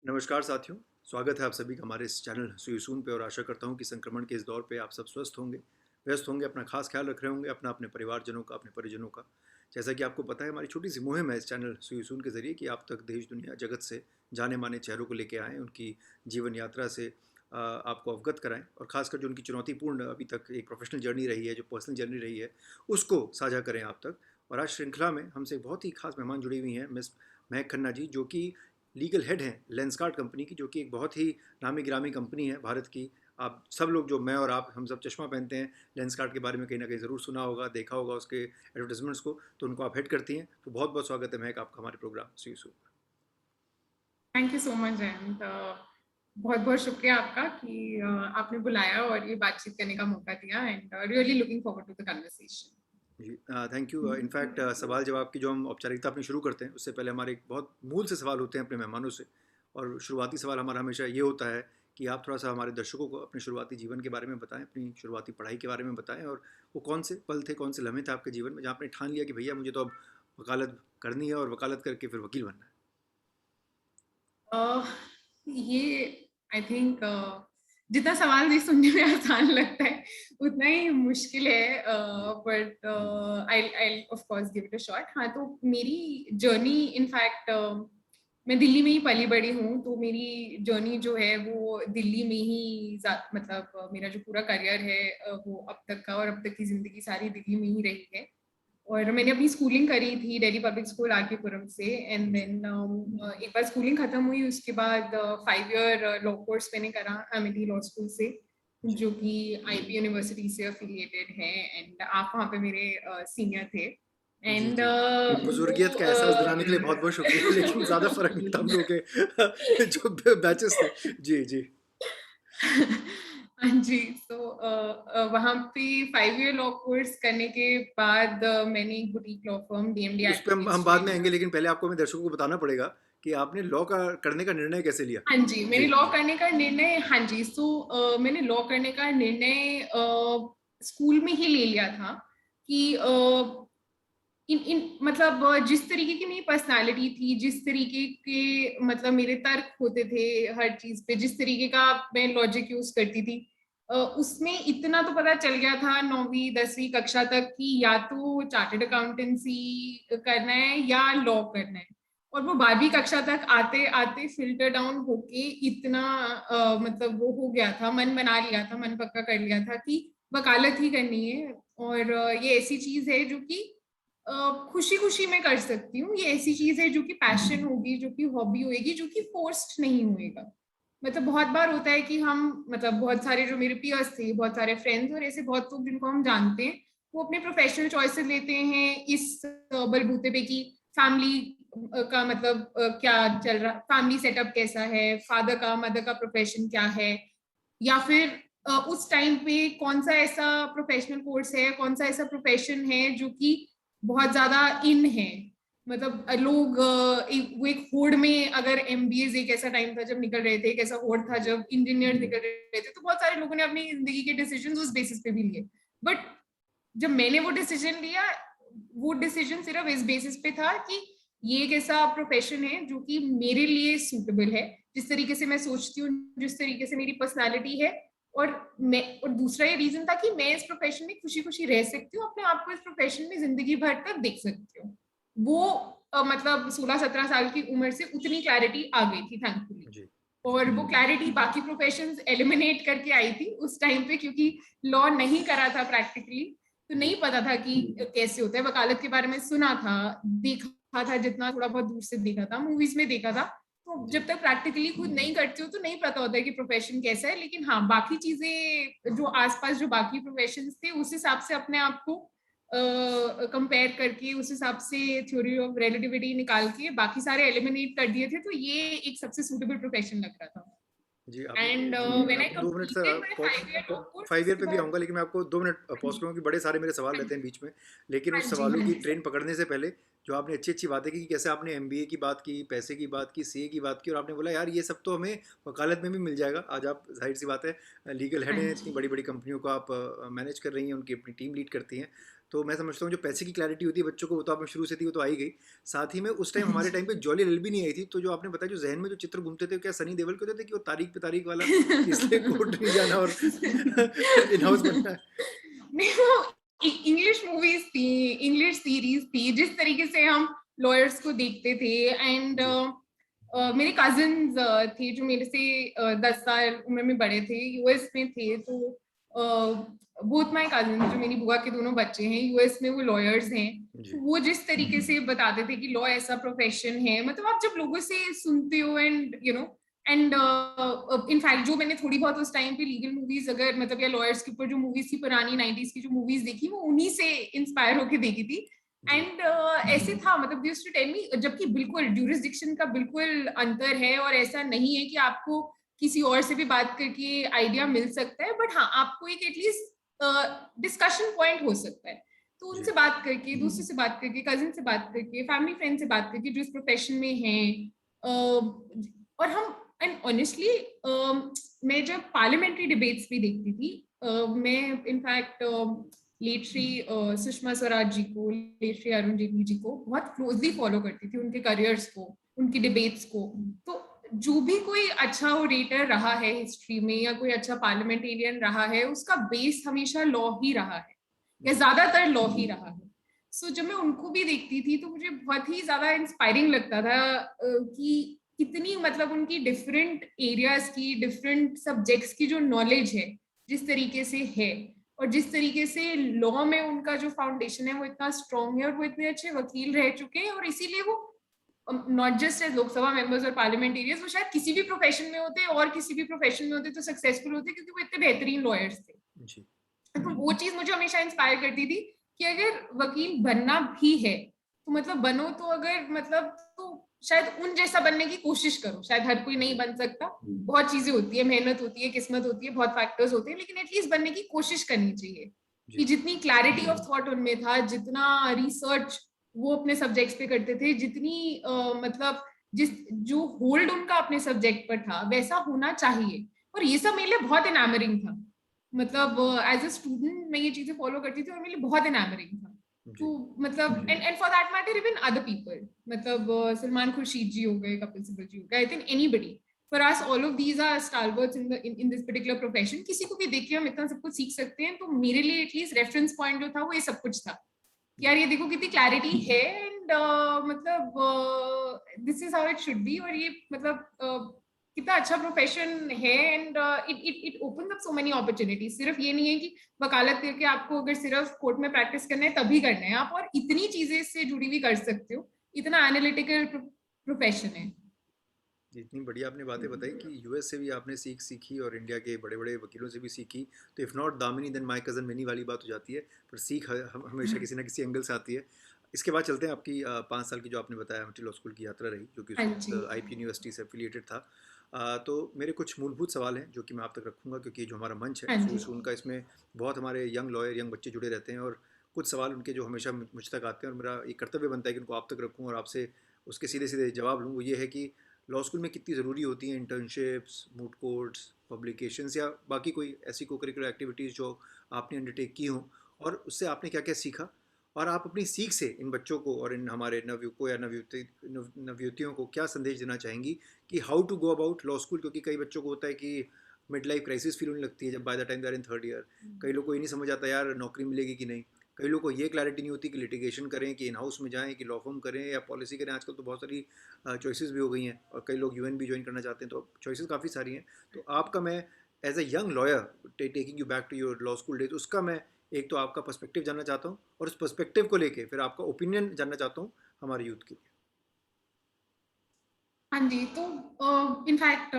नमस्कार साथियों, स्वागत है आप सभी का हमारे इस चैनल सुई सून पे और आशा करता हूँ कि संक्रमण के इस दौर पे आप सब स्वस्थ होंगे, व्यस्त होंगे, अपना खास ख्याल रख रहे होंगे, अपने परिवारजनों का, अपने परिजनों का। जैसा कि आपको पता है, हमारी छोटी सी मुहिम है इस चैनल सुई सून के ज़रिए कि आप तक देश दुनिया जगत से जाने माने चेहरों को लेके आएँ, उनकी जीवन यात्रा से आपको अवगत कराएँ और ख़ासकर जो उनकी चुनौतीपूर्ण अभी तक एक प्रोफेशनल जर्नी रही है, जो पर्सनल जर्नी रही है, उसको साझा करें आप तक। और आज श्रृंखला में हमसे एक बहुत ही खास मेहमान जुड़ी हुई हैं, मिस महक खन्ना जी, जो कि लीगल हेड हैं लेंसकार्ट कंपनी की, जो कि एक बहुत ही नामी गिरामी कंपनी है भारत की। आप सब लोग, जो मैं और आप, हम सब चश्मा पहनते हैं, लेंसकार्ट के बारे में कहीं ना कहीं ज़रूर सुना होगा, देखा होगा उसके एडवर्टाइजमेंट्स को, तो उनको आप हेड करती हैं। तो बहुत बहुत स्वागत है महक आपका हमारे प्रोग्राम सी सू। Thank you so much Jayant. बहुत बहुत शुक्रिया आपका कि आपने बुलाया और ये बातचीत करने का मौका दिया and really looking forward to the conversation. जी, थैंक यू। इनफैक्ट सवाल जवाब की जो हम औपचारिकता अपनी शुरू करते हैं, उससे पहले हमारे एक बहुत मूल से सवाल होते हैं अपने मेहमानों से। और शुरुआती सवाल हमारा हमेशा ये होता है कि आप थोड़ा सा हमारे दर्शकों को अपने शुरुआती जीवन के बारे में बताएं, अपनी शुरुआती पढ़ाई के बारे में बताएं, और वो कौन से पल थे, कौन से लम्हे थे आपके जीवन में जहाँ आपने ठान लिया कि भैया मुझे तो अब वकालत करनी है और वकालत करके फिर वकील बनना है। ये आई थिंक जितना सवाल भी सुनने में आसान लगता है उतना ही मुश्किल है, but I I of course give it a shot. हाँ, तो मेरी जर्नी इनफैक्ट मैं दिल्ली में ही पली बड़ी हूँ, तो मेरी जर्नी जो है वो दिल्ली में ही मतलब मेरा जो पूरा करियर है वो अब तक का और अब तक की जिंदगी सारी दिल्ली में ही रही है। और मैंने अपनी स्कूलिंग करी थी दिल्ली पब्लिक स्कूल आर के पुरम से एंड जी। देन एक बार स्कूलिंग खत्म हुई उसके बाद 5 ईयर लॉ कोर्स मैंने करा एमिटी लॉ स्कूल से, जी। जो कि आईपी यूनिवर्सिटी से अफिलिएटेड है एंड आप वहाँ पे मेरे सीनियर थे जी। एंड जी। बुजुर्गियत वो का एहसास दिलाने के लिए बहुत बहुत शुक्रिया, लेकिन ज़्यादा फर्क नहीं था हम लोग के जो बैचेस थे। जी जी। हाँ जी। तो वहाँ पे 5 ईयर लॉ कोर्स करने के बाद मैंने एक बुटीक लॉ फर्म डीएमडी उस पे हम एडवोकेट्स बाद में ज्वाइन आएंगे, करा। लेकिन पहले आपको हमें दर्शकों को बताना पड़ेगा कि आपने लॉ का करने का निर्णय कैसे लिया। हाँ जी, मैंने जी लॉ जी। करने का निर्णय, हाँ जी, मैंने लॉ करने का निर्णय स्कूल में ही ले लिया था कि इन इन मतलब जिस तरीके की मेरी पर्सनालिटी थी, जिस तरीके के मतलब मेरे तर्क होते थे हर चीज पे, जिस तरीके का मैं लॉजिक यूज करती थी, उसमें इतना तो पता चल गया था 9वीं 10वीं कक्षा तक कि या तो चार्टर्ड अकाउंटेंसी करना है या लॉ करना है। और वो 12वीं कक्षा तक आते आते फिल्टर डाउन होके इतना मतलब वो हो गया था, मन बना लिया था, मन पक्का कर लिया था कि वकालत ही करनी है। और ये ऐसी चीज है जो कि खुशी खुशी में कर सकती हूँ, ये ऐसी जी चीज है जो कि पैशन होगी, जो कि हॉबी होगी, जो कि फोर्स्ड नहीं होएगा। मतलब बहुत बार होता है कि हम मतलब बहुत सारे जो मेरे पियर्स थे, बहुत सारे फ्रेंड्स और ऐसे बहुत लोग जिनको हम जानते हैं, वो अपने प्रोफेशनल चॉइसेस लेते हैं इस बलबूते पे कि फैमिली का मतलब क्या चल रहा, फैमिली सेटअप कैसा है, फादर का मदर का प्रोफेशन क्या है, या फिर उस टाइम पे कौन सा ऐसा प्रोफेशनल कोर्स है, कौन सा ऐसा प्रोफेशन है जो कि बहुत ज्यादा इन है। मतलब लोग वो एक होड़ में, अगर एमबीए एक ऐसा टाइम था जब निकल रहे थे, एक ऐसा होड़ था जी। जब इंजीनियर निकल रहे थे, तो बहुत सारे लोगों ने अपनी जिंदगी के डिसीजन उस बेसिस पे भी लिए। बट जब मैंने वो डिसीजन लिया, वो डिसीजन सिर्फ इस बेसिस पे था कि ये एक ऐसा प्रोफेशन है जो कि मेरे लिए सूटेबल है, जिस तरीके से मैं सोचती हूँ, जिस तरीके से मेरी पर्सनालिटी है। और मैं, और दूसरा ये रीजन था कि मैं इस प्रोफेशन में खुशी खुशी रह सकती हूँ, अपने आप को इस प्रोफेशन में जिंदगी भर तक देख सकती हूँ। वो मतलब 16-17 साल की उम्र से उतनी क्लैरिटी आ गई थी थैंकफुली। जी। जी। और वो क्लैरिटी बाकी प्रोफेशंस एलिमिनेट करके आई थी उस टाइम पे, क्योंकि लॉ नहीं करा था प्रैक्टिकली, तो नहीं जी। पता था कि कैसे होता है। वकालत के बारे में सुना था, देखा था, जितना थोड़ा बहुत दूर से देखा था, मूवीज में देखा था। तो जी। जब तक प्रैक्टिकली खुद नहीं करते हो तो नहीं पता होता है कि प्रोफेशन कैसा है। लेकिन हाँ, बाकी चीजें जो आसपास जो बाकी प्रोफेशन थे उस हिसाब से अपने आप को कंपेयर करके, उस हिसाब से थ्योरी ऑफ रिलेटिविटी निकाल के बाकी सारे एलिमिनेट कर दिए थे, तो ये एक सबसे सूटेबल प्रोफेशन लग रहा था। जी, आप एंड मैं व्हेन आई आपको 2 minute completed my 5 year course 5 year उसके पे भी बाद। आऊँगा, लेकिन मैं आपको 2 मिनट पॉज़ करूँगा कि बड़े सारे मेरे सवाल हाँ रहते हैं जी, बीच में। लेकिन हाँ उस जी, सवालों हाँ की जी ट्रेन सर। पकड़ने से पहले जो आपने अच्छी-अच्छी बातें की कि कैसे आपने एमबीए की बात की, पैसे की बात की, सीए की बात की, और आपने बोला यार ये सब तो हमें वकालत में भी मिल जाएगा। आज आप ज़ाहिर-सी बात है लीगल हेड हाँ हैं, इतनी जी। बड़ी-बड़ी कंपनियों को आप मैनेज कर रही हैं, उनकी अपनी टीम लीड करती हैं। तो मैं समझता हूँ जो पैसे की क्लैरिटी होती है बच्चों को, वो तो आप में शुरू से थी, वो तो आई गई। साथ ही में उस टाइम हमारे टाइम पे जॉली एलएलबी नहीं आई थी, तो जो आपने बताया जो ज़हन में जो चित्र घूमते थे, क्या सनी देओल के होते थे कि वो तारीख पे तारीख वाला, इसलिए कोर्ट नहीं जाना और इन हाउस बनना है? नहीं, वो इंग्लिश मूवीज थी, इंग्लिश सीरीज थी, जिस तरीके से हम लॉयर्स को देखते थे। एंड जी। मेरे कजिन्स थे जो मेरे से 10 साल उम्र में बड़े थे, यूएस में थे। तो बोथ माय कजिन्स, जो मेरी बुआ के दोनों बच्चे हैं, यूएस में वो लॉयर्स हैं। तो जी। वो जिस तरीके से बताते थे कि लॉ ऐसा प्रोफेशन है, मतलब आप जब लोगों से सुनते हो एंड एंड इनफैक्ट जो मैंने थोड़ी बहुत उस टाइम पे लीगल मूवीज, अगर मतलब या लॉयर्स के ऊपर जो मूवीज थी पुरानी 90s की जो मूवीज देखी, वो उन्हीं से इंस्पायर होके देखी थी। जी। एंड ऐसे था, मतलब दिस टू टेल मी, जबकि बिल्कुल ड्यूरिसडिक्शन का बिल्कुल अंतर है, और ऐसा नहीं है कि आपको किसी और से भी बात करके आइडिया मिल सकता है, बट हाँ, आपको एक एटलीस्ट डिस्कशन पॉइंट हो सकता है। तो उनसे जी। बात करके, दूसरे से बात करके, कजिन से बात करके, फैमिली फ्रेंड से बात करके जो इस प्रोफेशन में हैं, और हम, एंड ऑनेस्टली मैं जब पार्लियामेंट्री डिबेट्स भी देखती थी, मैं इनफैक्ट लेट श्री सुषमा स्वराज जी को, लेट श्री अरुण जेटली जी को बहुत क्लोजली फॉलो करती थी, उनके करियर्स को, उनकी डिबेट्स को। तो जो भी कोई अच्छा ओरेटर रहा है हिस्ट्री में, या कोई अच्छा पार्लियामेंटेरियन रहा है, उसका बेस हमेशा लॉ ही रहा है, या जी। ज्यादातर लॉ ही रहा है। सो जब मैं उनको भी देखती थी तो मुझे बहुत ही ज्यादा इंस्पायरिंग लगता था कि कितनी, मतलब उनकी डिफरेंट एरियाज की, डिफरेंट सब्जेक्ट्स की जो नॉलेज है, जिस तरीके से है, और जिस तरीके से लॉ में उनका जो फाउंडेशन है वो इतना स्ट्रांग है, और वो इतने अच्छे वकील रह चुके हैं, और इसीलिए वो not just as Lok Sabha members और पार्लियामेंटेरियंस, वो शायद किसी भी प्रोफेशन में होते, और किसी भी प्रोफेशन में होते तो सक्सेसफुल होते, क्योंकि वो इतने बेहतरीन लॉयर्स थे। जी। तो वो चीज मुझे हमेशा इंस्पायर करती थी कि अगर वकील बनना भी है तो मतलब बनो, तो अगर मतलब तो शायद उन जैसा बनने की कोशिश करो। शायद हर कोई नहीं जी। बन सकता, बहुत चीजें होती है, मेहनत होती है, किस्मत होती है, बहुत फैक्टर्स होते हैं, लेकिन एटलीस्ट बनने की कोशिश करनी चाहिए। कि जी। जितनी क्लैरिटी ऑफ थॉट उनमें था, जितना रिसर्च वो अपने सब्जेक्ट्स पे करते थे, जितनी मतलब जिस जो होल्ड उनका अपने सब्जेक्ट पर था, वैसा होना चाहिए। और ये सब मेरे लिए बहुत इनामरिंग था, मतलब एज अ स्टूडेंट मैं ये चीजें फॉलो करती थी, और मेरे लिए बहुत इनामरिंग था। तो जी। मतलब and for that matter even other people, मतलब सलमान खुर्शीद जी हो गए, कपिल सिब्बल जी हो गए, I think anybody, for us all of these are stalwarts in this particular profession. किसी को भी देख के हम इतना सब कुछ सीख सकते हैं। तो मेरे लिए एटलीस्ट रेफरेंस पॉइंट जो था वो ये सब कुछ था, कि यार जी। ये देखो कितनी क्लैरिटी है, एंड मतलब this is how it should be. और ये मतलब कितना अच्छा प्रोफेशन है, and it it it opens up so many opportunities. सिर्फ ये नहीं है कि वकालत करके आपको अगर सिर्फ कोर्ट में प्रैक्टिस करना है तभी करना है, आप और इतनी चीजें इससे जुड़ी हुई कर सकते हो। इतना एनालिटिकल प्रोफेशन है। जी, इतनी बढ़िया आपने बातें बताई कि यूएस से भी आपने सीखी और इंडिया के बड़े-बड़े वकीलों से भी सीखी। तो if not Damini then my cousin Manny वाली बात हो जाती है, पर सीख हमेशा किसी ना किसी एंगल से आती है। इसके बाद चलते हैं आपकी 5 साल की जो आपने बताया एमिटी लॉ स्कूल की यात्रा रही, जो कि उस हाँ जी। वक़्त आईपी यूनिवर्सिटी से एफ़िलिएटेड था। तो मेरे कुछ मूलभूत सवाल हैं जो कि मैं आप तक रखूँगा, क्योंकि जो हमारा मंच है हाँ सुई जी। सून का, इसमें बहुत हमारे यंग लॉयर, यंग बच्चे जुड़े रहते हैं, और कुछ सवाल उनके जो हमेशा मुझ तक आते हैं और मेरा एक कर्तव्य बनता है कि उनको आप तक रखूँ और आपसे उसके सीधे-सीधे जवाब लूँ। वो ये है कि लॉ स्कूल में कितनी ज़रूरी होती हैं इंटर्नशिप्स, मूट कोर्ट्स, पब्लिकेशंस या बाकी कोई ऐसी को करिकुलर एक्टिविटीज़ जो आपने अंडरटेक की हों, और उससे आपने क्या-क्या सीखा, और आप अपनी सीख से इन बच्चों को और इन हमारे नवयुवकों या नवयुवतियों को क्या संदेश देना चाहेंगी कि how to go about law school? क्योंकि कई बच्चों को होता है कि मिड लाइफ क्राइसिस फील होने लगती है जब by the time they are in third year. कई लोग को ये नहीं समझ आता यार नौकरी मिलेगी कि नहीं। कई लोग को ये क्लैरिटी नहीं होती कि लिटिगेशन करें, कि इन हाउस में जाएं, कि लॉ फर्म करें या पॉलिसी करें। आजकल तो बहुत सारी चॉइसेस भी हो गई हैं, और कई लोग यूएन भी ज्वाइन करना चाहते हैं, तो चॉइसेस काफ़ी सारी हैं। तो आपका, मैं as a young lawyer taking you back to your law school days, उसका मैं एक तो आपका पर्सपेक्टिव जानना चाहता हूँ, और उस पर्सपेक्टिव को लेके फिर आपका ओपिनियन जानना चाहता हूँ हमारे यूथ के लिए। हाँ जी। तो इनफैक्ट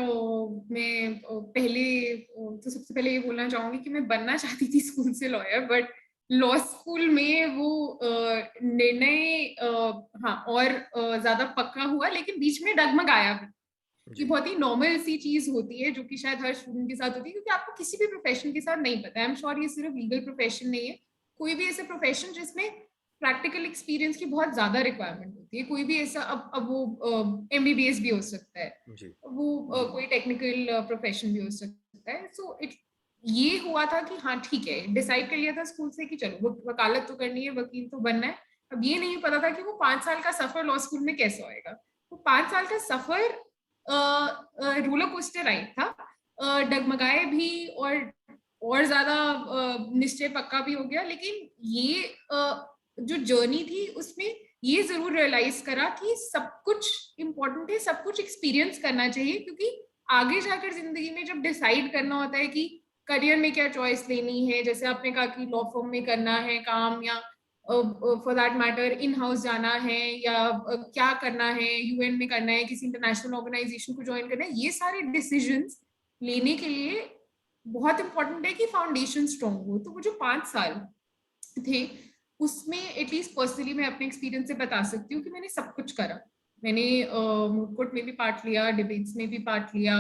मैं पहले तो सबसे पहले ये बोलना चाहूंगी कि मैं बनना चाहती थी स्कूल से लॉयर, बट लॉ स्कूल में वो निर्णय हाँ और ज्यादा पक्का हुआ, लेकिन बीच में डगमगाया भी। ये जी। बहुत ही नॉर्मल सी चीज होती है, जो कि शायद हर स्टूडेंट के साथ होती है, क्योंकि आपको किसी भी प्रोफेशन के साथ नहीं पता है। आई एम श्योर ये सिर्फ लीगल प्रोफेशन नहीं है, कोई भी ऐसे प्रोफेशन जिसमें प्रैक्टिकल एक्सपीरियंस की बहुत ज्यादा रिक्वायरमेंट होती है, कोई भी ऐसा, अब वो एमबीबीएस भी हो सकता है, जी। वो कोई टेक्निकल प्रोफेशन भी हो सकता है। सो इट ये हुआ था कि हाँ ठीक है, डिसाइड कर लिया था स्कूल से कि चलो वकालत तो करनी है, वकील तो बनना है। अब ये नहीं पता था कि वो 5 साल का सफर लॉ स्कूल में कैसे होएगा। वो 5 साल का सफर रोलर कोस्टर राइड था। डगमगाए भी और ज्यादा निश्चय पक्का भी हो गया, लेकिन ये जो जर्नी थी उसमें ये जरूर रियलाइज करा कि सब कुछ इम्पोर्टेंट है, सब कुछ एक्सपीरियंस करना चाहिए, क्योंकि आगे जाकर जिंदगी में जब डिसाइड करना होता है कि करियर में क्या चॉइस लेनी है, जैसे आपने कहा कि लॉ फर्म में करना है काम, या for that matter in house जाना है, या क्या करना है, यूएन में करना है, किसी इंटरनेशनल ऑर्गेनाइजेशन को ज्वाइन करना है, ये सारे डिसीजंस लेने के लिए बहुत इंपॉर्टेंट है कि फाउंडेशन स्ट्रॉन्ग हो। तो वो जो 5 साल थे उसमें एटलीस्ट पर्सनली मैं अपने एक्सपीरियंस से बता सकती हूँ कि मैंने सब कुछ करा। मैंने मूव कोर्ट में भी पार्ट लिया, डिबेट्स में भी पार्ट लिया,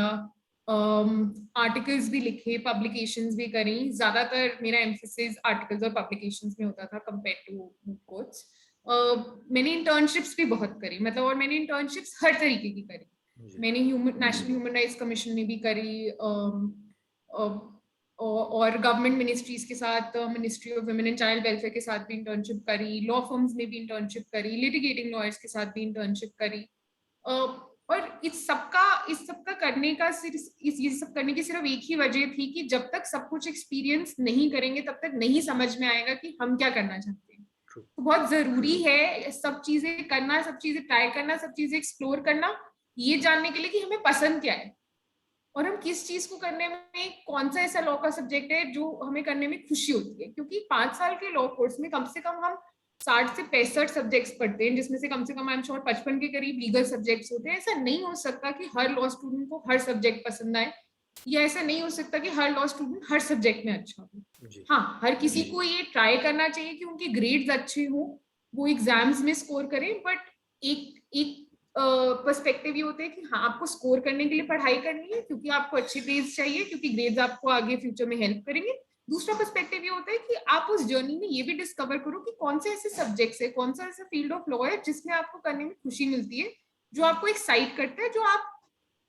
आर्टिकल्स भी लिखे, पब्लिकेशंस भी करी। ज्यादातर मेरा एम्फेसिस आर्टिकल्स और पब्लिकेशंस में होता था कंपेयर टू मूव कोर्ट्स। मैंने इंटर्नशिप्स भी बहुत करी, मतलब, और मैंने इंटर्नशिप्स हर तरीके की करी। मैंने नेशनल ह्यूमन राइट्स कमीशन में भी करी, और गवर्नमेंट मिनिस्ट्रीज के साथ, ministry of women and child welfare के साथ भी इंटर्नशिप करी, लॉ फर्म्स में भी इंटर्नशिप करी, लिटिगेटिंग लॉयर्स के साथ भी इंटर्नशिप करी। और इस सबका करने का सिर्फ ये सब करने की सिर्फ एक ही वजह थी कि जब तक सब कुछ एक्सपीरियंस नहीं करेंगे तब तक नहीं समझ में आएगा कि हम क्या करना चाहते हैं। तो बहुत जरूरी है सब चीजें करना, सब चीजें ट्राई करना, सब चीजें एक्सप्लोर करना, ये जानने के लिए कि हमें पसंद क्या है और हम किस चीज को करने में, कौन सा ऐसा लॉ का सब्जेक्ट है जो हमें करने में खुशी होती है। क्योंकि 5 साल के लॉ कोर्स में कम से कम हम 60 से 65 सब्जेक्ट्स पढ़ते हैं, जिसमें से कम से कम आई एम श्योर 55 के करीब लीगल सब्जेक्ट्स होते हैं। ऐसा नहीं हो सकता कि हर लॉ स्टूडेंट को हर सब्जेक्ट पसंद आए, या ऐसा नहीं हो सकता कि हर लॉ स्टूडेंट हर सब्जेक्ट में अच्छा हो। हाँ, हर किसी को ये ट्राई करना चाहिए कि उनके ग्रेड्स अच्छे हों, वो एग्जाम्स में स्कोर करें, बट एक एक पर्सपेक्टिव ये होता है कि हाँ, आपको स्कोर करने के लिए पढ़ाई करनी है क्योंकि आपको अच्छे ग्रेड्स चाहिए, क्योंकि ग्रेड्स आपको आगे फ्यूचर में हेल्प करेंगे। दूसरा पर्सपेक्टिव ये होता है कि आप उस जर्नी में ये भी डिस्कवर करो कि कौन से ऐसे सब्जेक्ट्स है, कौन सा ऐसा फील्ड ऑफ लॉ है जिसमें आपको करने में खुशी मिलती है, जो आपको एक्साइट करता है, जो आप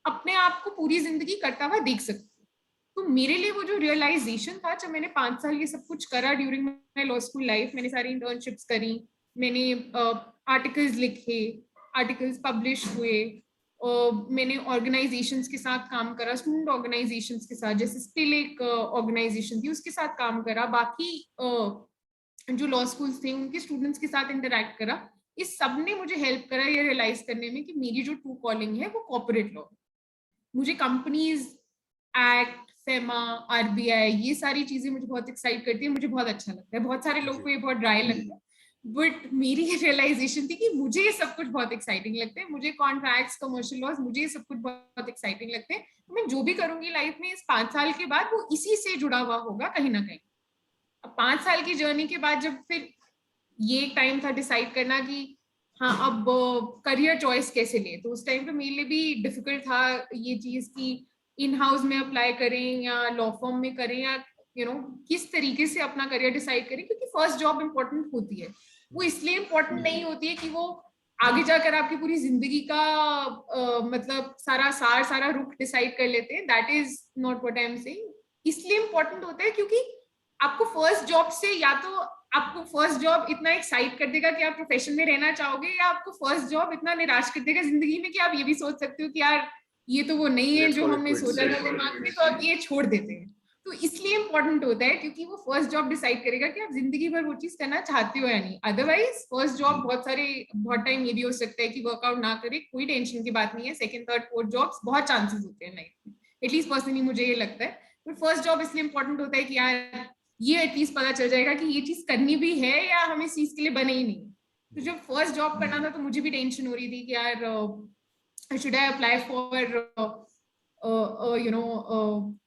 अपने आप को पूरी जिंदगी करता हुआ देख सकते हो। तो मेरे लिए वो जो रियलाइजेशन था, जब मैंने 5 साल ये सब कुछ करा during my law school life, मैंने सारी इंटर्नशिप्स करी, मैंने आर्टिकल्स लिखे, आर्टिकल्स पब्लिश हुए, मैंने ऑर्गेनाइजेशंस के साथ काम करा, स्टूडेंट ऑर्गेनाइजेशंस के साथ, जैसे स्टिल एक ऑर्गेनाइजेशन थी उसके साथ काम करा, बाकी जो लॉ स्कूल्स थे उनके स्टूडेंट्स के साथ इंटरेक्ट करा। इस सब ने मुझे हेल्प करा ये रियलाइज करने में कि मेरी जो ट्रू कॉलिंग है वो कॉर्पोरेट लॉ। मुझे कंपनीज एक्ट, फेमा, आरबीआई, ये सारी चीजें मुझे बहुत एक्साइट करती है, मुझे बहुत अच्छा लगता है। बहुत सारे लोगों को ये बहुत ड्राई लगता है, बट मेरी ये रियलाइजेशन थी कि मुझे ये सब कुछ बहुत एक्साइटिंग लगता है। मुझे कॉन्ट्रैक्ट्स, कमर्शियल लॉज, मुझे ये सब कुछ बहुत एक्साइटिंग लगते हैं। तो मैं जो भी करूंगी लाइफ में इस 5 साल के बाद वो इसी से जुड़ा हुआ होगा कहीं ना कहीं। अब 5 साल की जर्नी के बाद जब फिर ये टाइम था डिसाइड करना कि हाँ अब करियर चॉइस कैसे ले, तो उस टाइम पे मेरे लिए भी डिफिकल्ट था ये चीज कि इन हाउस में अप्लाई करें या लॉ फर्म में करें, या किस तरीके से अपना करियर डिसाइड करें। क्योंकि फर्स्ट जॉब इंपॉर्टेंट होती है, वो इसलिए इंपॉर्टेंट नहीं होती है कि वो आगे जाकर आपकी पूरी जिंदगी का मतलब सारा रुख डिसाइड कर लेते हैं। That is not what I am saying. इसलिए इंपॉर्टेंट होता है क्योंकि आपको फर्स्ट जॉब से, या तो आपको फर्स्ट जॉब इतना एक्साइट कर देगा कि आप प्रोफेशन में रहना चाहोगे, या आपको फर्स्ट जॉब इतना निराश कर देगा जिंदगी में कि आप ये भी सोच सकते हो कि यार ये तो वो नहीं है जो हमने सोचा था दिमाग में, तो आप ये छोड़ देते हैं। तो इसलिए इंपॉर्टेंट होता है क्योंकि वो फर्स्ट जॉब डिसाइड करेगा कि आप जिंदगी भर वो चीज करना चाहते हो या नहीं। अदरवाइज फर्स्ट जॉब बहुत टाइम ये भी हो सकता है कि वर्कआउट ना करे, कोई टेंशन की बात नहीं है। सेकंड, थर्ड, फोर्थ जॉब्स बहुत चांसेस होते हैं लाइफ में, एटलीस्ट पर्सनली मुझे ये लगता है। बट फर्स्ट जॉब इसलिए इंपॉर्टेंट होता है कि यार ये एटलीस्ट पता चल जाएगा कि ये चीज करनी भी है या हम इस चीज के लिए बने ही नहीं। तो जब फर्स्ट जॉब करना था तो मुझे भी टेंशन हो रही थी कि यार should I apply for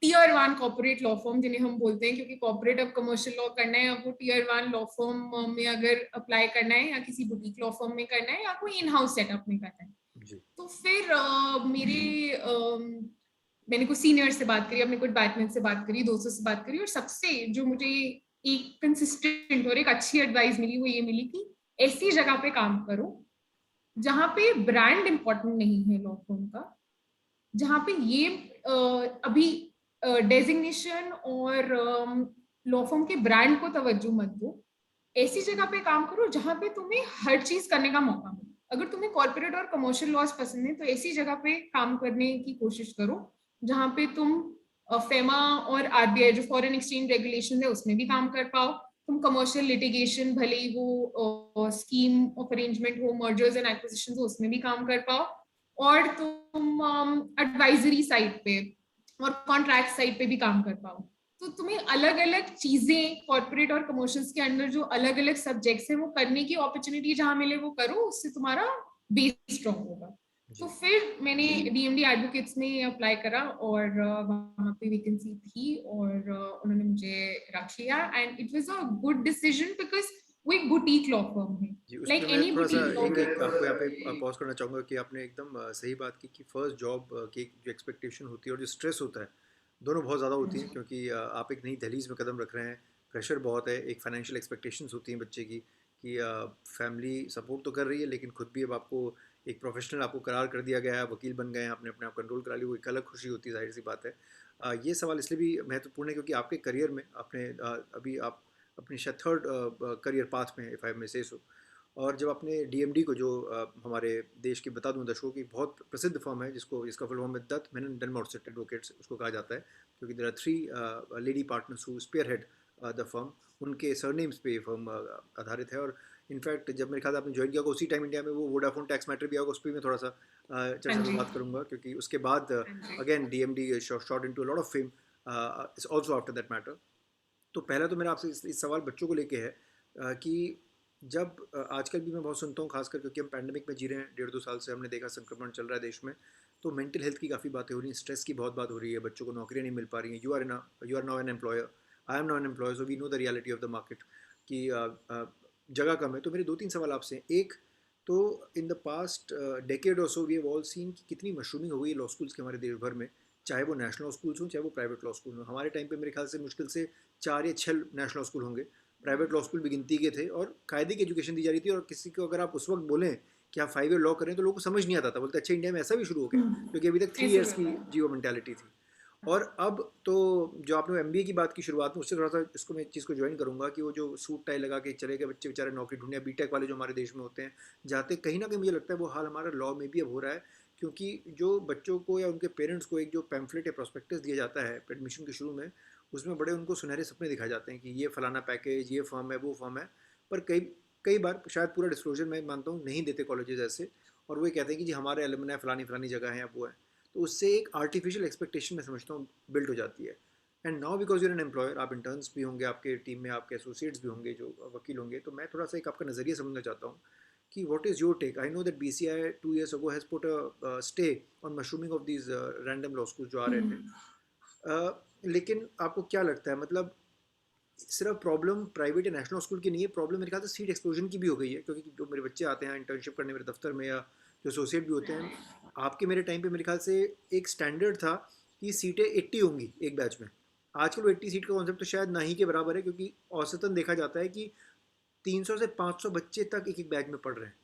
tier 1 corporate law firm जिन्हें हम बोलते हैं, क्योंकि कॉर्पोरेट अब कमर्शियल लॉ करना है, अब वो टियर 1 लॉ फर्म में अगर अप्लाई करना है, या किसी बुटीक लॉ फर्म में करना है, या कोई इन हाउस सेटअप में करना है। तो फिर मैंने कुछ सीनियर से बात करी, अपने कुछ बैचमेट से बात करी, दोस्तों से बात करी, और सबसे जो मुझे एक कंसिस्टेंट और एक अच्छी एडवाइस मिली वो ये मिली कि ऐसी जगह पे काम करो जहां पे ब्रांड इंपॉर्टेंट नहीं है लॉ फर्म का, जहां पे ये अभी डेजिग्नेशन और लॉ फर्म के ब्रांड को तवज्जो मत दो। ऐसी जगह पे काम करो जहां पे तुम्हें हर चीज करने का मौका मिले। अगर तुम्हें कॉर्पोरेट और कमर्शियल लॉज पसंद है तो ऐसी जगह पे काम करने की कोशिश करो जहां पे तुम फेमा और आरबीआई जो फॉरेन एक्सचेंज रेगुलेशन है उसमें भी काम कर पाओ। तुम कमर्शियल लिटिगेशन भले ही वो स्कीम ऑफ अरेंजमेंट हो, मर्जर्स एंड एक्विजिशन हो, उसमें भी काम कर पाओ। और तुम एडवाइजरी साइड पे और कॉन्ट्रैक्ट साइड पे भी काम कर पाओ। तो तुम्हें अलग अलग चीजें कॉर्पोरेट और कमर्शियल्स के अंदर जो अलग अलग सब्जेक्ट्स हैं वो करने की अपॉर्चुनिटी जहां मिले वो करो, उससे तुम्हारा बेस स्ट्रॉन्ग होगा। तो जी। फिर मैंने डीएमडी एडवोकेट्स में अप्लाई करा और वहां पे वैकेंसी थी और उन्होंने मुझे रख लिया and it was a good decision because वो एक बुटीक लॉ फर्म है, जी, लाइक उसमें मैं एनी थोड़ा-सा बुटीक लॉ एक आपको यहाँ पे फर्म। पॉज़ करना चाहूँगा कि आपने एकदम सही बात की कि फर्स्ट जॉब की जो एक्सपेक्टेशन होती है और जो स्ट्रेस होता है, दोनों बहुत ज़्यादा होती हैं क्योंकि आप एक नई दहलीज़ में कदम रख रहे हैं, प्रेशर बहुत है, एक फाइनेंशियल एक्सपेक्टेशंस होती हैं बच्चे की कि फैमिली सपोर्ट तो कर रही है लेकिन खुद भी अब आपको एक प्रोफ़ेशनल आपको करार कर दिया गया है, वकील बन गए हैं, आपने अपने आप कंट्रोल करा लिया, वो एक अलग खुशी होती है, ज़ाहिर-सी बात है। ये सवाल इसलिए भी महत्वपूर्ण है क्योंकि आपके करियर में आपने अभी आप अपनी शायद थर्ड करियर पाथ में इफ़ आई मे से सो और जब आपने डीएमडी को जो हमारे देश की बता दूं दर्शकों की बहुत प्रसिद्ध फर्म है जिसको इसका फुल फॉर्म है दत्त मेनन डनमोरसेट एडवोकेट्स उसको कहा जाता है क्योंकि there are three lady partners who spearhead the firm, उनके सरनेम्स पे ये फर्म आधारित है। और इनफैक्ट जब मेरे ख्याल से आपने ज्वाइन किया होगा उसी टाइम इंडिया में वो वोडाफोन टैक्स मैटर भी आएगा, उस पर मैं थोड़ा सा हाँ चर्चा में जी, बात करूंगा क्योंकि उसके बाद हाँ जी। Again DMD shot into a lot of fame also after that matter. तो पहला तो मेरा आपसे इस सवाल बच्चों को लेके है कि जब आजकल भी मैं बहुत सुनता हूँ खासकर क्योंकि हम पैंडमिक में जी रहे हैं, 1.5-2 साल से हमने देखा संक्रमण चल रहा है देश में, तो मेंटल हेल्थ की काफ़ी बातें हो रही हैं, स्ट्रेस की बहुत बात हो रही है, बच्चों को नौकरियाँ नहीं मिल पा रही हैं। You are now an employer, I am now an employer, so we know the reality of the market कि जगह कम है। तो मेरे 2-3 सवाल आपसे हैं। एक तो इन द पास्ट डेकेड और so we have all seen कि कितनी मशरूमिंग हो गई है लॉ स्कूल्स के हमारे देश भर में, चाहे वो नेशनल लॉ स्कूल्स हों चाहे वो प्राइवेट लॉ स्कूल हों। हमारे टाइम पे मेरे ख्याल से मुश्किल से 4 या 6 नेशनल स्कूल होंगे, प्राइवेट लॉ स्कूल भी गिनती के थे और कायदे की एजुकेशन दी जा रही थी। और किसी को अगर आप उस वक्त बोलें कि आप 5 ईयर लॉ करें तो लोगों को समझ नहीं आता था, बोलते अच्छा इंडिया में ऐसा भी शुरू हो गया, क्योंकि अभी तक थ्री ऐसे ही ईयर्स की होता है। जीरो मेंटेलिटी थी। और अब तो जो आपने एमबीए की बात की शुरुआत में, उससे थोड़ा सा इसको मैं चीज़ को ज्वाइन करूंगा कि वो जो सूट टाई लगा के चले गए बच्चे बेचारे नौकरी ढूंढने, बीटेक वाले जो हमारे देश में होते हैं जाते, कहीं ना कहीं मुझे लगता है वो हाल हमारा लॉ में भी अब हो रहा है। क्योंकि जो बच्चों को या उनके पेरेंट्स को एक जो पैम्फलेट या प्रोस्पेक्टस दिया जाता है एडमिशन के शुरू में, उसमें बड़े उनको सुनहरे सपने दिखाए जाते हैं कि ये फलाना पैकेज, ये फॉर्म है, वो फॉर्म है। पर कई कई बार शायद पूरा डिस्क्लोजर मैं मानता हूँ नहीं देते कॉलेजेस ऐसे, और वो ये कहते हैं कि जी हमारे एलुमनाई फलानी फलानी जगह है, अब वो है। तो उससे एक आर्टिफिशियल एक्सपेक्टेशन मैं समझता हूँ बिल्ड हो जाती है। And now because you're an employer, आप इंटर्न्स भी होंगे, आपके टीम में आपके एसोसिएट्स भी होंगे जो वकील होंगे, तो मैं थोड़ा सा एक आपका नज़रिया समझना चाहता हूँ कि what is your take. I know that BCI 2 years ago has put a stay on mushrooming of these random law school जो आ रहे थे। लेकिन आपको क्या लगता है, मतलब सिर्फ प्रॉब्लम प्राइवेट या नेशनल स्कूल की नहीं है, प्रॉब्लम मेरे ख्याल से सीट एक्सप्लोजन की भी हो गई है, क्योंकि जो मेरे बच्चे आते हैं इंटर्नशिप करने मेरे दफ्तर में या जो एसोसिएट भी होते हैं, आपके मेरे टाइम पे मेरे ख्याल से एक स्टैंडर्ड था कि सीटें 80 होंगी एक बैच में। आजकल वो 80 सीट का कॉन्सेप्ट तो शायद ना ही के बराबर है, क्योंकि औसतन देखा जाता है कि 300 से 500 बच्चे तक एक एक बैच में पढ़ रहे हैं,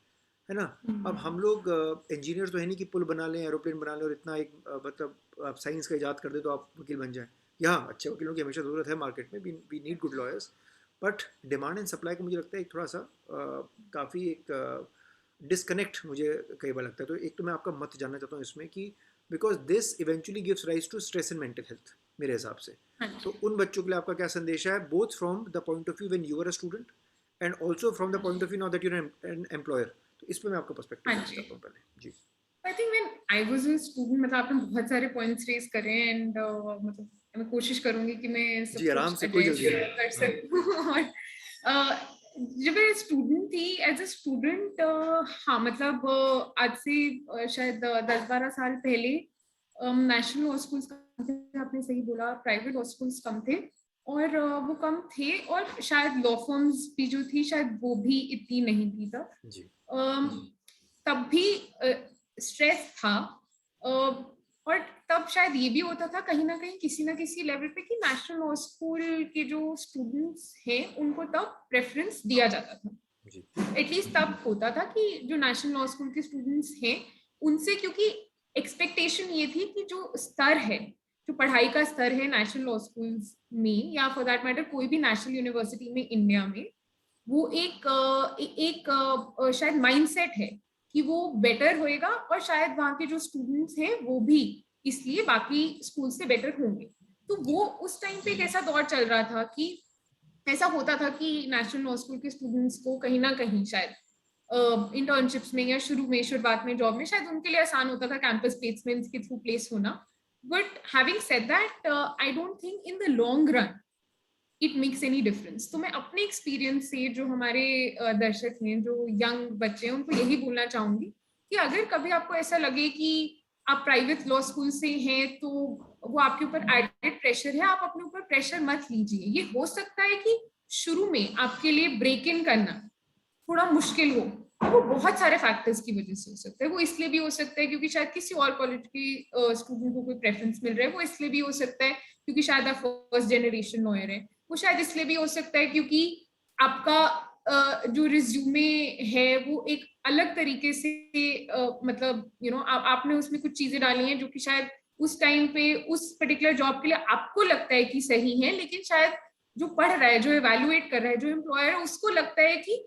है ना। अब हम लोग इंजीनियर तो है नहीं कि पुल बना लें, एरोप्लेन बना लें और इतना एक मतलब आप साइंस का इजाद कर दे तो आप वकील बन जाएं। यहाँ अच्छे वकीलों की हमेशा ज़रूरत है मार्केट में, we need good lawyers. But demand and supply का मुझे लगता है एक थोड़ा सा काफ़ी एक डिसकनेक्ट मुझे कई बार लगता है। तो एक तो मैं आपका मत जानना चाहता हूँ इसमें कि because this eventually gives rise to stress and mental health मेरे हिसाब से। हाँ तो जी, उन बच्चों के लिए आपका क्या संदेश है, both from the point of view when you are a student and also from the हाँ पॉइंट ऑफ जी, view now that your an employer. तो इस पर मैं आपका पर्सपेक्टिव हाँ जानना जी। चाहता हूँ पहले जी। I think when I was a student, मतलब आपने बहुत सारे पॉइंट्स रेज करे एंड मतलब मैं कोशिश करूंगी कि मैं जी सब आराम कुछ से, कोई एड्रेस जल्दी नहीं। कर हाँ। सकूं और जब मैं स्टूडेंट थी, एज अ स्टूडेंट, हाँ मतलब आज से शायद 10-12 साल पहले नेशनल लॉ स्कूल्स कम थे, आपने सही बोला, प्राइवेट लॉ स्कूल्स कम थे और वो कम थे और शायद लॉ फर्म्स भी जो थी शायद वो भी इतनी नहीं थी तब। जी। अम, तब भी स्ट्रेस था और तब शायद ये भी होता था कहीं ना कहीं किसी ना किसी लेवल पे कि नेशनल लॉ स्कूल के जो स्टूडेंट्स हैं उनको तब प्रेफरेंस दिया जाता था। जी। एटलीस्ट तब होता था कि जो नेशनल लॉ स्कूल के स्टूडेंट्स हैं उनसे, क्योंकि एक्सपेक्टेशन ये थी कि जो स्तर है जो पढ़ाई का स्तर है नेशनल लॉ स्कूल्स में या फॉर दैट मैटर कोई भी नेशनल यूनिवर्सिटी में इंडिया में, वो एक शायद माइंडसेट है कि वो बेटर होएगा और शायद वहाँ के जो स्टूडेंट्स हैं वो भी इसलिए बाकी स्कूल से बेटर होंगे। तो वो उस टाइम पे एक ऐसा दौर चल रहा था कि ऐसा होता था कि नेशनल लॉ स्कूल के स्टूडेंट्स को कहीं ना कहीं शायद इंटर्नशिप्स में या शुरुआत में जॉब में शायद उनके लिए आसान होता था कैंपस प्लेसमेंट्स के थ्रू प्लेस होना। But having said that I don't think in the long run it makes any difference. तो मैं अपने एक्सपीरियंस से जो हमारे दर्शक हैं, जो यंग बच्चे हैं, उनको यही बोलना चाहूंगी कि अगर कभी आपको ऐसा लगे कि आप प्राइवेट लॉ स्कूल से हैं तो वो आपके ऊपर एडेड प्रेशर है, आप अपने ऊपर प्रेशर मत लीजिए। ये हो सकता है कि शुरू में आपके लिए ब्रेक इन करना थोड़ा मुश्किल हो, वो बहुत सारे फैक्टर्स की वजह से हो सकता है। वो इसलिए भी हो सकता है क्योंकि शायद किसी और कॉलेज के स्टूडेंट को कोई प्रेफरेंस मिल रहा है, वो इसलिए भी हो सकता है क्योंकि शायद आप फर्स्ट जनरेशन लॉयर है, वो शायद इसलिए भी हो सकता है क्योंकि आपका जो रिज्यूमे है वो एक अलग तरीके से मतलब आपने उसमें कुछ चीजें डाली हैं जो कि शायद उस टाइम पे उस पर्टिकुलर जॉब के लिए आपको लगता है कि सही है, लेकिन शायद जो पढ़ रहा है, जो इवैल्यूएट कर रहा है, जो एम्प्लॉयर है, उसको लगता है कि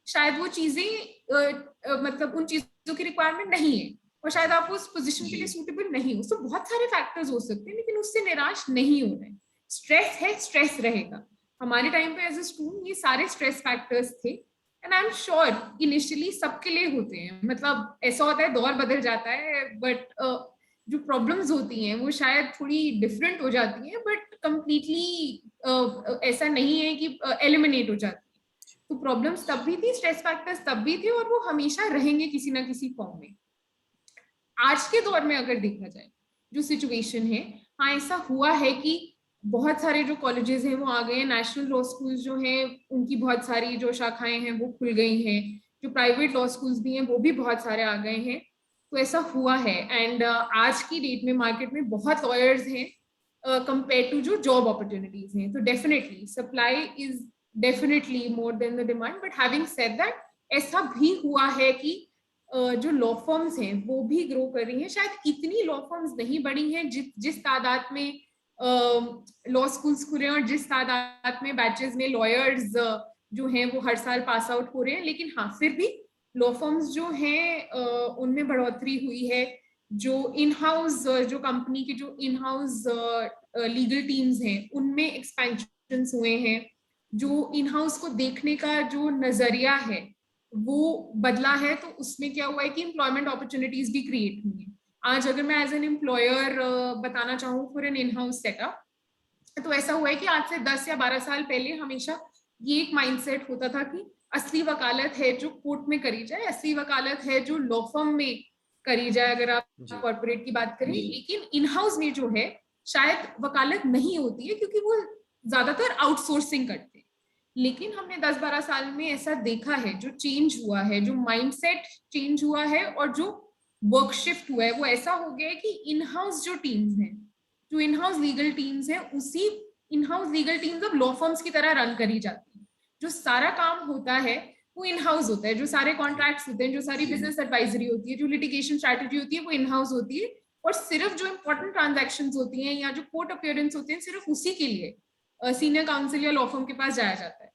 शायद वो चीजें मतलब उन चीजों की रिक्वायरमेंट नहीं है और शायद आप उस पोजीशन के लिए सूटेबल नहीं हो। तो बहुत सारे फैक्टर्स हो सकते हैं, लेकिन उससे निराश नहीं होना है। स्ट्रेस है, स्ट्रेस रहेगा। हमारे टाइम पे एज ए स्टूडेंट ये सारे स्ट्रेस फैक्टर्स थे and I am sure initially सबके लिए होते हैं। मतलब ऐसा होता है दौर बदल जाता है, बट जो प्रॉब्लम्स होती हैं वो शायद थोड़ी डिफरेंट हो जाती हैं, बट कंप्लीटली ऐसा नहीं है कि एलिमिनेट हो जाती है। तो प्रॉब्लम्स तब भी थी, स्ट्रेस फैक्टर्स तब भी थे और वो हमेशा रहेंगे किसी ना किसी फॉर्म में। आज के दौर में अगर देखा जाए जो सिचुएशन है, हाँ ऐसा हुआ है कि बहुत सारे जो कॉलेजेस हैं वो आ गए हैं, नेशनल लॉ स्कूल्स जो हैं उनकी बहुत सारी जो शाखाएं हैं वो खुल गई हैं, जो प्राइवेट लॉ स्कूल्स भी हैं वो भी बहुत सारे आ गए हैं। तो ऐसा हुआ है एंड आज की डेट में मार्केट में बहुत लॉयर्स हैं कंपेयर टू जो जॉब अपॉर्चुनिटीज हैं। तो definitely supply is definitely more than the demand, but having said that ऐसा भी हुआ है कि जो लॉ फर्म्स हैं वो भी ग्रो कर रही हैं। शायद इतनी लॉ फर्म्स नहीं बढ़ी हैं जिस तादाद में लॉ स्कूल्स खुले हैं और जिस तादाद में बैचेस में लॉयर्स जो हैं वो हर साल पास आउट हो रहे हैं, लेकिन हाँ फिर भी लॉ फर्म्स जो हैं उनमें बढ़ोतरी हुई है। जो इन हाउस जो कंपनी के जो इन हाउस लीगल टीम्स हैं उनमें एक्सपेंशन हुए हैं। जो इन हाउस को देखने का जो नजरिया है वो बदला है। तो उसमें क्या हुआ है कि एम्प्लॉयमेंट अपॉर्चुनिटीज भी क्रिएट हुई है। आज अगर मैं एज एन एम्प्लॉयर बताना चाहूँ for an in house setup, तो ऐसा हुआ है कि आज से 10 या 12 साल पहले हमेशा ये एक माइंडसेट होता था कि असली वकालत है जो कोर्ट में करी जाए, असली वकालत है जो लॉ फर्म में करी जाए अगर आप कॉर्पोरेट की बात करें। लेकिन इन हाउस में जो है शायद वकालत नहीं होती है क्योंकि वो ज्यादातर आउटसोर्सिंग करते हैं। लेकिन हमने 10-12 साल में ऐसा देखा है, जो चेंज हुआ है, जो माइंडसेट चेंज हुआ है और जो वर्क शिफ्ट हुआ है वो ऐसा हो गया है कि इन हाउस जो टीम्स हैं, जो इन हाउस लीगल टीम्स हैं, उसी इन हाउस लीगल टीम्स अब लॉ फर्म्स की तरह रन करी जाती है। जो सारा काम होता है वो इन हाउस होता है, जो सारे कॉन्ट्रैक्ट्स होते हैं, जो सारी बिजनेस एडवाइजरी होती है, जो लिटिगेशन स्ट्रैटेजी होती है वो इन हाउस होती है। और सिर्फ जो इंपॉर्टेंट ट्रांजेक्शन होती हैं या जो कोर्ट अपीयरेंस होते हैं सिर्फ उसी के लिए सीनियर काउंसिल या लॉ फर्म के पास जाया जाता है।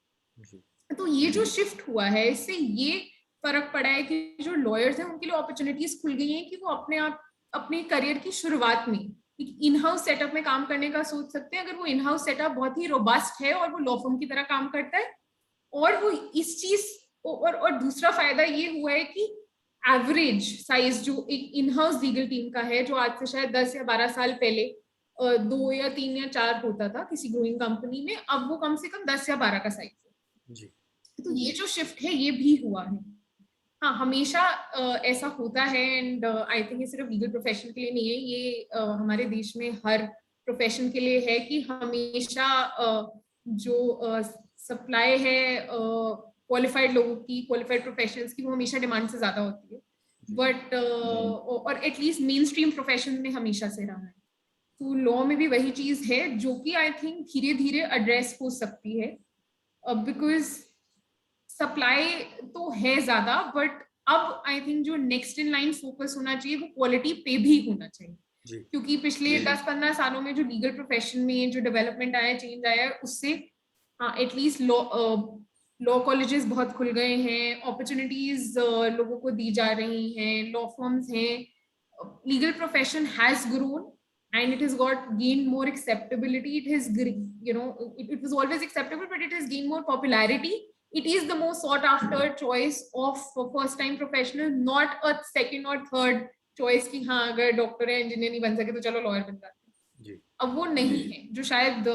तो ये जो शिफ्ट हुआ है इससे ये फर्क पड़ा है कि जो लॉयर्स हैं उनके लिए अपॉर्चुनिटीज खुल गई हैं कि वो अपने आप अपने करियर की शुरुआत में इन हाउस सेटअप में काम करने का सोच सकते हैं, अगर वो इन हाउस सेटअप बहुत ही रोबस्ट है और वो लॉ फर्म की तरह काम करता है। और वो इस चीज और दूसरा फायदा ये हुआ है कि एवरेज साइज जो एक इन हाउस लीगल टीम का है, जो आज से शायद 10 या 12 साल पहले 2 या 3 या 4 होता था किसी ग्रोइंग कंपनी में, अब वो कम से कम 10 या 12 का साइज है। तो ये जो शिफ्ट है ये भी हुआ है। हाँ हमेशा ऐसा होता है एंड आई थिंक ये सिर्फ लीगल प्रोफेशन के लिए नहीं है, ये हमारे देश में हर प्रोफेशन के लिए है कि हमेशा जो सप्लाई है क्वालिफाइड लोगों की, क्वालिफाइड प्रोफेशनल्स की, वो हमेशा डिमांड से ज्यादा होती है। बट और एटलीस्ट मेन स्ट्रीम प्रोफेशन में हमेशा से रहा है। तो लॉ में भी वही चीज है जो कि आई थिंक धीरे धीरे एड्रेस हो सकती है, बिकॉज सप्लाई तो है ज्यादा, बट अब आई थिंक जो नेक्स्ट इन लाइन फोकस होना चाहिए वो क्वालिटी पे भी होना चाहिए। जी। क्योंकि पिछले 10-15 सालों में जो लीगल प्रोफेशन में जो डेवलपमेंट आया, चेंज आया, उससे हाँ एटलीस्ट लॉ कॉलेजेस बहुत खुल गए हैं, अपॉर्चुनिटीज लोगों को दी जा रही हैं, लॉ फर्म्स हैं, legal profession has grown and it has got gained more acceptability. It has, it was always acceptable, but it has gained more popularity. It is the most sought after choice of first time professional, not a second or third choice कि हाँ अगर doctor है engineer नहीं बन सके तो चलो lawyer बन जाते हैं। जी। अब वो नहीं है जो शायद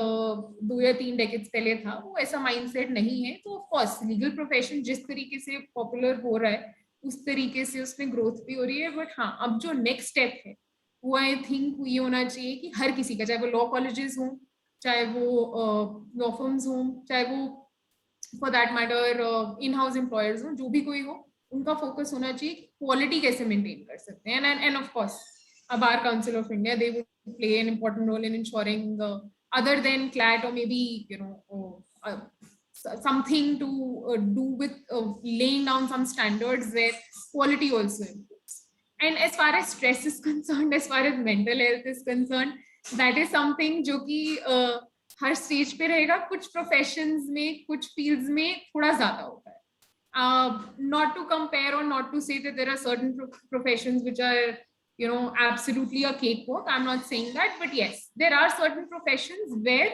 2 या 3 डेकेड्स पहले था, वो ऐसा माइंडसेट नहीं है। तो ऑफ कोर्स लीगल प्रोफेशन जिस तरीके से पॉपुलर हो रहा है उस तरीके से उसमें ग्रोथ भी हो रही है, बट हाँ अब जो नेक्स्ट स्टेप है वो आई थिंक ये होना चाहिए कि हर किसी का, चाहे वो लॉ कॉलेजेस हों, चाहे वो लॉ फर्म्स हों, चाहे वो for that matter in house employers हों, जो भी कोई हो, उनका फोकस होना चाहिए कि क्वालिटी कैसे मेंटेन कर सकते हैं। End of course bar council of India, they would play an important role in ensuring other than CLAT or maybe something to do with laying down some standards where quality also improves. And as far as stress is concerned, as far as mental health is concerned, that is something जो कि हर stage पे रहेगा। कुछ professions में, कुछ fields में थोड़ा ज्यादा होता है। Not to compare or not to say that there are certain professions which are, absolutely a cakewalk. I'm not saying that, but yes, there are certain professions where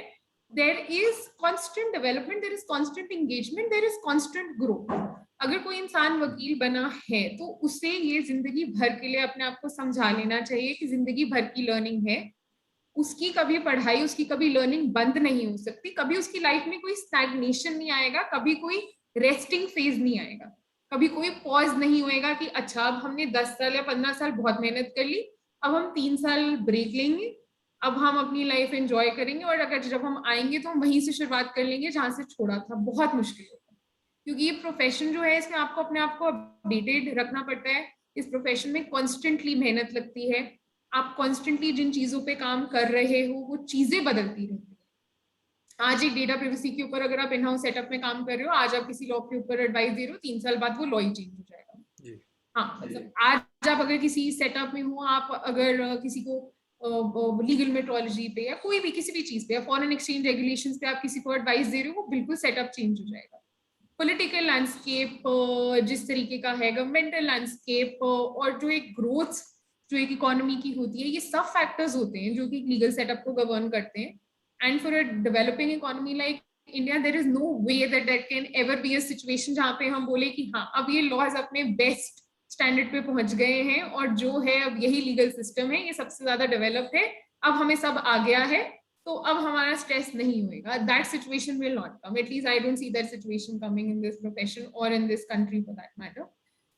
there is constant development, there is constant engagement, there is constant growth. अगर कोई इंसान वकील बना है तो उसे ये जिंदगी भर के लिए अपने आप को समझा लेना चाहिए कि जिंदगी भर की लर्निंग है। उसकी कभी पढ़ाई, उसकी कभी लर्निंग बंद नहीं हो सकती, कभी उसकी लाइफ में कोई स्टैग्नेशन नहीं आएगा, कभी कोई रेस्टिंग फेज नहीं आएगा, कभी कोई पॉज नहीं होएगा कि अच्छा अब हमने 10 साल या 15 साल बहुत मेहनत कर ली, अब हम 3 साल ब्रेक लेंगे, अब हम अपनी लाइफ एंजॉय करेंगे और अगर जब हम आएंगे तो हम वहीं से शुरुआत कर लेंगे जहां से छोड़ा था। बहुत मुश्किल होता है क्योंकि ये प्रोफेशन जो है इसमें आपको अपने आप को अपडेटेड रखना पड़ता है। इस प्रोफेशन में कॉन्स्टेंटली मेहनत लगती है। आप कॉन्स्टेंटली जिन चीजों पे काम कर रहे हो वो चीजें बदलती रहती है। आज एक डेटा प्राइवेसी के ऊपर अगर आप इन हाउस सेटअप में काम कर रहे हो, आज आप किसी लॉ के ऊपर एडवाइस दे रहे हो, 3 साल बाद वो लॉ ही चेंज हो जाएगा। जी। हाँ मतलब आज आप अगर किसी सेटअप में हो, आप अगर किसी को लीगल मेट्रोलॉजी पे या कोई भी किसी भी चीज पे या फॉरेन एक्सचेंज रेगुलेशंस पे आप किसी को एडवाइस दे रहे हो, वो बिल्कुल सेटअप चेंज हो जाएगा। पॉलिटिकल लैंडस्केप जिस तरीके का है, गवर्नमेंटल लैंडस्केप और जो एक ग्रोथ जो एक इकोनॉमी की होती है, ये सब फैक्टर्स होते हैं जो कि लीगल सेटअप को गवर्न करते हैं। And for a developing economy like India, there is no way that can ever be a situation जहां पे हम बोले कि हाँ अब ये लॉज अपने बेस्ट स्टैंडर्ड पे पहुंच गए हैं और जो है अब यही लीगल सिस्टम है, ये सबसे ज्यादा डेवलप है, अब हमें सब आ गया है तो अब हमारा स्ट्रेस नहीं होएगा। That situation will not come, at least I don't see that situation coming in this profession और in this country for that matter.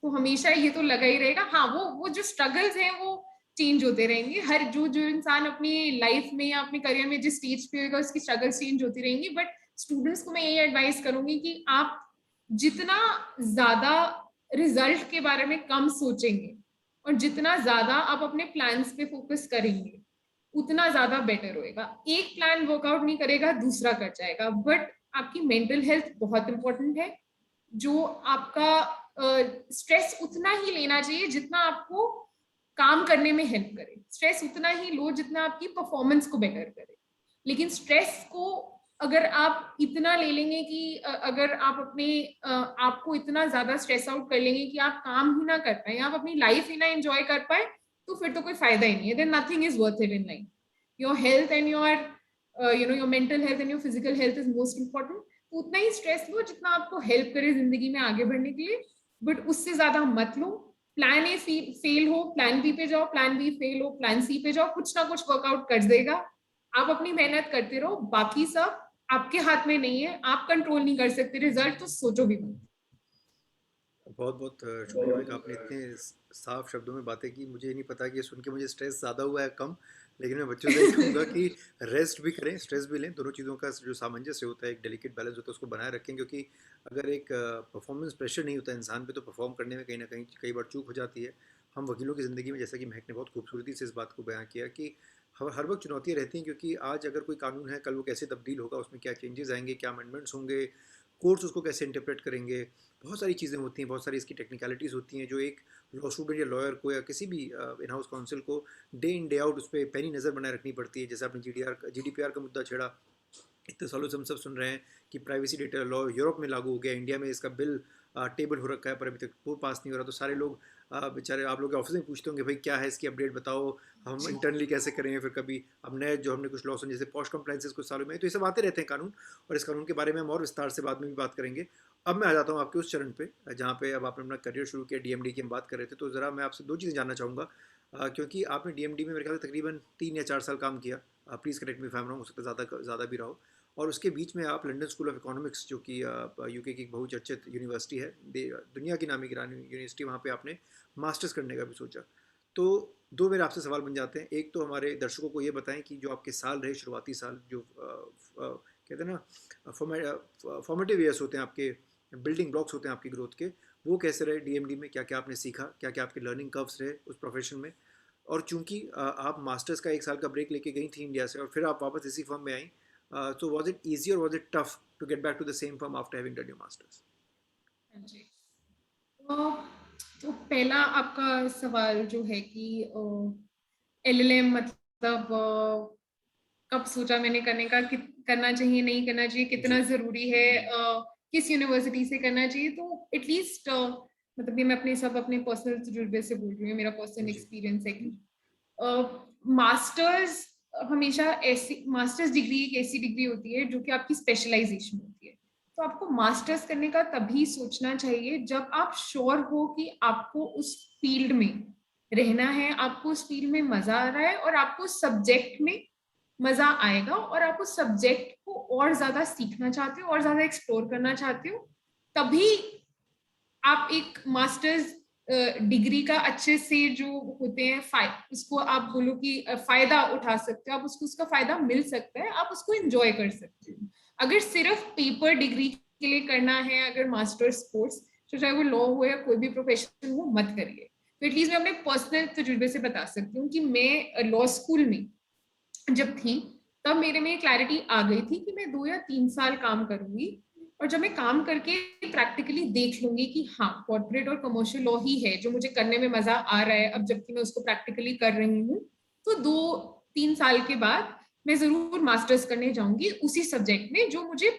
तो हमेशा ये तो लगा ही रहेगा। हाँ वो जो स्ट्रगल्स हैं वो चेंज होते रहेंगे। हर जो जो इंसान अपनी लाइफ में या अपने करियर में जिस स्टेज पे होगा उसकी स्ट्रगल्स चेंज होती रहेंगी। बट स्टूडेंट्स को मैं यही एडवाइस करूंगी कि आप जितना ज्यादा रिजल्ट के बारे में कम सोचेंगे और जितना ज्यादा आप अपने प्लान्स पे फोकस करेंगे उतना ज्यादा बेटर होएगा। एक प्लान वर्कआउट नहीं करेगा, दूसरा कर जाएगा। बट आपकी मेंटल हेल्थ बहुत इंपॉर्टेंट है। जो आपका स्ट्रेस उतना ही लेना चाहिए जितना आपको काम करने में हेल्प करे। स्ट्रेस उतना ही लो जितना आपकी परफॉर्मेंस को बेटर करे। लेकिन स्ट्रेस को अगर आप इतना ले लेंगे कि अगर आप अपने आपको इतना ज्यादा स्ट्रेस आउट कर लेंगे कि आप काम ही ना कर पाए, आप अपनी लाइफ ही ना एंजॉय कर पाए, तो फिर तो कोई फायदा ही नहीं है। Then nothing is worth it in life. Your health and your your mental health and your physical health is most important. तो उतना ही स्ट्रेस लो जितना आपको हेल्प करे जिंदगी में आगे बढ़ने के लिए, बट उससे ज्यादा मत लो। प्लान ए फेल हो, प्लान बी पे जाओ, प्लान बी फेल हो, प्लान सी पे जाओ, कुछ ना कुछ वर्कआउट कर देगा। आप अपनी मेहनत करते रहो, बाकी सब आपके हाथ में नहीं है, आप कंट्रोल नहीं कर सकते रिजल्ट, तो सोचो भी मत। बहुत बहुत शुक्रिया भाई, आपने इतने साफ शब्दों में बातें की। मुझे नहीं पता कि ये सुन के मुझे स्ट्रेस ज़्यादा हुआ है कम, लेकिन मैं बच्चों से यही कहूँगा कि रेस्ट भी करें, स्ट्रेस भी लें। दोनों चीज़ों का जो सामंजस्य होता है, एक डेलिकेट बैलेंस होता है, उसको बनाए रखें। क्योंकि अगर एक परफॉर्मेंस प्रेशर नहीं होता इंसान पे, तो परफॉर्म करने में कहीं ना कहीं कई बार चूक हो जाती है। हम वकीलों की ज़िंदगी में, जैसा कि महक ने बहुत खूबसूरती से इस बात को बयां किया, कि हर वक्त चुनौतियाँ रहती हैं। क्योंकि आज अगर कोई कानून है, कल वो कैसे तब्दील होगा, उसमें क्या चेंजेस आएंगे, क्या अमेंडमेंट्स होंगे, कोर्ट्स उसको कैसे इंटरप्रेट करेंगे, बहुत सारी चीज़ें होती हैं, बहुत सारी इसकी टेक्निकलिटीज़ होती हैं जो एक लॉ स्टूडेंट या लॉयर को या किसी भी इन हाउस काउंसिल को डे इन डे आउट उस पर पैनी नज़र बनाए रखनी पड़ती है। जैसे आपने GDPR का मुद्दा छेड़ा, इतने सालों से हम सब सुन रहे हैं कि प्राइवेसी डेटा लॉ यूरोप में लागू हो गया, इंडिया में इसका बिल टेबल हो रखा है पर अभी तक वो पास नहीं हो रहा। तो सारे लोग बेचारे आप लोग के ऑफिस में पूछते होंगे भाई क्या है इसकी अपडेट बताओ, हम इंटरनली कैसे करें। फिर कभी अब नए जो हमने कुछ लॉ सुने जैसे पॉस्ट कंप्लाइंसेस कुछ सालों में, तो ये सब आते रहते हैं कानून, और इस कानून के बारे में हम और विस्तार से बाद में भी बात करेंगे। अब मैं आ जाता हूँ आपके उस चरण पे जहाँ पे अब आपने अपना करियर शुरू किया, DMD की हम बात कर रहे थे। तो ज़रा मैं आपसे दो चीज़ें जानना चाहूँगा, क्योंकि आपने DMD में मेरे ख्याल से तकरीबन 3 या 4 साल काम किया, please correct me if I am wrong, हो सकता है ज़्यादा भी रहा हो। और उसके बीच में आप लंदन स्कूल ऑफ इकोनॉमिक्स, जो कि UK की एक बहुचर्चित यूनिवर्सिटी है, दुनिया की नामी गिरानी यूनिवर्सिटी, वहाँ पे आपने मास्टर्स करने का भी सोचा। तो दो मेरे आपसे सवाल बन जाते हैं। एक तो हमारे दर्शकों को ये बताएं कि जो आपके साल रहे, शुरुआती साल, जो कहते हैं ना फॉर्मेटिव ईयर्स होते हैं आपके, बिल्डिंग ब्लॉक्स होते हैं आपकी ग्रोथ के, वो कैसे रहे DMD में, क्या क्या आपने सीखा, क्या क्या आपके लर्निंग कर्व्स रहे उस प्रोफेशन में। और चूंकि आप मास्टर्स का 1 साल का ब्रेक लेके गई थी इंडिया से और फिर आप वापस इसी फर्म में आई, so was it easy or was it tough to get back to the same firm after having done your masters? हाँ जी। तो पहला आपका सवाल जो है कि LLM मतलब कब सोचा मैंने करने का, करना चाहिए नहीं करना चाहिए, कितना जी जरूरी है, किस यूनिवर्सिटी से करना चाहिए। तो एटलीस्ट मतलब ये मैं अपने पर्सनल तजुर्बे से बोल रही हूँ, मेरा पर्सनल जी एक्सपीरियंस है कि मास्टर्स हमेशा ऐसी, मास्टर्स डिग्री एक ऐसी डिग्री होती है जो कि आपकी स्पेशलाइजेशन होती है। तो आपको मास्टर्स करने का तभी सोचना चाहिए जब आप श्योर हो कि आपको उस फील्ड में रहना है, आपको उस फील्ड में मजा आ रहा है और आपको सब्जेक्ट में मजा आएगा और आप उस सब्जेक्ट को और ज्यादा सीखना चाहते हो और ज्यादा एक्सप्लोर करना चाहते हो। तभी आप एक मास्टर्स डिग्री का अच्छे से जो होते हैं उसको आप बोलो कि फायदा उठा सकते हो, आप उसको उसका फायदा मिल सकता है, आप उसको एंजॉय कर सकते हो। अगर सिर्फ पेपर डिग्री के लिए करना है, अगर मास्टर्स कोर्स, तो चाहे वो लॉ हो या कोई भी प्रोफेशन हो, मत करिए। तो एटलीस्ट मैं अपने पर्सनल तजुर्बे से बता सकती हूँ कि मैं लॉ स्कूल में जब थी तब मेरे में क्लैरिटी आ गई थी कि मैं 2 या 3 साल काम करूंगी और जब मैं काम करके प्रैक्टिकली देख लूंगी कि हाँ कॉर्पोरेट और कमर्शियल लॉ ही है जो मुझे करने में मजा आ रहा है, अब जबकि मैं उसको प्रैक्टिकली कर रही हूँ, तो 2-3 साल के बाद मैं जरूर मास्टर्स करने जाऊंगी उसी सब्जेक्ट में जो मुझे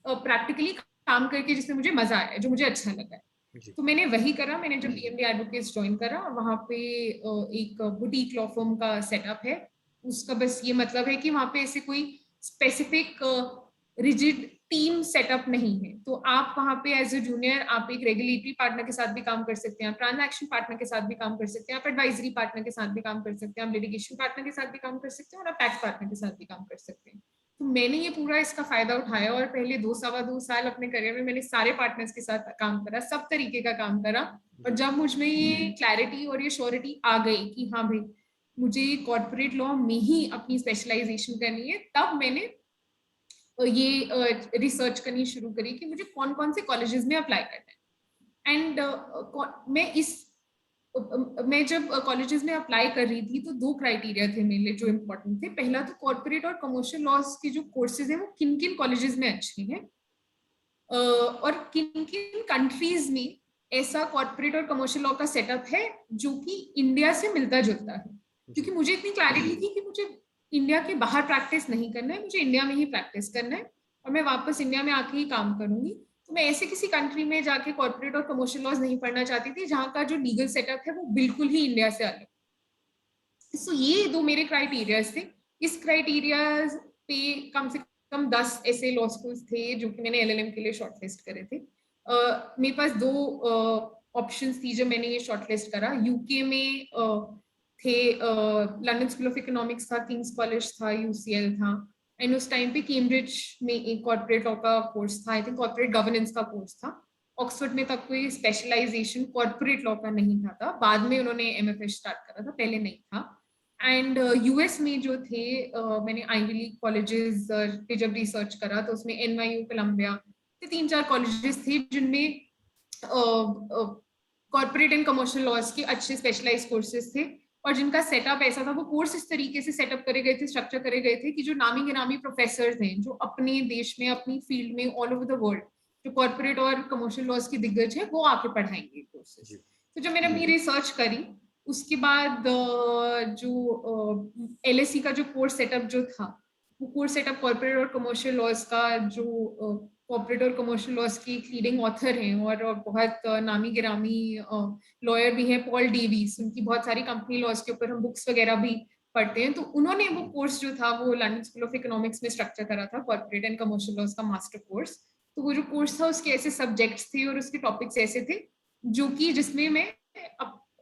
प्रैक्टिकली काम करके जिसमें मुझे मजा आया, जो मुझे अच्छा लगा है। जी तो मैंने वही करा। मैंने जब DMD एडवोकेट्स ज्वाइन करा, वहां पे एक बुटीक लॉ फर्म का सेटअप है। उसका बस ये मतलब है कि वहां पे ऐसे कोई स्पेसिफिक रिजिड टीम सेटअप नहीं है। तो आप वहां पे एज ए जूनियर आप एक रेगुलेटरी पार्टनर के साथ भी काम कर सकते हैं, आप ट्रांजैक्शन पार्टनर के साथ भी काम कर सकते हैं, आप एडवाइजरी पार्टनर के साथ भी काम कर सकते हैं, आप लिटिगेशन पार्टनर के साथ भी काम कर सकते हैं और आप टैक्स पार्टनर के साथ भी काम कर सकते हैं। तो मैंने ये पूरा इसका फायदा उठाया और पहले 2-2.25 साल अपने करियर में मैंने सारे पार्टनर्स के साथ काम करा, सब तरीके का काम करा। और जब मुझ में ये क्लैरिटी और ये श्योरिटी आ गई कि हाँ भाई मुझे कॉर्पोरेट लॉ में ही अपनी स्पेशलाइजेशन करनी है, तब मैंने ये रिसर्च करनी शुरू करी कि मुझे कौन कौन से कॉलेजेस में अप्लाई करना है। एंड मैं जब कॉलेजेस में अप्लाई कर रही थी तो 2 क्राइटेरिया थे मेरे लिए जो इम्पोर्टेंट थे। पहला तो कॉर्पोरेट और कमर्शियल लॉज के जो कोर्सेज हैं वो किन किन कॉलेजेस में अच्छे हैं और किन किन कंट्रीज में ऐसा कॉर्पोरेट और कमर्शियल लॉ का सेटअप है जो कि इंडिया से मिलता जुलता है। क्योंकि मुझे इतनी क्लैरिटी थी कि मुझे इंडिया के बाहर प्रैक्टिस नहीं करना है, मुझे इंडिया में ही प्रैक्टिस करना है और मैं वापस इंडिया में आके ही काम करूंगी। तो मैं ऐसे किसी कंट्री में जाके कॉर्पोरेट और कमर्शियल लॉज नहीं पढ़ना चाहती थी जहाँ का जो लीगल सेटअप है वो बिल्कुल ही इंडिया से अलग। सो ये 2 मेरे क्राइटेरियाज थे। इस क्राइटेरिया पे कम से कम 10 ऐसे लॉ स्कूल्स थे जो कि मैंने LLM के लिए शॉर्टलिस्ट करे थे। मेरे पास 2 ऑप्शंस थी जब मैंने ये शॉर्टलिस्ट करा। यूके में थे लंदन स्कूल ऑफ इकोनॉमिक्स था, किंग्स कॉलेज था, UCL था, एंड उस टाइम पे कैम्ब्रिज में एक कॉर्पोरेट लॉ का कोर्स था, आई थिंक कॉर्पोरेट गवर्नेंस का कोर्स था। ऑक्सफोर्ड में तब कोई स्पेशलाइजेशन कॉर्पोरेट लॉ का नहीं था, बाद में उन्होंने MFA स्टार्ट करा था, पहले नहीं था। एंड US में जो थे मैंने आईवी लीग कॉलेजेस पे जब रिसर्च करा तो उसमें NYU, कोलंबिया, 3-4 कॉलेजेस थे जिनमें कॉर्पोरेट एंड कमर्शियल लॉज के अच्छे स्पेशलाइज कोर्सेज थे और जिनका सेटअप ऐसा था, वो कोर्स इस तरीके से सेटअप करे गए थे, स्ट्रक्चर करे गए थे कि जो नामी गिरामी प्रोफेसर हैं जो अपने देश में अपनी फील्ड में ऑल ओवर द वर्ल्ड जो कॉर्पोरेट और कमर्शियल लॉज की दिग्गज है वो आके पढ़ाएंगे कोर्सेज। तो जब मैंने अपनी रिसर्च करी उसके बाद जो LSE का जो कोर्स सेटअप जो था वो कोर्स सेटअप कॉर्पोरेट और कमर्शियल लॉज का जो कॉर्पोरेट और कमर्शियल लॉज की एक लीडिंग ऑथर हैं और बहुत नामी गिरामी लॉयर भी हैं, पॉल डेविस, उनकी बहुत सारी कंपनी लॉज के ऊपर हम बुक्स वगैरह भी पढ़ते हैं। तो उन्होंने वो कोर्स जो था वो लंदन स्कूल ऑफ इकोनॉमिक्स में स्ट्रक्चर करा था, कॉर्पोरेट एंड कमर्शियल लॉज का मास्टर कोर्स। तो वो जो कोर्स था उसके ऐसे सब्जेक्ट्स थे और उसके टॉपिक्स ऐसे थे जो कि जिसमें मैं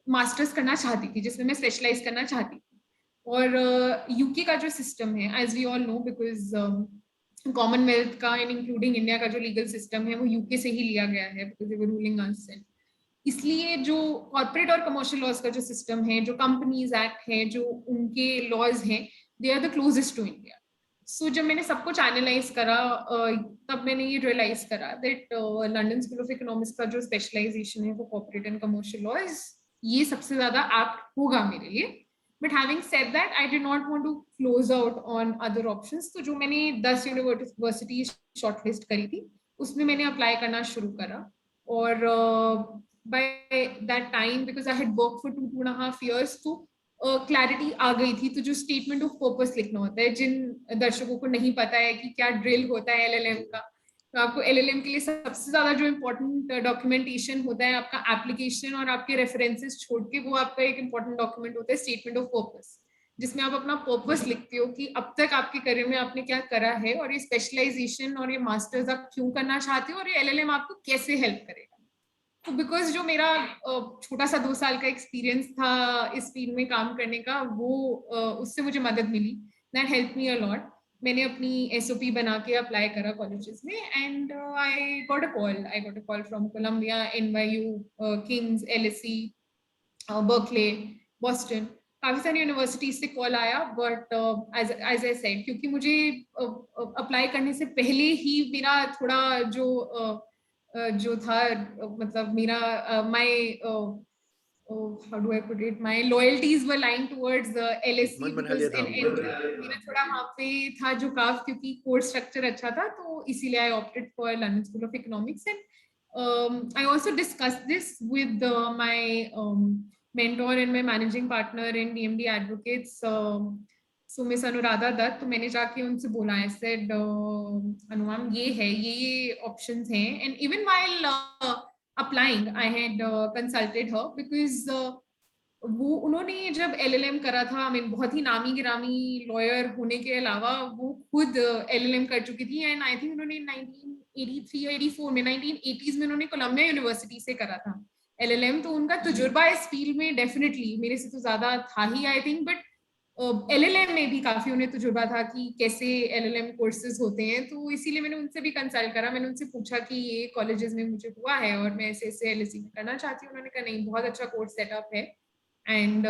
मास्टर्स करना चाहती थी, जिसमें मैं स्पेशलाइज करना चाहती थी। और यूके का जो सिस्टम है, as we all know, because Commonwealth का एंड इंक्लूडिंग इंडिया का जो लीगल सिस्टम है वो यूके से ही लिया गया है, बिकॉज वो रूलिंग अस। इसलिए जो कॉर्पोरेट और कमर्शियल लॉज का जो सिस्टम है, जो कंपनीज एक्ट है, जो उनके लॉज हैं, they are the closest to India. So जब मैंने सब कुछ एनालाइज करा तब मैंने ये रियलाइज करा that London School of economics का जो स्पेशलाइजेशन है वो कॉर्पोरेट एंड कमर्शियल लॉज, ये सबसे ज्यादा एप्ट होगा मेरे लिए। But having said that I did not want to close out on other options. तो जो मैंने 10 यूनिवर्सिटीज शॉर्टलिस्ट करी थी उसमें मैंने अप्लाई करना शुरू करा। और by that time, because I had worked for 2.5 years, तो क्लैरिटी आ गई थी। तो जो स्टेटमेंट ऑफ पर्पस लिखना होता है, जिन दर्शकों को नहीं पता है कि क्या ड्रिल होता है LLM का, तो आपको LLM के लिए सबसे ज्यादा जो इम्पोर्टेंट डॉक्यूमेंटेशन होता है आपका एप्लीकेशन और आपके रेफरेंसेस छोड़ के, वो आपका एक इम्पोर्टेंट डॉक्यूमेंट होता है स्टेटमेंट ऑफ पर्पस, जिसमें आप अपना पर्पस लिखते हो कि अब तक आपके करियर में आपने क्या करा है और ये स्पेशलाइजेशन और ये मास्टर्स आप क्यों करना चाहते हो और ये LLM आपको कैसे हेल्प करेगा। तो बिकॉज जो मेरा छोटा सा 2 साल का एक्सपीरियंस था इस फील्ड में काम करने का, वो उससे मुझे मदद मिली, that help me a lot. मैंने अपनी SOP बना के अप्लाई करा कॉलेजेस में and I got a call from Columbia, NYU, King's, LSE, Berkeley, Boston, काफी सारी यूनिवर्सिटीज से कॉल आया। बट एज आई सेड, क्योंकि मुझे अप्लाई करने से पहले ही मेरा थोड़ा जो था, मतलब मेरा my how do I put it, my loyalties were lying towards LSE, मन बना because लिया था आपने, जी। मेरा थोड़ा वहाँ पे था झुकाव, क्योंकि कोर्स स्ट्रक्चर अच्छा था, तो इसीलिए I opted for London School of Economics. And I also discuss this with my mentor and my managing partner in DMD Advocates, so miss Anuradha Dutt. तो मैंने जाके उनसे बोला, आई सेड अनुमाम ये है, ये ऑप्शंस हैं। And even while applying I had consulted her, because वो उन्होंने जब LLM करा था, आई मीन बहुत ही नामी गिरामी लॉयर होने के अलावा वो खुद LLM कर चुकी थी। एंड आई थिंक उन्होंने 1983 या 84 में, 1980s में उन्होंने कोलंबिया यूनिवर्सिटी से करा था LLM। तो उनका तजुर्बा इस फील्ड में डेफिनेटली मेरे से तो ज्यादा था ही, आई थिंक। बट LLM में भी काफी उन्हें तजुर्बा था कि कैसे LLM कोर्सेज होते हैं। तो इसीलिए मैंने उनसे भी कंसल्ट करा। मैंने उनसे पूछा कि ये कॉलेजेस में मुझे हुआ है और मैं ऐसे ऐसे LSE में करना चाहती हूँ। उन्होंने कहा नहीं, बहुत अच्छा कोर्स सेटअप है एंड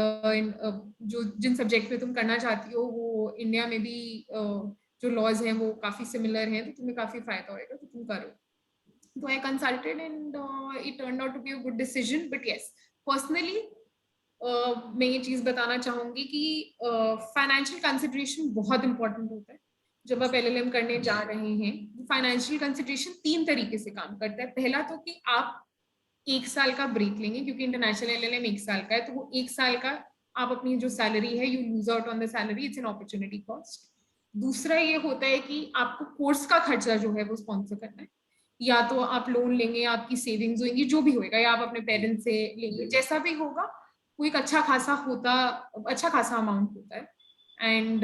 जो जिन सब्जेक्ट में तुम करना चाहती हो वो इंडिया में भी जो लॉज हैं वो काफी सिमिलर हैं, तो तुम्हें काफी फायदा होएगा, तो तुम करो। तो I consulted and it turned out to be a good decision. But yes, personally मैं ये चीज बताना चाहूंगी कि फाइनेंशियल कंसिडरेशन बहुत इंपॉर्टेंट होता है जब आप LLM करने जा रहे हैं। फाइनेंशियल कंसिडरेशन 3 तरीके से काम करता है। पहला तो कि आप 1 साल का ब्रेक लेंगे, क्योंकि इंटरनेशनल LLM 1 साल का है, तो वो 1 साल का आप अपनी जो सैलरी है, you lose out on the salary, it's an opportunity cost. दूसरा ये होता है कि आपको कोर्स का खर्चा जो है वो स्पॉन्सर करना है, या तो आप लोन लेंगे, आपकी सेविंग्स होंगी, जो भी होएगा, या आप अपने पेरेंट्स से लेंगे, जैसा भी होगा वो एक अच्छा खासा अमाउंट होता है। एंड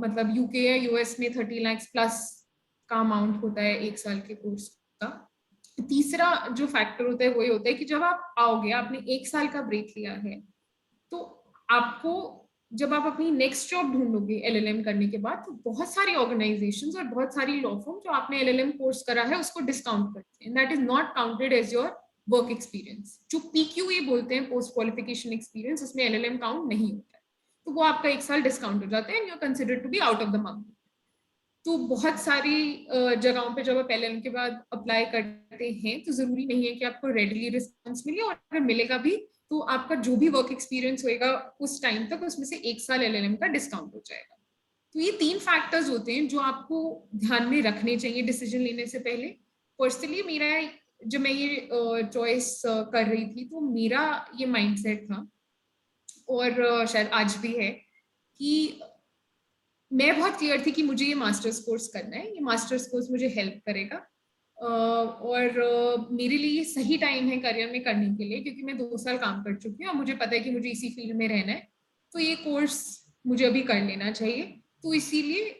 मतलब UK या US में 30 लाख प्लस का अमाउंट होता है 1 साल के कोर्स का। तीसरा जो फैक्टर होता है वो ये होता है कि जब आप आओगे, आपने 1 साल का ब्रेक लिया है, तो आपको जब आप अपनी नेक्स्ट जॉब ढूंढोगे LLM करने के बाद, तो बहुत सारी ऑर्गेनाइजेशंस और बहुत सारी लॉ फर्म जो आपने LLM कोर्स करा है उसको डिस्काउंट करते हैं। That is not counted as your work experience. जो PQE बोलते हैं, पोस्ट क्वालिफिकेशन एक्सपीरियंस, उसमें LLM काउंट नहीं होता है, तो वो आपका 1 साल डिस्काउंट हो जाता है and you are considered to be out of the month. तो बहुत सारी जगहों पे जब आप LLM के बाद अप्लाई करते हैं तो जरूरी नहीं है कि आपको रेडली रिस्पॉन्स मिले, और अगर मिलेगा भी तो आपका जो भी वर्क एक्सपीरियंस होएगा उस टाइम तक, उसमें से 1 साल LLM का डिस्काउंट हो जाएगा। तो ये 3 फैक्टर्स होते हैं जो आपको ध्यान में रखने चाहिए डिसीजन लेने से पहले। पर्सनली मेरा, जब मैं ये चॉइस कर रही थी तो मेरा ये माइंडसेट था, और शायद आज भी है, कि मैं बहुत क्लियर थी कि मुझे ये मास्टर्स कोर्स करना है, ये मास्टर्स कोर्स मुझे हेल्प करेगा, और मेरे लिए ये सही टाइम है करियर में करने के लिए, क्योंकि मैं 2 साल काम कर चुकी हूँ और मुझे पता है कि मुझे इसी फील्ड में रहना है, तो ये कोर्स मुझे अभी कर लेना चाहिए। तो इसीलिए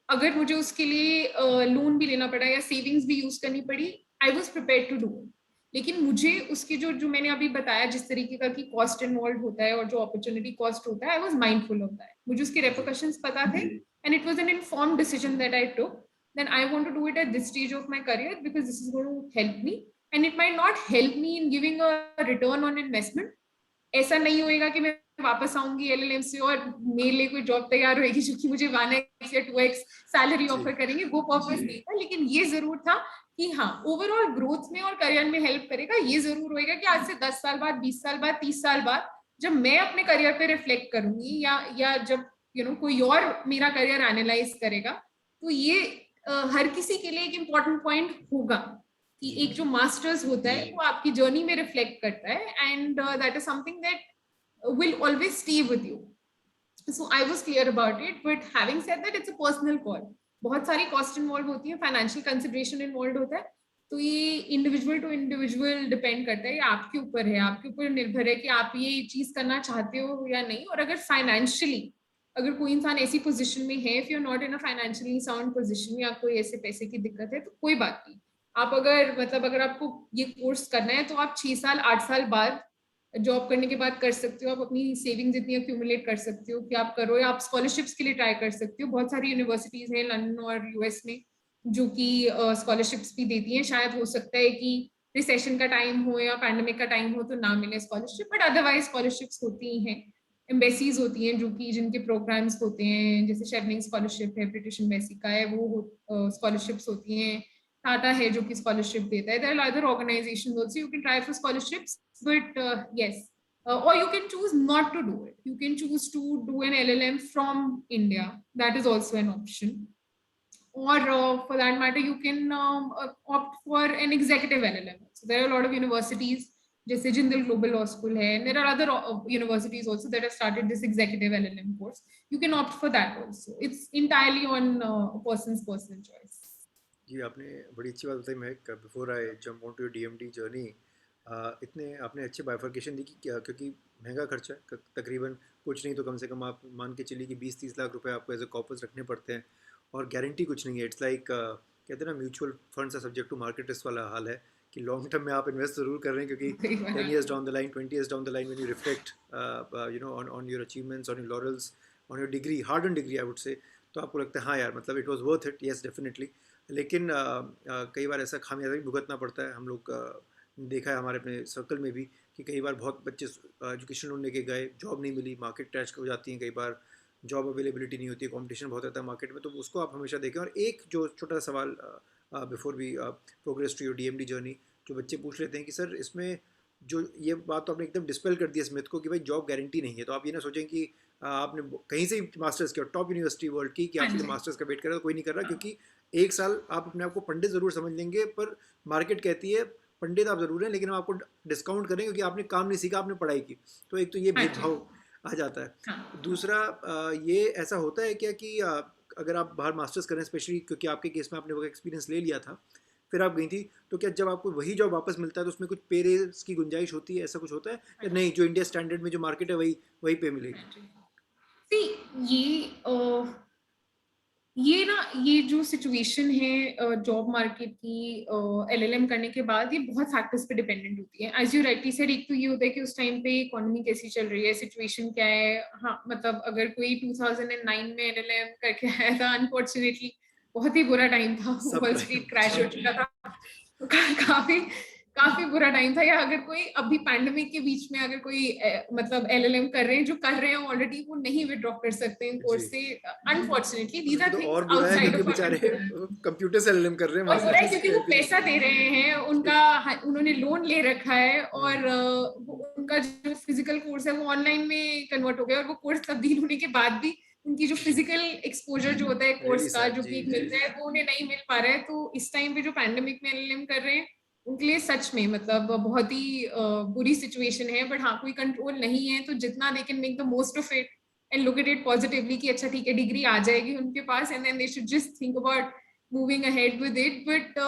अगर मुझे उसके लिए लोन भी लेना पड़ा या सेविंग्स भी यूज करनी पड़ी, I was prepare to do. लेकिन मुझे उसके जो जो मैंने अभी बताया जिस तरीके का कि कॉस्ट इन्वॉल्व होता है और जो अपॉर्चुनिटी कॉस्ट होता है, I was mindful of that, मुझे उसके रेपोकशंस पता थे, and it was an informed decision that I took, then I want to do it at this stage of my career because this is going to help me, and it might not help me in giving a return on investment. ऐसा नहीं होएगा कि मैं वापस आऊंगी LLM से और मेरे लिए कोई जॉब तैयार होएगी जो कि मुझे 1x या 2x सैलरी ऑफर करेंगे, वो पर्पस नहीं था। लेकिन ये जरूर था कि हाँ, ओवरऑल ग्रोथ में और करियर में हेल्प करेगा। ये जरूर होएगा कि आज से 10 साल बाद, 20 साल बाद, 30 साल बाद जब मैं अपने करियर पे रिफ्लेक्ट करूंगी, या जब कोई और मेरा करियर एनालाइज करेगा, तो ये हर किसी के लिए एक इम्पॉर्टेंट पॉइंट होगा कि एक जो मास्टर्स होता है वो आपकी जर्नी में रिफ्लेक्ट करता है, and that is something that will always stay with you. So I was clear about it, but having said that, it's a personal call. बहुत सारी कॉस्ट इन्वॉल्व होती है, फाइनेंशियल कंसिडरेशन इन्वॉल्व होता है, तो ये इंडिविजुअल टू इंडिविजुअल डिपेंड करता है, ये आपके ऊपर है, आपके ऊपर निर्भर है कि आप ये चीज करना चाहते हो या नहीं। और अगर फाइनेंशियली अगर कोई इंसान ऐसी पोजीशन में है, if you are not in a financially sound position, या कोई ऐसे पैसे की दिक्कत है, तो कोई बात नहीं। आप अगर आपको ये कोर्स करना है तो आप 6 साल 8 साल बाद जॉब करने के बाद कर सकते हो, आप अपनी सेविंग्स इतनी अक्यूमुलेट कर सकते हो कि आप करो, या आप स्कॉलरशिप्स के लिए ट्राई कर सकते हो। बहुत सारी यूनिवर्सिटीज हैं लंदन और यूएस में जो कि स्कॉलरशिप्स भी देती हैं। शायद हो सकता है कि रिसेशन का टाइम हो या पैंडेमिक का टाइम हो तो ना मिले स्कॉलरशिप, बट अदरवाइज स्कॉलरशिप्स होती हैं, एम्बेसीज होती हैं जो कि जिनके प्रोग्राम्स होते हैं, जैसे शेवनिंग स्कॉलरशिप है, ब्रिटिश एम्बेसी का है, वो स्कॉलरशिप्स होती हैं। टाटा है जो कि स्कॉलरशिप देता है। There are other organisations also, you can try for scholarships, but yes, or you can choose not to do it. You can choose to do an LLM from India. That is also an option. Or for that matter, you can opt for an executive LLM. So there are a lot of universities, जैसे Jindal global law school है, there are other universities also that have started this executive LLM course. You can opt for that also. It's entirely on a person's personal choice. जी, आपने बड़ी अच्छी बात बताई Mahak. Before I jump on to your DMD journey, इतने आपने अच्छे bifurcation दी कि क्योंकि महंगा खर्चा है, तकरीबन कुछ नहीं तो कम से कम आप मान के चलिए कि 20-30 लाख रुपए आपको एज ए कॉर्पस रखने पड़ते हैं, और गारंटी कुछ नहीं है। इट्स लाइक कहते हैं ना, म्यूचुअल फंड्स है सब्जेक्ट टू मार्केट रिस्क वाला हाल है कि लॉन्ग टर्म में आप इन्वेस्ट ज़रूर कर रहे हैं, क्योंकि 10 years down the line, 20 years down the line, when you reflect on your achievements, on your laurels, on your degree, hard and degree I would say, तो आपको लगता है हाँ यार, मतलब it was worth it, yes definitely. लेकिन कई बार ऐसा खामियाजा भी भुगतना पड़ता है। हम लोग देखा है हमारे अपने सर्कल में भी कि कई बार बहुत बच्चे एजुकेशन लोन लेके गए, जॉब नहीं मिली, मार्केट क्रैश हो जाती है, कई बार जॉब अवेलेबिलिटी नहीं होती है, कंपटीशन बहुत रहता है मार्केट में, तो उसको आप हमेशा देखें। और एक जो छोटा सा सवाल before we progress to your DMD journey, जो बच्चे पूछ लेते हैं कि सर इसमें जो ये बात तो आपने एकदम डिस्पेल कर दिया इस मिथ को कि भाई जॉब गारंटी नहीं है, तो आप ये ना सोचें कि आपने कहीं से मास्टर्स किया, टॉप यूनिवर्सिटी वर्ल्ड की, कि आपके लिए मास्टर्स का वेट कर रहा है, तो कोई नहीं कर रहा, क्योंकि एक साल आप अपने आप को पंडित ज़रूर समझ लेंगे, पर मार्केट कहती है पंडित आप ज़रूर हैं लेकिन हम आपको डिस्काउंट करें क्योंकि आपने काम नहीं सीखा, आपने पढ़ाई की। तो एक तो ये भेदभाव आ जाता है। दूसरा, ये ऐसा होता है क्या कि अगर आप बाहर मास्टर्स करें, स्पेशली क्योंकि आपके केस में आपने वर्क एक्सपीरियंस ले लिया था, फिर आप गई थी, तो क्या जब आपको वही जॉब वापस मिलता है तो उसमें कुछ पे रेज की गुंजाइश होती है, ऐसा कुछ होता है या नहीं, जो इंडिया स्टैंडर्ड में जो मार्केट है वही पे मिलेगी? ये जो सिचुएशन है जॉब मार्केट की एलएलएम करने के बाद, ये बहुत फैक्टर्स पे डिपेंडेंट होती है। एज यू राइटली सेड, एक तो ये होता है कि उस टाइम पे इकोनॉमी कैसी चल रही है, सिचुएशन क्या है। हाँ, मतलब अगर कोई 2009 में एलएलएम करके आया था, अनफॉर्चुनेटली बहुत ही बुरा टाइम था, वॉल स्ट्रीट क्रैश हो चुका था, काफी बुरा टाइम था। या अगर कोई अभी पैंडेमिक के बीच में अगर कोई मतलब एलएलएम कर रहे हैं, जो कर रहे हैं ऑलरेडी, वो नहीं विड्रॉ कर सकते हैं कोर्स से, unfortunately. These are things outside of बेचारे कंप्यूटर से एलएलएम कर रहे हैं, और बुरा है क्योंकि वो पैसा दे रहे हैं, उन्होंने लोन ले रखा है, और उनका जो फिजिकल कोर्स है वो ऑनलाइन में कन्वर्ट हो गया, और वो कोर्स तब्दील होने के बाद भी उनकी जो फिजिकल एक्सपोजर जो होता है कोर्स रियली का, सैड, जो जी कि एक जी मिलता है, वो उन्हें नहीं मिल पा रहा है। तो इस टाइम पे जो पैंडेमिक में एलएलएम कर रहे हैं, उनके लिए सच में मतलब बहुत ही बुरी सिचुएशन है। बट हाँ, कोई कंट्रोल नहीं है, तो जितना they can make the most of it and look at it positively कि अच्छा ठीक है, डिग्री आ जाएगी उनके पास, and then they should just think about moving ahead with it. But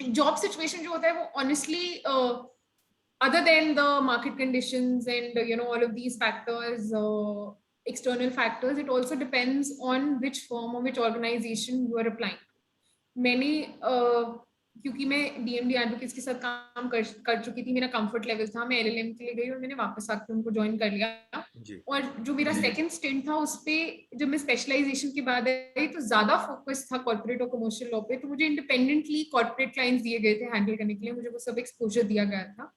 job situation जो होता है वो honestly, other than the market conditions and all of these factors, external factors, it also depends on which firm or which organization you are applying to. मैंने क्योंकि मैं DMD advocates के साथ काम कर चुकी थी, मेरा कंफर्ट लेवल था, मैं एलएलएम के लिए गई और मैंने वापस आके उनको ज्वाइन कर लिया। जी और जो मेरा सेकंड स्टिंट था उस पे जब मैं स्पेशलाइजेशन के बाद आई तो ज्यादा फोकस था कॉर्पोरेट और कमर्शियल लॉ पे, तो मुझे इंडिपेंडेंटली कॉर्पोरेट क्लाइंट्स दिए गए थे हैंडल करने के लिए, मुझे वो सब एक्सपोजर दिया गया था।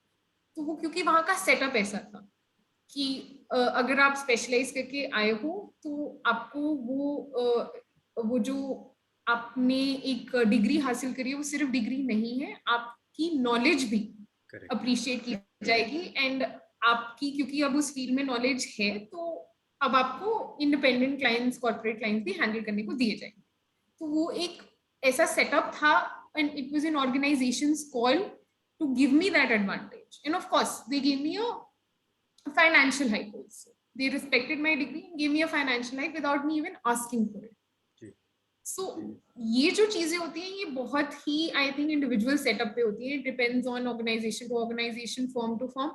तो वो क्योंकि वहां का सेटअप ऐसा था कि अगर आप स्पेशलाइज करके आए हो तो आपको वो जो आपने एक डिग्री हासिल करी है वो सिर्फ डिग्री नहीं है, आपकी नॉलेज भी करेक्ट अप्रिशिएट की जाएगी। एंड आपकी क्योंकि अब उस फील्ड में नॉलेज है तो अब आपको इंडिपेंडेंट क्लाइंट्स, कॉर्पोरेट क्लाइंट्स भी हैंडल करने को दिए जाएंगे। तो वो एक ऐसा सेटअप था and it was N organisations call to give me that advantage. And of course, they gave me a financial hike also. They respected my degree and gave me a financial hike without me even asking for it. जी So, ये जो चीजें होती हैं ये बहुत ही I think individual setup पे होती है, depends on organisation to organisation, firm to firm.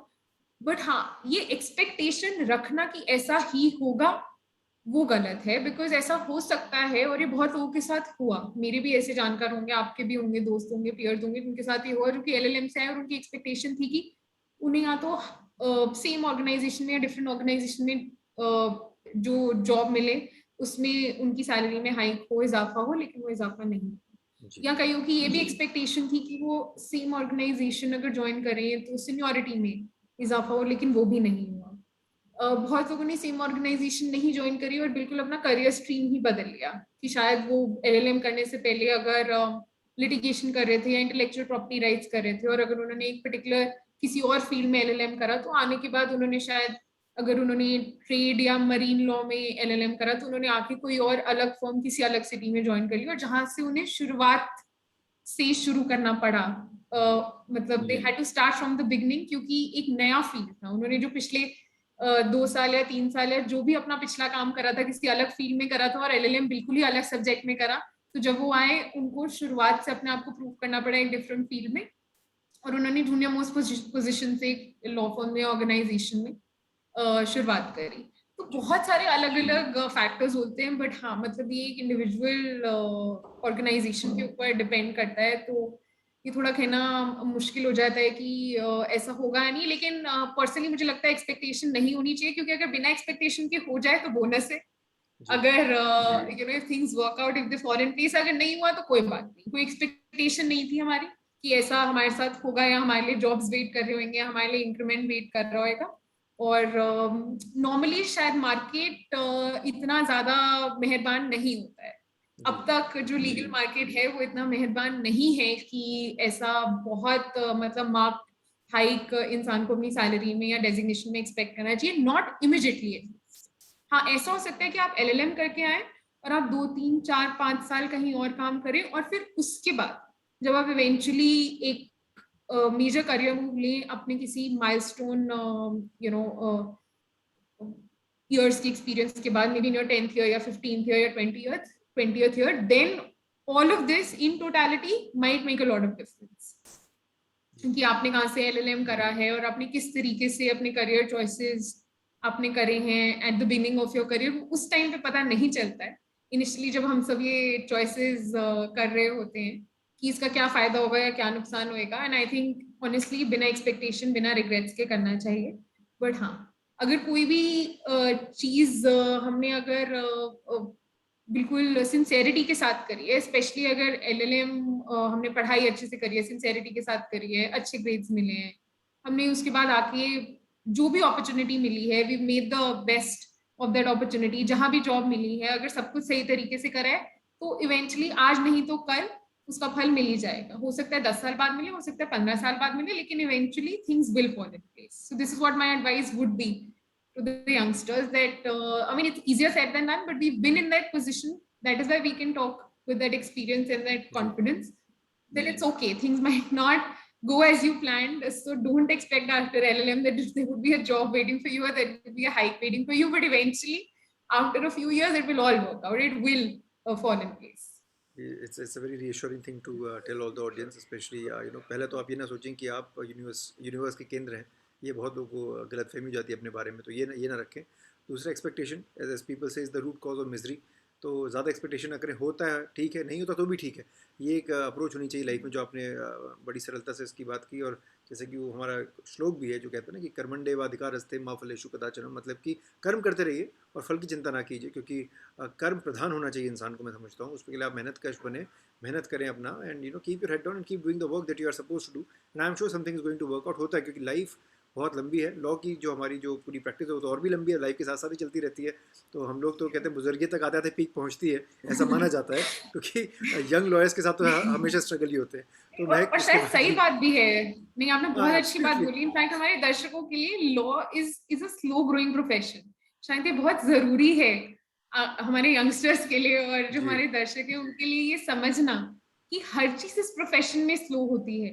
But हाँ, ये एक्सपेक्टेशन रखना कि ऐसा ही होगा वो गलत है, बिकॉज ऐसा हो सकता है और ये बहुत लोगों के साथ हुआ। मेरे भी ऐसे जानकार होंगे, आपके भी होंगे, दोस्त होंगे, पीयर्स होंगे, उनके साथ ये हुआ जो कि एलएलएम से है और उनकी एक्सपेक्टेशन थी कि उन्हें या तो सेम ऑर्गेनाइजेशन में या डिफरेंट ऑर्गेनाइजेशन में जो जॉब मिले उसमें उनकी सैलरी में हाइक हो, इजाफा हो, लेकिन वो इजाफा नहीं। या कईयों की ये भी एक्सपेक्टेशन थी कि वो सेम ऑर्गेनाइजेशन अगर ज्वाइन करें तो सीनियरिटी में इजाफा हो, लेकिन वो भी नहीं हुआ। बहुत लोगों ने सेम ऑर्गेनाइजेशन नहीं ज्वाइन करी और बिल्कुल अपना करियर स्ट्रीम ही बदल लिया कि शायद वो एलएलएम करने से पहले अगर लिटिगेशन कर रहे थे या इंटेलेक्चुअल प्रॉपर्टी राइट्स कर रहे थे और अगर उन्होंने एक पर्टिकुलर किसी और फील्ड में एलएलएम करा तो आने के बाद उन्होंने शायद अगर उन्होंने ट्रेड या मरीन लॉ में एलएलएम करा तो उन्होंने आके कोई और अलग फर्म किसी अलग सिटी में ज्वाइन कर लिया और जहां से उन्हें शुरुआत से शुरू करना पड़ा। मतलब they had to start from the beginning क्योंकि एक नया फील्ड था। उन्होंने जो पिछले 2 साल या 3 साल या जो भी अपना पिछला काम करा था किसी अलग फील्ड में करा था और एलएलएम बिल्कुल ही अलग सब्जेक्ट में करा, तो जब वो आए उनको शुरुआत से अपने आप को प्रूव करना पड़ा एक डिफरेंट फील्ड में और उन्होंने जूनियर मोस्ट पोजीशन से लॉ फर्म में, ऑर्गेनाइजेशन में शुरुआत करी। तो बहुत सारे अलग अलग फैक्टर्स होते हैं, बट हाँ मतलब ये एक इंडिविजुअल ऑर्गेनाइजेशन के ऊपर डिपेंड करता है। तो ये थोड़ा कहना मुश्किल हो जाता है कि ऐसा होगा या नहीं, लेकिन पर्सनली मुझे लगता है एक्सपेक्टेशन नहीं होनी चाहिए, क्योंकि अगर बिना एक्सपेक्टेशन के हो जाए तो बोनस है। अगर if things work out, if they fall in place, अगर नहीं हुआ तो कोई बात नहीं, कोई एक्सपेक्टेशन नहीं थी हमारी कि ऐसा हमारे साथ होगा या हमारे लिए जॉब्स वेट कर रहे होंगे, हमारे लिए इंक्रीमेंट वेट कर रहा होगा। और नॉर्मली शायद मार्केट इतना ज्यादा मेहरबान नहीं होता है। अब तक जो लीगल मार्केट है वो इतना मेहरबान नहीं है कि ऐसा बहुत मतलब मार्क हाइक इंसान को अपनी सैलरी में या डेजिग्नेशन में एक्सपेक्ट करना चाहिए, नॉट इमिडिएटली। हाँ, ऐसा हो सकता है कि आप एलएलएम करके आए और आप 2, 3, 4, 5 साल कहीं और काम करें और फिर उसके बाद जब आप इवेंचुअली एक मेजर करियर मूव लें अपने किसी माइलस्टोन ईयर्स की एक्सपीरियंस के बाद, maybe in your 10th year या 15th ईयर या 20th year, then all of this in totality might make a lot of difference। क्योंकि आपने कहाँ से एलएलएम करा है और आपने किस तरीके से अपने करियर चॉइसेस आपने करे हैं at the beginning of your career, उस टाइम पे पता नहीं चलता है इनिशियली जब हम सब ये चॉइसेस कर रहे होते हैं कि इसका क्या फायदा होगा या क्या नुकसान होएगा। एंड आई थिंक ऑनेस्टली बिना एक्सपेक्टेशन, बिना रिग्रेट्स के करना चाहिए। बट हाँ, अगर कोई भी चीज हमने अगर बिल्कुल सिंसेरिटी के साथ करी है, स्पेशली अगर एलएलएम हमने पढ़ाई अच्छे से करी है, सिंसेरिटी के साथ करी है, अच्छे ग्रेड्स मिले हैं, हमने उसके बाद आके जो भी अपॉर्चुनिटी मिली है we made the best of that opportunity, जहां भी जॉब मिली है अगर सब कुछ सही तरीके से करा है तो इवेंचुअली आज नहीं तो कल उसका फल मिल ही जाएगा। हो सकता है 10 साल बाद मिले, हो सकता है 15 साल बाद मिले, लेकिन eventually things will fall in place. So this is what my advice would be to the youngsters that I mean it's easier said than done, but we've been in that position. That is why we can talk with that experience and that जी confidence that जी it's okay. Things might not go as you planned. So don't expect after LLM that there would be a job waiting for you or there would be a hike waiting for you. But eventually, after a few years, it will all work out. It will fall in place. It's a very reassuring thing to tell all the audience specially पहले तो आप ये ना सोचें कि आप universe के केंद्र हैं। ये बहुत लोगों को गलतफहमी हो जाती है अपने बारे में, तो ये ना रखें। दूसरा expectation, as people say, is the root cause of misery. तो ज़्यादा एक्सपेक्टेशन ना करें। होता है ठीक है, नहीं होता तो भी ठीक है। ये एक अप्रोच होनी चाहिए लाइफ में, जो आपने बड़ी सरलता से इसकी बात की। और जैसे कि वो हमारा श्लोक भी है जो कहते हैं ना कि कर्मण्येवाधिकारस्ते मा फलेषु कदाचन, मतलब कि कर्म करते रहिए और फल की चिंता ना कीजिए, क्योंकि कर्म प्रधान होना चाहिए इंसान को, मैं समझता हूँ। उसके लिए आप मेहनत कश बने, मेहनत करें अपना, and keep your head down and keep doing the work that you are suppose to do, and I am sure something is going to work out. होता है क्योंकि लाइफ बहुत लंबी है। लॉ की जो हमारी जो पूरी प्रैक्टिस है वो तो और भी लंबी है, लाइफ के साथ साथ ही चलती रहती है। तो हम लोग तो कहते हैं बुजुर्गी तक आते आते पीक पहुंचती है, ऐसा माना जाता है, क्योंकि यंग लॉयर्स के साथ तो हमेशा स्ट्रगल ही होते हैं। तो मैं और इसके शायद बाद सही जी बात भी है। नहीं, आपने हाँ बहुत अच्छी बात एब्सोल्युटली बोली। इनफैक्ट हमारे दर्शकों के लिए law is a slow growing profession. शायद ये बहुत जरूरी है हमारे यंगस्टर्स के लिए और जो जी हमारे दर्शक हैं उनके लिए ये समझना कि हर चीज इस प्रोफेशन में स्लो होती है।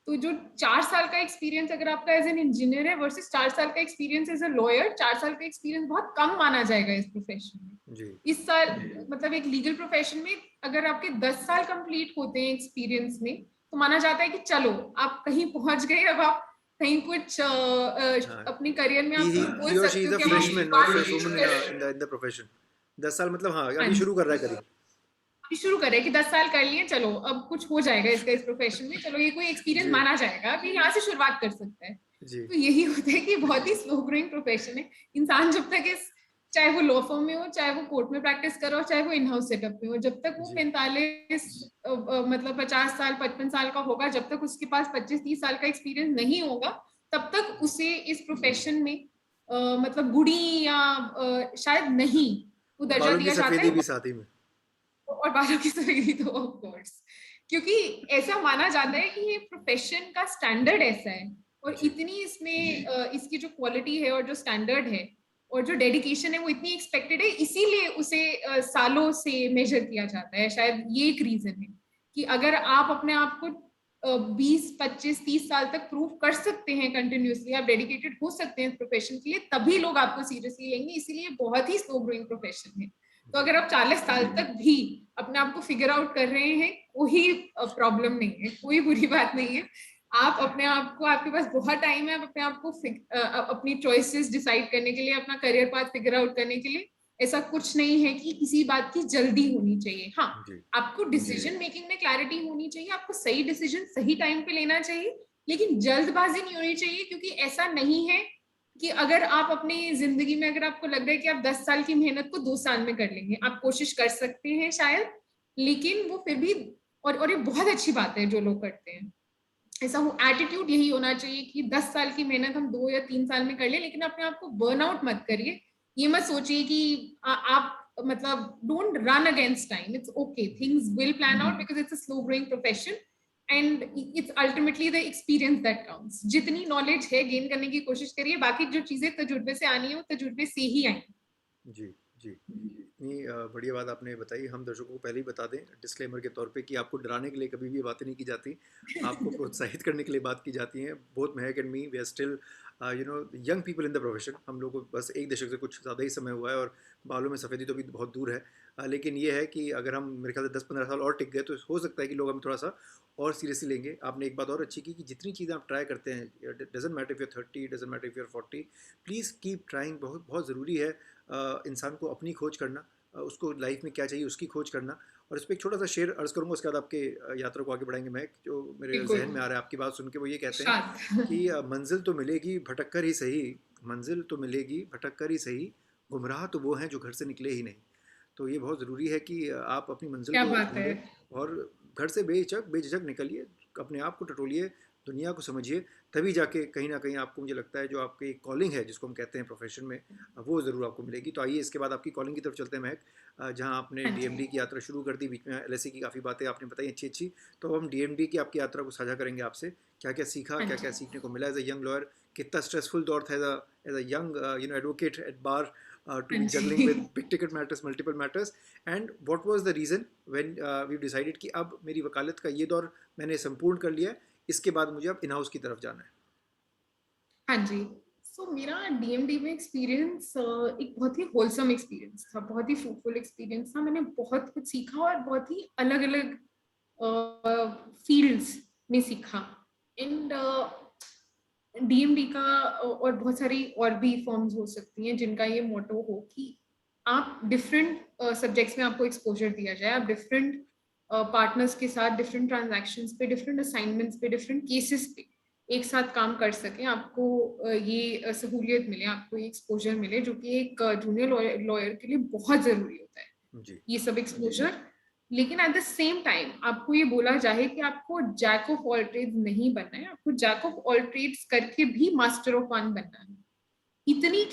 तो जो 4 साल का एक्सपीरियंस अगर आपका एज एन इंजीनियर है वर्सेस 4 साल का एक्सपीरियंस एज अ लॉयर, 4 साल का एक्सपीरियंस बहुत कम माना जाएगा इस प्रोफेशन में। जी इस साल मतलब एक लीगल प्रोफेशन में अगर आपके 10 साल कंप्लीट होते हैं एक्सपीरियंस में, तो माना जाता है कि चलो आप कहीं पहुंच गए, अब आप कहीं कुछ हाँ अपने करियर में ही आप ही कुछ बोल ही और शी सकते इज हो अ कि अब आप फ्रेशमैन और बात फ्रेश वुमन इन कर द प्रोफेशन। 10 साल मतलब हाँ हाँ अभी जी, शुरू कर रहा है करीब। अभी शुरू करें कि 10 साल कर लिए, चलो अब कुछ हो जाएगा इसका इस प्रोफेशन में, चलो ये कोई एक्सपीरियंस जी माना जाएगा, अभी यहाँ से शुरुआत कर सकता है। जी तो यही होता है कि बहुत ही स्लो ग्रोइंग प्रोफेशन है। इंसान जब तक इस, चाहे वो लॉ फर्म में हो, चाहे वो कोर्ट में प्रैक्टिस कर रहा हो, चाहे वो इन हाउस सेटअप में हो, जब तक वो जी 45 मतलब 50 साल 55 साल का होगा, जब तक उसके पास 25-30 साल का एक्सपीरियंस नहीं होगा, तब तक उसे इस प्रोफेशन में मतलब गुड़ी या शायद नहीं वो और दर्जा बालों की दिया जाता सफेदी है। भी साथ ही में। और बालों की सफेदी तो ऑफ कोर्स, क्योंकि ऐसा माना जाता है कि ये प्रोफेशन का स्टैंडर्ड ऐसा है और जी इतनी इसमें इसकी जो क्वालिटी है और जो स्टैंडर्ड है और जो डेडिकेशन है वो इतनी एक्सपेक्टेड है, इसीलिए उसे सालों से मेजर किया जाता है। शायद ये एक रीजन है कि अगर आप अपने आप को 20-25-30 साल तक प्रूव कर सकते हैं कंटिन्यूसली, आप डेडिकेटेड हो सकते हैं इस प्रोफेशन के लिए, तभी लोग आपको सीरियसली लेंगे। इसीलिए बहुत ही स्लो ग्रोइंग प्रोफेशन है। तो जी अगर आप 40 साल तक भी अपने आप को फिगर आउट कर रहे हैं, कोई प्रॉब्लम नहीं है, कोई बुरी बात नहीं है। आप अपने आप को, आपके पास बहुत टाइम है, आप अपने आप को अपनी चॉइसेस डिसाइड करने के लिए, अपना करियर पाथ फिगर आउट करने के लिए। ऐसा कुछ नहीं है कि किसी बात की जल्दी होनी चाहिए। हाँ, जी आपको डिसीजन मेकिंग में क्लैरिटी होनी चाहिए, आपको सही डिसीजन सही टाइम पे लेना चाहिए, लेकिन जल्दबाजी नहीं होनी चाहिए। क्योंकि ऐसा नहीं है कि अगर आप अपनी जिंदगी में, अगर आपको लग रहा है कि आप 10 साल की मेहनत को 2 साल में कर लेंगे, आप कोशिश कर सकते हैं शायद, लेकिन वो फिर भी, और ये बहुत अच्छी बात है जो लोग करते हैं, ऐसा हो एटीट्यूड यही होना चाहिए कि 10 साल की मेहनत हम 2 या 3 साल में कर ले, लेकिन अपने आप को बर्नआउट मत करिए। ये मत सोचिए कि आप मतलब don't run against time, it's okay, things will plan out because it's a slow growing profession and it's ultimately the experience that counts. जितनी नॉलेज है गेन करने की कोशिश करिए, बाकी जो चीजें तजुर्बे से आनी है वो तजुर्बे से ही आई। जी जी इतनी बढ़िया बात आपने बताई। हम दर्शकों को पहले ही बता दें डिस्क्लेमर के तौर पे कि आपको डराने के लिए कभी भी ये बातें नहीं की जाती, आपको प्रोत्साहित करने के लिए बात की जाती हैं। Both Mehak and me, we are still young people in the profession. हम लोग को बस एक दशक से कुछ ज़्यादा ही समय हुआ है और बालों में सफ़ेदी तो भी बहुत दूर है। लेकिन ये है कि अगर हम मेरे ख्याल से 10-15 साल और टिक गए तो हो सकता है कि लोग हमें थोड़ा सा और सीरियसली लेंगे। आपने एक बात और अच्छी की कि जितनी चीज़ें आप ट्राई करते हैं, doesn't matter if you're 30, doesn't matter if you're 40, please keep trying. बहुत बहुत ज़रूरी है इंसान को अपनी खोज करना, उसको लाइफ में क्या चाहिए उसकी खोज करना। और इस पर एक छोटा सा शेर अर्ज़ करूँगा, उसके बाद आपके यात्रा को आगे बढ़ाएंगे। मैं जो मेरे बिल्कुल। जहन में आ रहा है आपकी बात सुन के, वो ये कहते हैं शाद। कि मंजिल तो मिलेगी भटक कर ही सही, मंजिल तो मिलेगी भटक कर ही सही, गुमराह तो वो हैं जो घर से निकले ही नहीं। तो ये बहुत ज़रूरी है कि आप अपनी मंजिल क्या को बात है। ढूंढें और घर से बेझिझक बेझिझक निकलिए, अपने आप को टटोलिए, दुनिया को समझिए, तभी जाके कहीं ना कहीं आपको, मुझे लगता है, जो आपकी कॉलिंग है जिसको हम कहते हैं प्रोफेशन में, वो ज़रूर आपको मिलेगी। तो आइए इसके बाद आपकी कॉलिंग की तरफ चलते हैं महक, जहाँ आपने हाँ जी। डीएमडी की यात्रा शुरू कर दी, बीच में एलएसए की काफ़ी बातें आपने बताई अच्छी अच्छी। तो अब हम डीएमडी की आपकी यात्रा को साझा करेंगे आपसे, क्या क्या सीखा, हाँ क्या जी। क्या सीखने को मिला एज अ यंग लॉयर, कितना स्ट्रेसफुल दौर था as a young advocate at bar, to हाँ be juggling with जी। big ticket matters, multiple matters, and what was the reason when we decided कि अब मेरी वकालत का ये दौर मैंने संपूर्ण कर लिया है, इसके बाद मुझे अब इन हाउस की तरफ जाना है। हाँ जी। सो मेरा डीएमडी में एक्सपीरियंस एक बहुत ही होलसम एक्सपीरियंस था, बहुत ही फ्रूटफुल एक्सपीरियंस था। मैंने बहुत कुछ सीखा और बहुत ही अलग अलग फील्ड्स में सीखा। एंड डीएमडी का और बहुत सारी और भी फॉर्म्स हो सकती हैं जिनका ये मोटो हो कि आप डिफरेंट सब्जेक्ट्स में आपको एक्सपोजर दिया जाए, आप डिफरेंट पार्टनर्स के साथ डिफरेंट ट्रांजैक्शंस पे, डिफरेंट असाइनमेंट्स पे, डिफरेंट केसेस पे एक साथ काम कर सकें, आपको ये सहूलियत मिले, आपको ये एक्सपोजर मिले, जो कि एक जूनियर लॉयर के लिए बहुत जरूरी होता है, जी ये सब एक्सपोजर। लेकिन एट द सेम टाइम आपको ये बोला जाए कि आपको जैक ऑफ ऑल ट्रेड्स नहीं बनना है, आपको जैक ऑफ ऑल ट्रेड्स करके भी मास्टर ऑफ वन बनना है। इतनी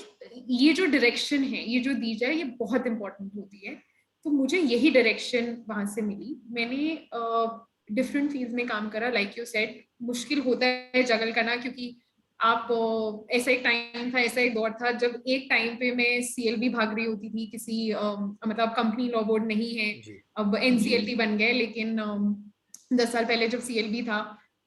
ये जो डायरेक्शन है, ये जो दी जाए, ये बहुत इंपॉर्टेंट होती है। तो मुझे यही डायरेक्शन वहां से मिली। मैंने डिफरेंट फील्ड में काम करा, लाइक यू सेड मुश्किल होता है जगल करना, क्योंकि आप ऐसा एक टाइम था, ऐसा एक दौर था जब एक टाइम पे मैं सीएलबी भाग रही होती थी किसी मतलब कंपनी लॉ बोर्ड नहीं है, जी अब एनसीएलटी बन गए, लेकिन 10 साल पहले जब सीएलबी था,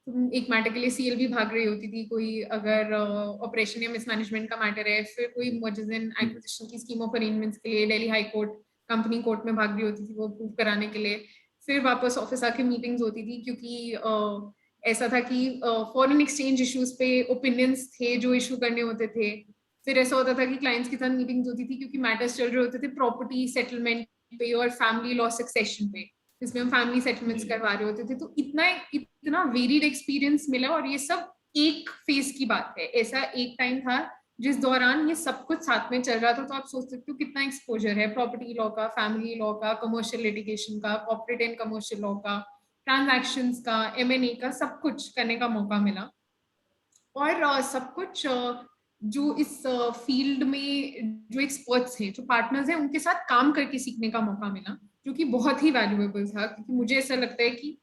एक मैटर के लिए सीएलबी भाग रही होती थी, कोई अगर ऑपरेशन या मिसमैनेजमेंट का मैटर है, फिर कोई जी मर्जर्स एंड एक्विजिशन की स्कीम ऑफ अरेंजमेंट्स के लिए Delhi high court company court में भाग रही होती थी वो प्रूव कराने के लिए, फिर वापस ऑफिस आके मीटिंग्स होती थी, क्योंकि ऐसा था कि फॉरेन एक्सचेंज इश्यूज पे ओपिनियंस थे जो इशू करने होते थे। फिर ऐसा होता था कि क्लाइंट्स के साथ मीटिंग्स होती थी क्योंकि मैटर्स चल रहे होते थे प्रॉपर्टी सेटलमेंट पे और फैमिली लॉ सक्सेशन पे, जिसमें हम फैमिली सेटलमेंट्स करवा रहे होते थे। तो इतना इतना वेरिड एक्सपीरियंस मिला, और ये सब एक फेज की बात है, ऐसा एक टाइम था जिस दौरान ये सब कुछ साथ में चल रहा था। तो आप सोच सकते हो कितना एक्सपोजर है प्रॉपर्टी लॉ का, फैमिली लॉ का, कमर्शियल लिटिगेशन का, कॉर्पोरेट एंड कमर्शियल लॉ का, ट्रांजैक्शंस का, एमएनए का, सब कुछ करने का मौका मिला। और सब कुछ जो इस फील्ड में जो एक्सपर्ट्स हैं, जो पार्टनर्स हैं, उनके साथ काम करके सीखने का मौका मिला, जो कि बहुत ही वैल्यूएबल था। क्योंकि मुझे ऐसा लगता है कि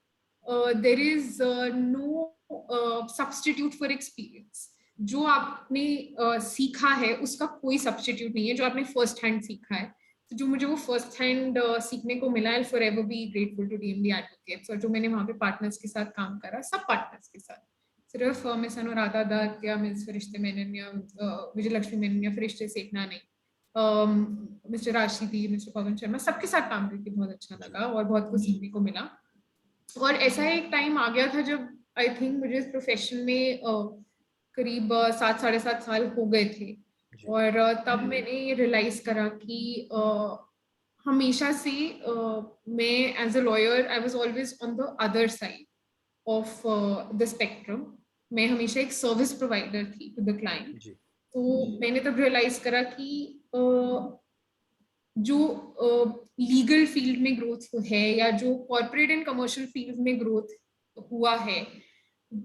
there is no substitute for experience. जो आपने सीखा है उसका कोई सब्सटीट्यूट नहीं है, जो आपने फर्स्ट हैंड सीखा है। तो जो मुझे वो फर्स्ट हैंड सीखने को मिला, I forever be grateful to DMD advocates. और जो मैंने वहाँ पे पार्टनर्स के साथ काम करा, सब पार्टनर्स के साथ, सिर्फ मिस अनुराधा दत्त या मिस फरिश्ते मेनन या विजय लक्ष्मी मेनन या फरिश्ते सेखना नहीं, मिस्टर राशिदी, मिस्टर पवन शर्मा, सबके साथ काम करके बहुत अच्छा जी लगा और बहुत कुछ सीखने को मिला। और ऐसा एक टाइम आ गया था जब आई थिंक मुझे इस प्रोफेशन में करीब 7 साढ़े 7 साल हो गए थे। जी और तब मैंने ये रियलाइज करा कि हमेशा से मैं as a lawyer I was always on the other side of the spectrum. मैं हमेशा एक सर्विस प्रोवाइडर थी टू द क्लाइंट। जी तो मैंने तब रियलाइज करा कि जो लीगल फील्ड में ग्रोथ है या जो कॉर्पोरेट एंड कमर्शियल फील्ड में ग्रोथ हुआ है,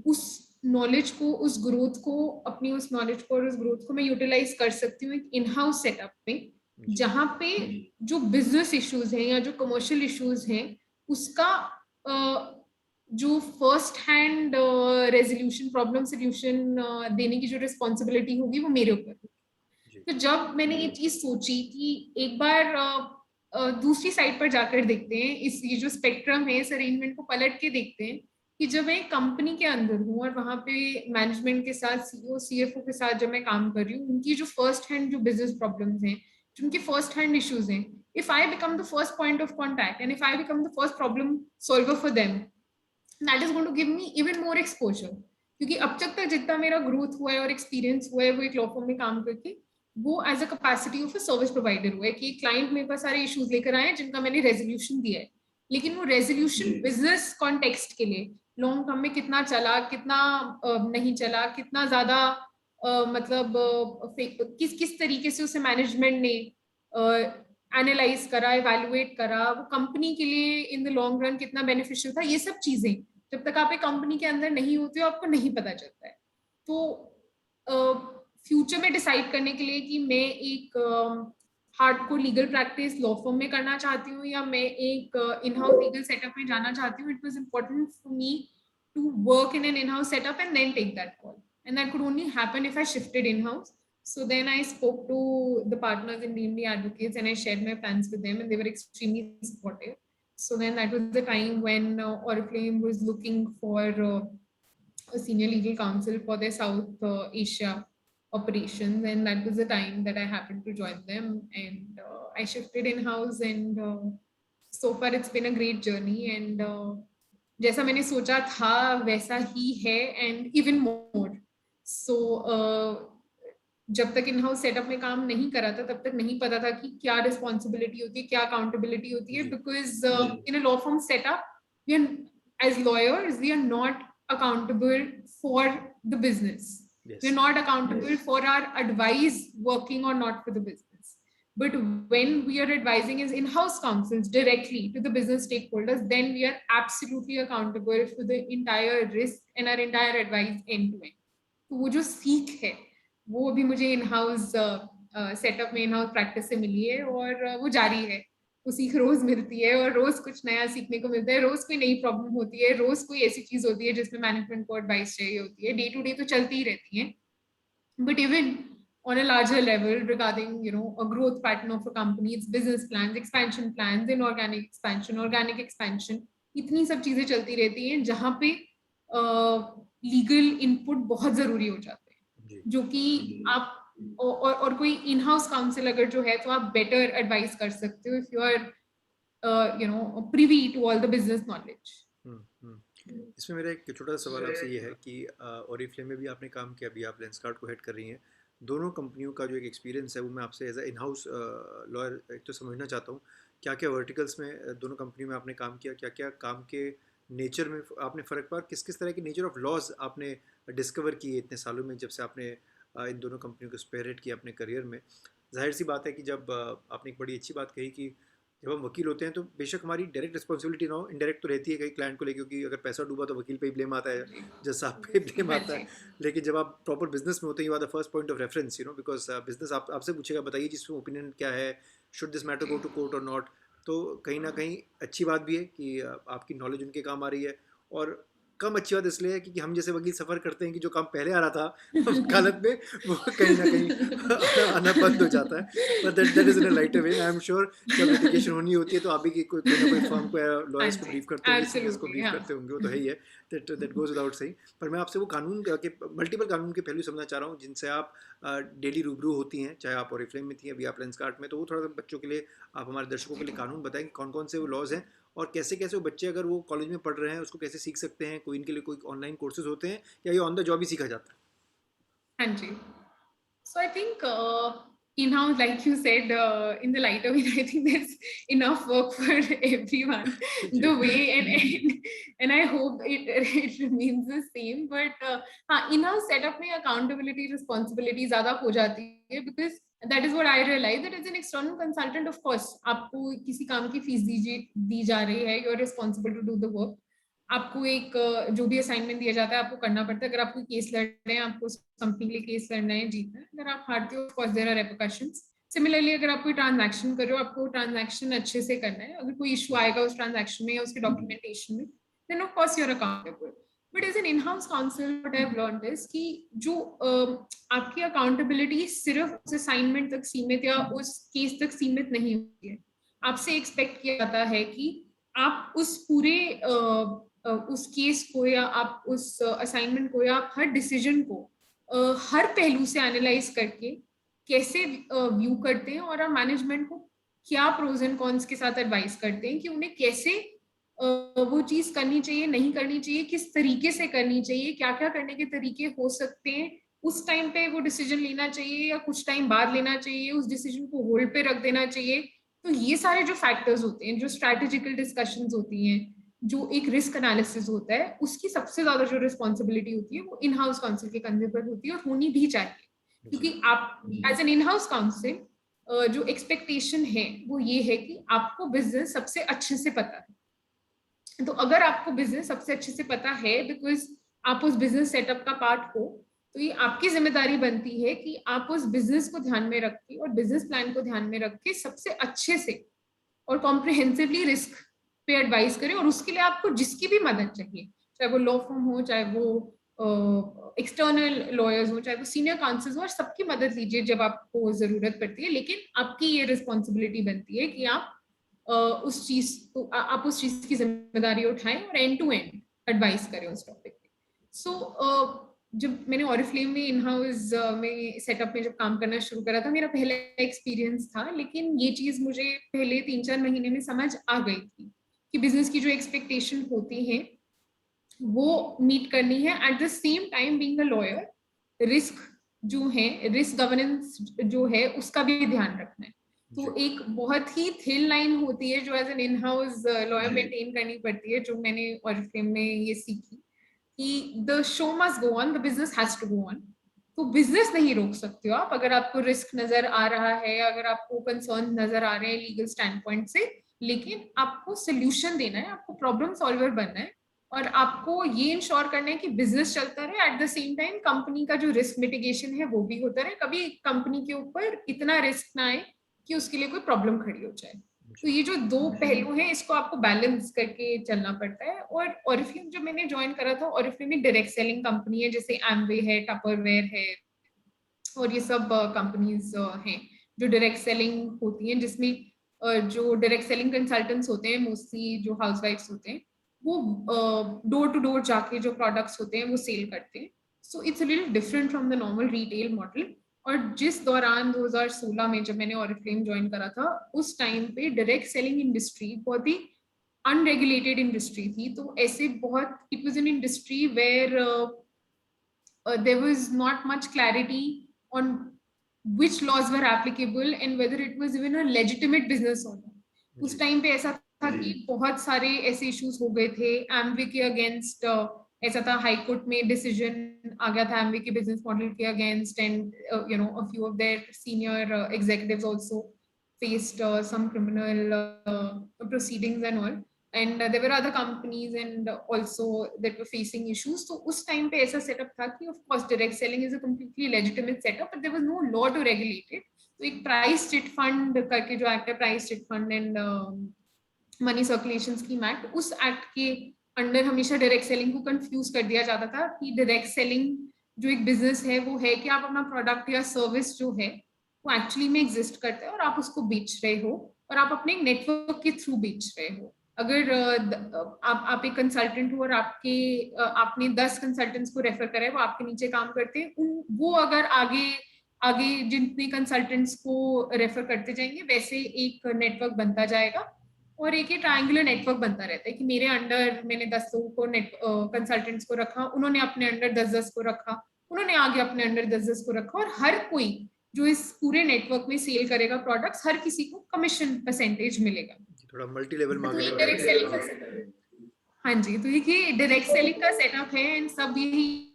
उस नॉलेज को, उस ग्रोथ को, अपनी उस नॉलेज को और उस ग्रोथ को मैं यूटिलाइज कर सकती हूँ एक इन हाउस सेटअप में, जी जहाँ पे जो बिजनेस इश्यूज हैं या जो कमर्शियल इश्यूज हैं उसका जो first hand resolution, problem solution देने की जो रिस्पॉन्सिबिलिटी होगी वो मेरे ऊपर होगी। जी तो जब मैंने ये चीज सोची कि एक बार दूसरी साइड पर जाकर देखते हैं, इस ये जो स्पेक्ट्रम है, इस अरेंजमेंट को पलट के देखते हैं कि जब मैं कंपनी के अंदर हूँ और वहां पे मैनेजमेंट के साथ, सीईओ सीएफओ के साथ जब मैं काम कर रही हूँ, उनकी जो फर्स्ट हैंड जो बिजनेस प्रॉब्लम्स हैं, जो उनके फर्स्ट हैंड इश्यूज हैं, if I become the first point of contact and if I become the first problem solver for them, that is going to give me even more exposure. क्योंकि अब तक जितना मेरा growth हुआ है और experience हुआ है वो एक लॉ फर्म में काम करके, वो as a capacity of a service provider हुआ है कि क्लाइंट मेरे पास सारे इश्यूज लेकर आए हैं जिनका मैंने रेजोल्यूशन दिया है, लेकिन वो रेजोल्यूशन बिजनेस कॉन्टेक्स्ट के लिए लॉन्ग टर्म में कितना चला, कितना नहीं चला, कितना ज्यादा मतलब किस किस तरीके से उसे मैनेजमेंट ने एनालाइज करा, इवेलुएट करा, वो कंपनी के लिए इन द लॉन्ग रन कितना बेनिफिशियल था, ये सब चीजें जब तक आप एक कंपनी के अंदर नहीं होते हो आपको नहीं पता चलता है। तो फ्यूचर में डिसाइड करने के लिए कि मैं एक hardcore legal practice law firm में करना चाहती हूँ या मैं एक इन हाउस लीगल सेटअप में जाना चाहती हूँ, it was important for me to work in an in house setup and then take that call, and that could only happen if I shifted in house. So then I spoke to the partners in DMD Advocates and I shared my plans with them and they were extremely supportive. So then that was the time when Oriflame was looking for a senior legal counsel for their South Asia operations, and that was the time that I happened to join them, and I shifted in-house, and so far it's been a great journey, and जैसा मैंने सोचा था वैसा ही है and even more. So जब तक इन house setup में काम नहीं करा था तब तक नहीं पता था कि क्या रिस्पॉन्सिबिलिटी होती है, क्या अकाउंटेबिलिटी होती है, because in a law firm setup we are as lawyers we are not accountable for the business, we are not accountable for our advice working और not for the business. But when we are advising as in-house counsels directly to the business stakeholders, then we are absolutely accountable for the entire risk and our entire advice end to end. तो वो जो सीख है वो अभी मुझे इन house setup में in house practice से मिली है और वो जारी है. वो सीख रोज मिलती है और रोज कुछ नया सीखने को मिलता है, रोज कोई नई प्रॉब्लम होती है, रोज कोई ऐसी चीज होती है जिसमें मैनेजमेंट को एडवाइस चाहिए होती है. डे टू डे तो चलती ही रहती है, but even on a larger level regarding a growth pattern of a company, its business plans, expansion plans, inorganic expansion, organic expansion, इतनी सब चीजें चलती रहती हैं जहाँ पे लीगल इनपुट बहुत जरूरी हो जाते हैं, जो कि आप और कोई इन हाउस काउंसिल अगर जो है तो आप बेटर एडवाइस कर सकते हो if you are privy to all the business knowledge. इसमें मेरा एक छोटा सा सवाल आपसे ये है कि ओरिफ्लेम में भी आपने काम किया, अभी आप लेंसकार्ट को हेड कर रही हैं. दोनों कंपनियों का जो एक एक्सपीरियंस है वो मैं आपसे as a in house lawyer एक तो समझना चाहता हूँ. क्या क्या वर्टिकल्स में दोनों कंपनियों में आपने काम किया, क्या क्या काम के नेचर में आपने फ़र्क पाया, किस किस तरह के नेचर ऑफ लॉज आपने डिस्कवर किए इतने सालों में जब से आपने इन दोनों कंपनियों को स्पेयरहेड किया अपने करियर में. जाहिर सी बात है कि जब आपने एक बड़ी अच्छी बात कही कि जब हम वकील होते हैं तो बेशक हमारी डायरेक्ट रिस्पॉन्सिबिलिटी ना हो, इनडायरेक्ट तो रहती है कहीं क्लाइंट को लेकर, क्योंकि अगर पैसा डूबा तो वकील पे ही ब्लेम आता है, जज साहब पे ब्लेम आता है. लेकिन जब आप प्रॉपर बिजनेस में होते हैं, you are the first point of reference, because business आपसे पूछेगा बताइए जिसमें ओपिनियन क्या है, should this matter go to court और नॉट. तो कहीं ना कहीं अच्छी बात भी है कि आपकी नॉलेज उनके काम आ रही है, और कम अच्छी बात इसलिए है कि हम जैसे वकील सफ़र करते हैं कि जो काम पहले आ रहा था वकालत में वो कहीं ना कहीं आना बंद हो जाता है. But that is in a lighter way. I am sure जब लिटिगेशन होनी होती है तो आप भी कोई ना कोई फर्म को या लॉयर्स को ब्रीफ करते होंगे, सीनियर्स को ब्रीफ करते होंगे, वो तो है ही है. That goes without saying. पर मैं आपसे वो कानून के मल्टीपल कानून के पहलू समझना चाह रहा हूँ जिनसे आप डेली रूबरू होती हैं, चाहे आप ओरिफ्लेम में थी, अभी आप लेंसकार्ट में. तो वो थोड़ा सा बच्चों के लिए, आप हमारे दर्शकों के लिए कानून बताएं कि कौन कौन से वो लॉज हैं और कैसे कैसे वो बच्चे अगर वो कॉलेज में पढ़ रहे हैं उसको कैसे सीख सकते हैं. कोई इनके लिए कोई ऑनलाइन कोर्सेज होते हैं या ये ऑन द जॉब ही सीखा जाता है? हाँ जी. So I think in-house, like you said, in the lighter way, I think there's enough work for everyone. The way and I hope it remains the same. But हाँ, in-house setup में accountability, responsibility ज़्यादा हो जाती है, because that is what I realized, that as an external consultant, of course, आपको किसी काम की फीस दी जा रही है, you are responsible to do the work. आपको एक जो भी असाइनमेंट दिया जाता है आपको करना पड़ता है. अगर आप कोई केस लड़ रहे हैं, आपको कंपनी के लिए केस लड़ना है, जीतना है. अगर आप हारते हो, of course there are repercussions. Similarly अगर आप कोई ट्रांजैक्शन कर रहे हो, आपको ट्रांजैक्शन अच्छे से करना है. अगर कोई इशू आएगा उस ट्रांजैक्शन में या उसके डॉक्यूमेंटेशन में, then of course you are accountable. But as an in-house counsel what I have learned is कि जो आपकी अकाउंटेबिलिटी सिर्फ उस असाइनमेंट तक सीमित या उस केस तक सीमित नहीं होती है. आपसे एक्सपेक्ट किया जाता है कि आप उस पूरे उस केस को या आप उस असाइनमेंट को या आप हर डिसीजन को हर पहलू से एनालाइज करके कैसे व्यू करते हैं और आप मैनेजमेंट को क्या प्रोज एंड कॉन्स के साथ एडवाइस करते हैं कि उन्हें कैसे वो चीज करनी चाहिए, नहीं करनी चाहिए, किस तरीके से करनी चाहिए, क्या क्या करने के तरीके हो सकते हैं, उस टाइम पे वो डिसीजन लेना चाहिए या कुछ टाइम बाद लेना चाहिए, उस डिसीजन को होल्ड पे रख देना चाहिए. तो ये सारे जो फैक्टर्स होते हैं, जो स्ट्रैटेजिकल डिस्कशंस होती हैं, जो एक रिस्क एनालिसिस होता है, उसकी सबसे ज्यादा जो रिस्पॉन्सिबिलिटी होती है वो इन हाउस काउंसिल के कंधे पर होती है और होनी भी चाहिए. क्योंकि आप as an in house counsel जो एक्सपेक्टेशन है वो ये है कि आपको बिजनेस सबसे अच्छे से पता है. तो अगर आपको बिजनेस सबसे अच्छे से पता है, बिकॉज आप उस बिजनेस सेटअप का पार्ट हो, तो ये आपकी जिम्मेदारी बनती है कि आप उस बिजनेस को ध्यान में रख के और बिजनेस प्लान को ध्यान में रख के सबसे अच्छे से और कॉम्प्रिहेंसिवली रिस्क पे एडवाइस करें। और उसके लिए आपको जिसकी भी मदद चाहिए, चाहे वो लॉ फर्म हो, चाहे वो एक्सटर्नल लॉयर्स हो, चाहे वो सीनियर काउंसिल हो, और सबकी मदद लीजिए जब आपको जरूरत पड़ती है। लेकिन आपकी ये रिस्पॉन्सिबिलिटी बनती है कि आप उस चीज को आप उस चीज की जिम्मेदारी उठाएं और एंड टू एंड एडवाइस करें उस टॉपिक पे। सो जब मैंने ऑरिफ्लेम में इन हाउस में सेटअप में जब काम करना शुरू करा था, मेरा पहला एक्सपीरियंस था, लेकिन ये चीज मुझे पहले 3-4 महीने में समझ आ गई थी कि बिजनेस की जो एक्सपेक्टेशन होती है वो मीट करनी है। At the same time being a lawyer, risk जो है, रिस्क गवर्नेंस जो है, उसका भी ध्यान रखना है। तो एक बहुत ही थिन लाइन होती है जो as an in house lawyer maintain करनी पड़ती है, जो मैंने ऑरिफ्लेम में ये सीखी कि the show must go on, the business has to go on. तो बिजनेस नहीं रोक सकते हो आप, अगर आपको रिस्क नजर आ रहा है, अगर आपको कंसर्न नजर आ रहे हैं लीगल स्टैंड पॉइंट से, लेकिन आपको सोल्यूशन देना है, आपको प्रॉब्लम सॉल्वर बनना है, और आपको ये इंश्योर करना है कि बिजनेस चलता रहे। At the same time company का जो रिस्क मिटिगेशन है वो भी होता रहे, कभी कंपनी के ऊपर इतना रिस्क ना आए कि उसके लिए कोई प्रॉब्लम खड़ी हो जाए। तो ये जो दो पहलू हैं, इसको आपको बैलेंस करके चलना पड़ता है। और ऑरिफ्लेम जब मैंने ज्वाइन करा था, ऑरिफ्लेम एक डायरेक्ट सेलिंग कंपनी है, जैसे एमवे है, टपरवेयर है, और ये सब कंपनीज हैं जो डायरेक्ट सेलिंग होती हैं, जिसमें जो डायरेक्ट सेलिंग कंसल्टेंट्स होते हैं, मोस्टली जो हाउसवाइफ्स होते हैं, वो डोर टू डोर जाके जो प्रोडक्ट्स होते हैं वो सेल करते हैं। So it's a little different from the normal retail model. और जिस दौरान 2016 में जब मैंने ऑरिफ्लेम ज्वाइन करा था, उस टाइम पे डायरेक्ट सेलिंग इंडस्ट्री बहुत ही अनरेगुलेटेड इंडस्ट्री थी। तो ऐसे बहुत, it was an industry where there was not much clarity on which laws were applicable and whether it was even a legitimate business or not. उस time पे ऐसा था कि बहुत सारे ऐसे इश्यूज हो गए थे एमवे के अगेंस्ट। ऐसा था, हाई कोर्ट में डिसीजन आ गया था एमवे के बिजनेस मॉडल के against, and you know a few of their senior executives also faced some criminal proceedings and all, and there were other companies and also that were facing issues. So उस time पे ऐसा setup था कि of course direct selling is a completely legitimate setup, but there was no law to regulate it. तो एक price chit fund करके जो act है, price chit fund and money circulation scheme act, उस एक्ट के under हमेशा direct selling को confuse कर दिया जाता था कि डायरेक्ट सेलिंग जो एक बिजनेस है वो है कि आप अपना प्रोडक्ट या सर्विस जो है वो एक्चुअली में एग्जिस्ट करता है और आप उसको बेच रहे हो, और आप अपने नेटवर्क के थ्रू बेच रहे हो। अगर आप एक कंसल्टेंट हो और आपने 10 कंसल्टेंट्स को रेफर करा है, वो आपके नीचे काम करते हैं, वो अगर आगे आगे जितने कंसल्टेंट्स को रेफर करते जाएंगे, वैसे एक नेटवर्क बनता जाएगा। और एक ये ट्रायंगुलर नेटवर्क बनता रहता है कि मेरे अंडर मैंने 10 लोगों को कंसल्टेंट्स को रखा, उन्होंने अपने अंडर 10-10 को रखा, उन्होंने आगे अपने अंडर 10-10 को रखा, और हर कोई जो इस पूरे नेटवर्क में सेल करेगा प्रोडक्ट्स, हर किसी को कमीशन परसेंटेज मिलेगा। थोड़ा मल्टी लेवल तो ये मार्केटिंग डायरेक्ट सेलिंग का सेटअप है। हाँ जी, तो ये डायरेक्ट सेलिंग का सेटअप है, एंड सब यही।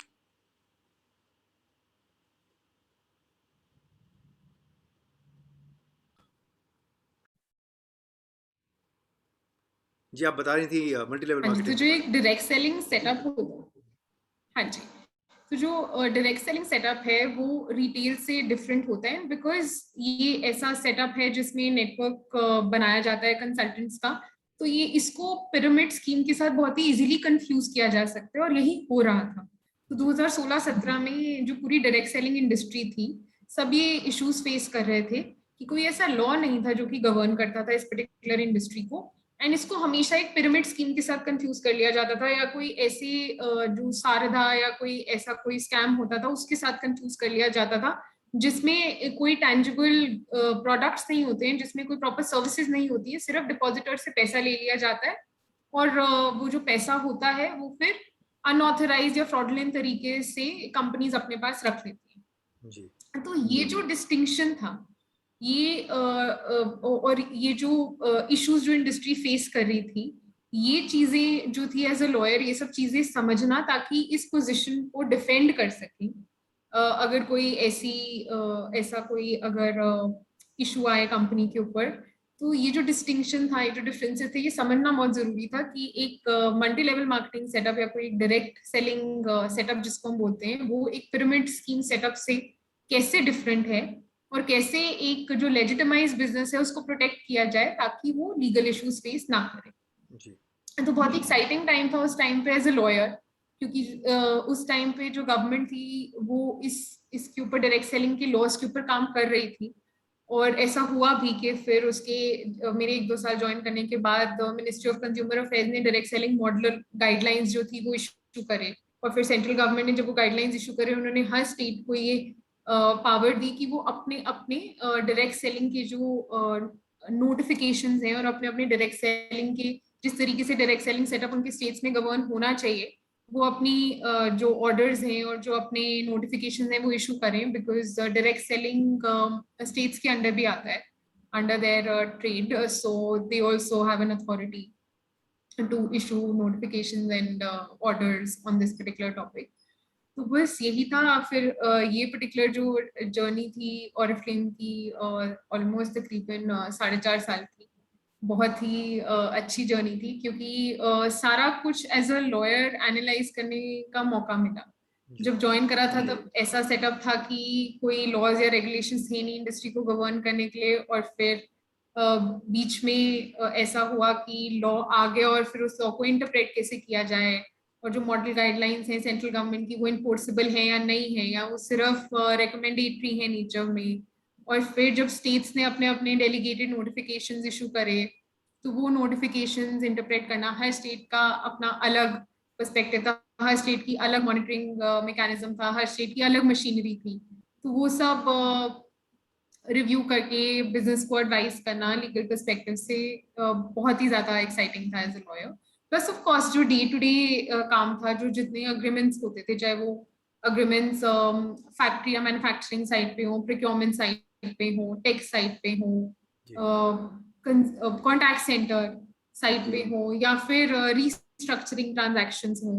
जी, आप बता रही थी मल्टी लेवल हाँ जी, तो मार्केटिंग जो के एक डायरेक्ट सेलिंग सेटअप होगा, हाँ जी, तो जो डायरेक्ट सेलिंग सेटअप है वो रिटेल से डिफरेंट होता है, बिकॉज ये ऐसा सेटअप है जिसमें नेटवर्क बनाया जाता है कंसल्टेंट्स का। तो ये इसको पिरामिड स्कीम के साथ बहुत ही इजीली कंफ्यूज किया जा सकता है, और यही हो रहा था। तो 2016-17 में जो पूरी डायरेक्ट सेलिंग इंडस्ट्री थी, सब ये इश्यूज फेस कर रहे थे कि कोई ऐसा लॉ नहीं था जो कि गवर्न करता था इस पर्टिकुलर इंडस्ट्री को, एंड इसको हमेशा एक पिरामिड स्कीम के साथ कंफ्यूज कर लिया जाता था, या कोई ऐसी जो सारधा या कोई ऐसा कोई स्कैम होता था उसके साथ कंफ्यूज कर लिया जाता था, जिसमें कोई टैंजिबल प्रोडक्ट्स नहीं होते हैं, जिसमें कोई प्रॉपर सर्विसेज नहीं होती है, सिर्फ डिपॉजिटर से पैसा ले लिया जाता है, और वो जो पैसा होता है वो फिर अनऑथराइज या फ्रॉडुलेंट तरीके से कंपनीज अपने पास रख लेती हैं। जी। तो ये जो डिस्टिंक्शन था, ये और ये जो इश्यूज जो इंडस्ट्री फेस कर रही थी, ये चीजें जो थी एज अ लॉयर, ये सब चीजें समझना ताकि इस पोजीशन को डिफेंड कर सकें। अगर कोई ऐसा कोई अगर इशू आए कंपनी के ऊपर, तो ये जो डिस्टिंक्शन था, ये जो डिफरेंसेस थे, ये समझना बहुत जरूरी था कि एक मल्टी लेवल मार्केटिंग सेटअप या कोई डायरेक्ट सेलिंग सेटअप जिसको हम बोलते हैं, वो एक पिरामिड स्कीम सेटअप से कैसे डिफरेंट है, और कैसे एक जो लेजिटिमाइज बिजनेस है उसको प्रोटेक्ट किया जाए ताकि वो लीगल इश्यूज फेस ना करे। जी। तो बहुत एक्साइटिंग टाइम था उस टाइम पे एज अ लॉयर, क्योंकि उस टाइम पे जो गवर्नमेंट थी वो इसके ऊपर डायरेक्ट सेलिंग के लॉस के ऊपर काम कर रही थी। और ऐसा हुआ भी कि फिर उसके मेरे 1-2 साल ज्वाइन करने के बाद मिनिस्ट्री ऑफ कंज्यूमर अफेयर्स ने डायरेक्ट सेलिंग मॉडल गाइडलाइंस जो थी वो इशू करे, और फिर सेंट्रल गवर्नमेंट ने जब वो गाइडलाइंस इशू करे, उन्होंने हर स्टेट को ये पावर दी कि वो अपने अपने डायरेक्ट सेलिंग के जो नोटिफिकेशंस हैं और अपने अपने डायरेक्ट सेलिंग के जिस तरीके से डायरेक्ट सेलिंग सेटअप उनके स्टेट्स में गवर्न होना चाहिए, वो अपनी जो ऑर्डर्स हैं और जो अपने नोटिफिकेशन हैं वो इशू करें, बिकॉज डायरेक्ट सेलिंग स्टेट्स के अंडर भी आता है, under their trade, so they also have an authority to issue notifications and orders on this particular topic. तो बस यही था। फिर ये पर्टिकुलर जो जर्नी थी ऑरिफ्लेम की, ऑलमोस्ट तकरीबन 4.5 साल की, बहुत ही अच्छी जर्नी थी, क्योंकि सारा कुछ एज अ लॉयर एनालाइज करने का मौका मिला। जब ज्वाइन करा था तब ऐसा सेटअप था कि कोई लॉज या रेगुलेशंस थे नहीं इंडस्ट्री को गवर्न करने के लिए, और फिर बीच में ऐसा हुआ कि लॉ आ गया और फिर उस लॉ को इंटरप्रेट कैसे किया जाए, और जो मॉडल गाइडलाइंस हैं सेंट्रल गवर्नमेंट की वो इन्फोर्सेबल है या नहीं है, या वो सिर्फ रिकमेंडेटरी है नेचर में। और फिर जब स्टेट्स ने अपने अपने डेलीगेटेड नोटिफिकेशंस इशू करे, तो वो नोटिफिकेशंस इंटरप्रेट करना, हर स्टेट का अपना अलग पर्सपेक्टिव था, हर स्टेट की अलग मॉनिटरिंग मैकेनिज्म था, हर स्टेट की अलग मशीनरी थी। तो वो सब रिव्यू करके बिजनेस को एडवाइस करना लीगल पर्सपेक्टिव से बहुत ही ज्यादा एक्साइटिंग था as a lawyer. Plus of course जो डे टू डे काम था, जो जितने अग्रीमेंट्स होते थे, चाहे वो अग्रीमेंट्स फैक्ट्री या मैन्युफैक्चरिंग साइड पे हो, प्रोक्योरमेंट साइड पे हो, टेक साइड पे हो, कॉन्टैक्ट सेंटर साइड पे हो, या फिर रीस्ट्रक्चरिंग ट्रांजैक्शंस हो,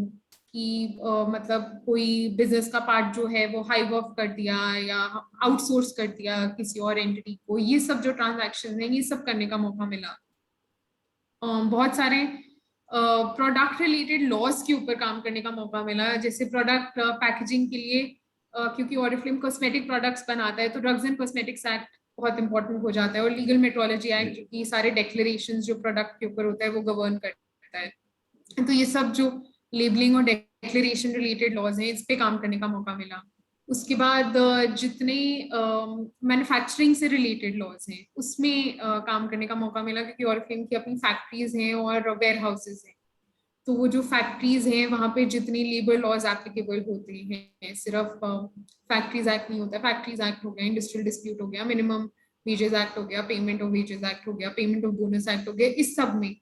कि मतलब कोई बिजनेस का पार्ट जो है वो हाइव ऑफ कर दिया या आउटसोर्स कर दिया किसी और एंटिटी को, ये सब जो ट्रांजैक्शन है ये सब करने का मौका मिला। बहुत सारे प्रोडक्ट रिलेटेड लॉज के ऊपर काम करने का मौका मिला, जैसे प्रोडक्ट पैकेजिंग के लिए, क्योंकि ऑरिफ्लेम कॉस्मेटिक प्रोडक्ट्स बनाता है, तो ड्रग्स एंड कॉस्मेटिक्स एक्ट बहुत इंपॉर्टेंट हो जाता है, और लीगल मेट्रोलॉजी एक्ट, जो कि सारे डेक्लेरेशन जो प्रोडक्ट के ऊपर होता है वो गवर्न करता है। तो ये सब जो लेबलिंग और डेक्लेरेशन रिलेटेड लॉज हैं, इस पे काम करने का मौका मिला। उसके बाद जितने मैन्युफैक्चरिंग से रिलेटेड लॉज हैं उसमें काम करने का मौका मिला, क्योंकि ऑरिफ्लेम की अपनी फैक्ट्रीज हैं और वेयर हाउसेज हैं। तो वो जो फैक्ट्रीज हैं वहाँ पे जितनी लेबर लॉज एप्लीकेबल होते हैं, सिर्फ फैक्ट्रीज एक्ट नहीं होता, फैक्ट्रीज एक्ट हो गया, इंडस्ट्रियल डिस्प्यूट हो गया, मिनिमम वेजेस एक्ट हो गया, पेमेंट ऑफ वेजेस एक्ट हो गया, पेमेंट ऑफ बोनस एक्ट हो गया, इस सब में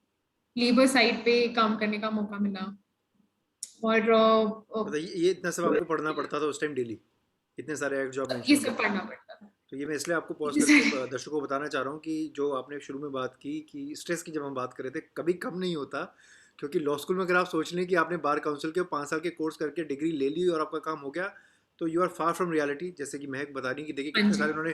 लेबर साइड पे काम करने का मौका मिला। और मतलब ये इतना सब आपको पढ़ना पड़ता था उस टाइम डेली, इतने सारे एक्ट जो आप ये मेंशन कर सब रहे हैं। पढ़ना पड़ता था। तो ये मैं इसलिए आपको पॉज करके दर्शकों को बताना चाह रहा हूँ कि जो आपने शुरू में बात की कि स्ट्रेस की जब हम बात कर रहे थे, कभी कम नहीं होता। क्योंकि लॉ स्कूल में अगर आप सोच लें कि आपने बार काउंसिल के 5 साल के कोर्स करके डिग्री ले ली और आपका काम हो गया, तो you are far from reality. जैसे कि महक बता रही कि देखिए हाँ कितने जी। सारे उन्होंने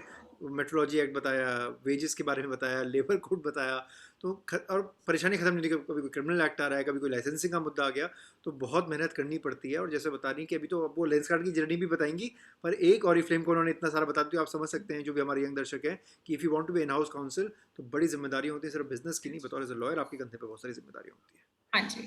मेट्रोलॉजी एक्ट बताया, वेजेस के बारे में बताया, लेबर कोड बताया, तो और परेशानी खत्म नहीं। कभी कोई क्रिमिनल एक्ट आ रहा है, कभी कोई लाइसेंसिंग का मुद्दा आ गया, तो बहुत मेहनत करनी पड़ती है। और जैसे बता रही कि अभी तो वो लेंस कार्ड की जर्नी भी बताएंगी, पर एक ऑरिफ्लेम को उन्होंने इतना सारा बता दिया, आप समझ सकते हैं जो भी हमारे यंग दर्शक हैं कि if you want to be in house counsel तो बड़ी जिम्मेदारियां होती है, सिर्फ बिजनेस की नहीं, बतौर एज अ लॉयर आपके कंधे पे बहुत सारी जिम्मेदारियां होती है। हाँ जी,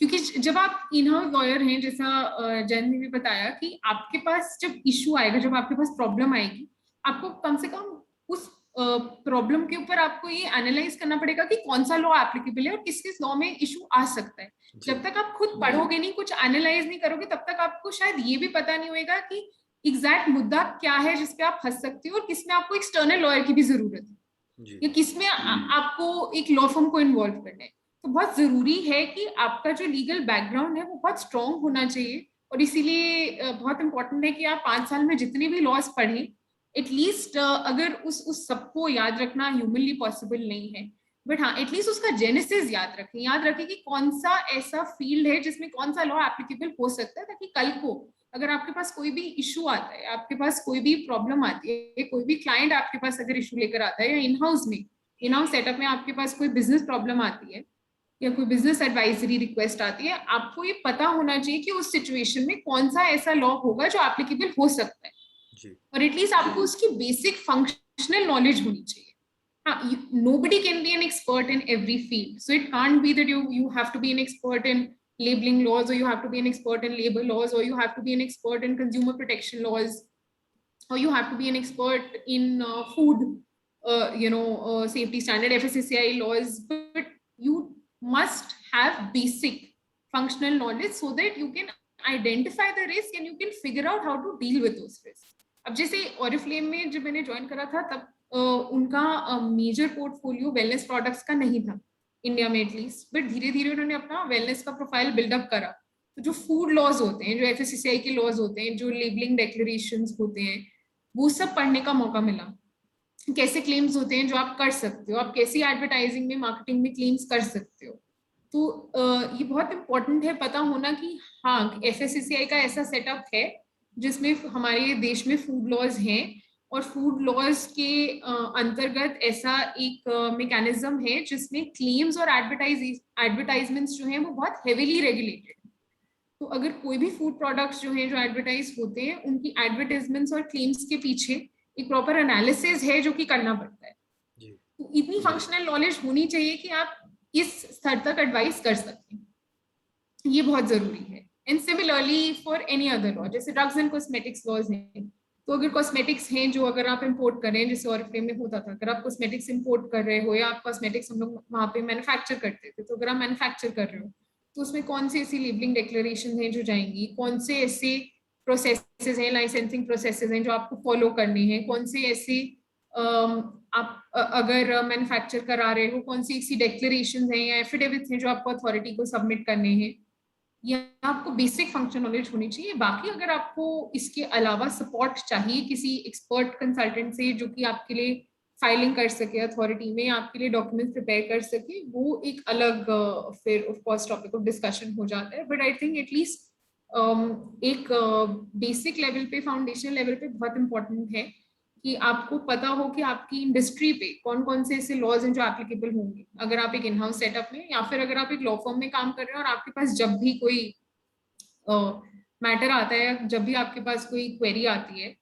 क्योंकि जब आप इन हाउस लॉयर हैं, जैसा जैन ने भी बताया कि आपके पास जब इशू आएगा, जब आपके पास प्रॉब्लम आएगी, आपको कम से कम उस प्रॉब्लम के ऊपर आपको ये एनालाइज करना पड़ेगा कि कौन सा लॉ एप्लीकेबल है और किस किस लॉ में इशू आ सकता है। जब तक आप खुद पढ़ोगे नहीं, कुछ एनालाइज नहीं करोगे, तब तक आपको शायद ये भी पता नहीं होगा कि एग्जैक्ट मुद्दा क्या है जिसपे आप फंस सकते हो, और किसमें आपको एक्सटर्नल लॉयर की भी जरूरत है, या किसमें आपको एक लॉ फर्म को इन्वॉल्व करना है। तो बहुत जरूरी है कि आपका जो लीगल बैकग्राउंड है वो बहुत स्ट्रॉन्ग होना चाहिए, और इसीलिए बहुत इंपॉर्टेंट है कि आप 5 साल में जितने भी लॉज पढ़ें, एटलीस्ट अगर उस सबको याद रखना ह्यूमनली पॉसिबल नहीं है, बट हाँ एटलीस्ट उसका जेनेसिस याद रखें कि कौन सा ऐसा फील्ड है जिसमें कौन सा लॉ एप्लीकेबल हो सकता है, ताकि कल को अगर आपके पास कोई भी इशू आता है, आपके पास कोई भी प्रॉब्लम आती है, कोई भी क्लाइंट आपके पास अगर इशू लेकर आता है, या इन हाउस में इन हाउस सेटअप में आपके पास कोई बिजनेस प्रॉब्लम आती है या कोई बिजनेस एडवाइजरी रिक्वेस्ट आती है, आपको ये पता होना चाहिए कि उस सिचुएशन में कौन सा ऐसा लॉ होगा जो एप्लीकेबल हो सकता है, जी और एटलीस्ट आपको उसकी बेसिक फंक्शनल नॉलेज होनी चाहिए. Nobody can be an expert in every field, so it can't be that you have to be an expert in labeling laws, or you have to be an expert in labor laws, or you have to be an expert in consumer protection laws, or you have to be an expert in food safety standard FSSAI laws, but you must have basic functional knowledge so that you can identify the risk and you can figure out how to deal with those risks. अब जैसे Oriflame में जब मैंने join करा था तब उनका major portfolio wellness products का नहीं था इंडिया में एटलीस्ट, बट धीरे धीरे उन्होंने अपना वेलनेस का प्रोफाइल बिल्डअप करा. तो जो फूड लॉज होते हैं, जो FSSAI के लॉज होते हैं, जो लेबलिंग डेक्लेरेशंस होते हैं, वो सब पढ़ने का मौका मिला. कैसे क्लेम्स होते हैं जो आप कर सकते हो, आप कैसी एडवर्टाइजिंग में मार्केटिंग में क्लेम्स कर सकते हो. तो ये बहुत इंपॉर्टेंट है पता होना कि हाँ FSSAI का ऐसा सेटअप है जिसमें हमारे देश में फूड लॉज हैं, और फूड लॉज के अंतर्गत ऐसा एक मैकेनिज्म है जिसमें क्लेम्स और एडवर्टाइजमेंट्स जो हैं वो बहुत हेवीली रेगुलेटेड. तो अगर कोई भी फूड प्रोडक्ट्स जो हैं जो एडवर्टाइज होते हैं, उनकी एडवर्टाइजमेंट्स और क्लेम्स के पीछे एक प्रॉपर एनालिसिस है जो कि करना पड़ता है. तो इतनी फंक्शनल नॉलेज होनी चाहिए कि आप इस स्तर तक एडवाइस कर सकें, ये बहुत जरूरी है. And similarly for any other law, जैसे ड्रग्स एंड कॉस्मेटिक्स लॉज हैं, तो अगर कॉस्मेटिक्स हैं जो अगर आप इंपोर्ट कर रहे हैं, जैसे ऑरिफ्लेम में होता था, अगर आप कॉस्मेटिक्स इंपोर्ट कर रहे हो या आप कॉस्मेटिक्स हम लोग वहाँ पे मैन्युफैक्चर करते थे, तो अगर आप मैन्युफैक्चर कर रहे हो तो उसमें कौन सी ऐसी लेबलिंग डिक्लेरेशन हैं जो जाएंगी, कौन से ऐसे प्रोसेसेस हैं, लाइसेंसिंग प्रोसेसेस हैं जो आपको फॉलो करने हैं, कौन से ऐसे आप अगर मैन्युफैक्चर करा रहे हो कौन सी ऐसी डिक्लेरेशन हैं या एफिडेविट्स हैं जो आपको अथॉरिटी को सबमिट करने हैं, या आपको बेसिक फंक्शन नॉलेज होनी चाहिए. बाकी अगर आपको इसके अलावा सपोर्ट चाहिए किसी एक्सपर्ट कंसल्टेंट से जो कि आपके लिए फाइलिंग कर सके अथॉरिटी में, आपके लिए डॉक्यूमेंट्स प्रिपेयर कर सके, वो एक अलग फिर of course topic of discussion हो जाता है. बट आई थिंक एटलीस्ट एक बेसिक लेवल पे, फाउंडेशन लेवल पे बहुत इंपॉर्टेंट है कि आपको पता हो कि आपकी इंडस्ट्री पे कौन कौन से ऐसे लॉज हैं जो एप्लीकेबल होंगे अगर आप एक इन हाउस सेटअप में, या फिर अगर आप एक लॉ फर्म में काम कर रहे हैं और आपके पास जब भी कोई मैटर आता है, जब भी आपके पास कोई क्वेरी आती है,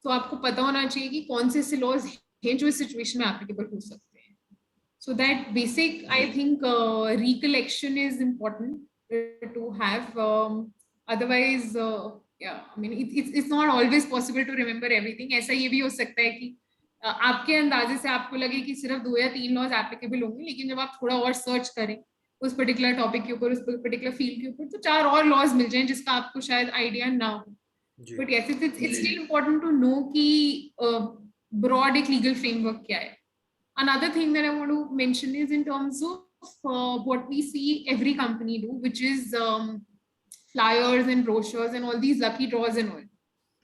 तो आपको पता होना चाहिए कि कौन से ऐसे लॉज हैं जो इस सिचुएशन में एप्लीकेबल हो सकते हैं. So that basic I think recollection is important to have. Otherwise yeah, I mean it's not always possible to remember everything. ऐसा ये भी हो सकता है कि आपके अंदाजे से आपको लगे कि सिर्फ 2 या 3 लॉज एप्लीकेबल होंगे, लेकिन जब आप थोड़ा और सर्च करें उस पर्टिकुलर टॉपिक के ऊपर, उस पर्टिकुलर फील्ड के ऊपर, तो 4 और लॉज मिल जाएं जिसका आपको शायद आइडिया ना हो. But yes, it's still important to know कि ब्रॉड एक लीगल फ्रेमवर्क क्या है. Another thing that I want to mention is in terms of what we see every company do, which is flyers and brochures and all these lucky draws and all.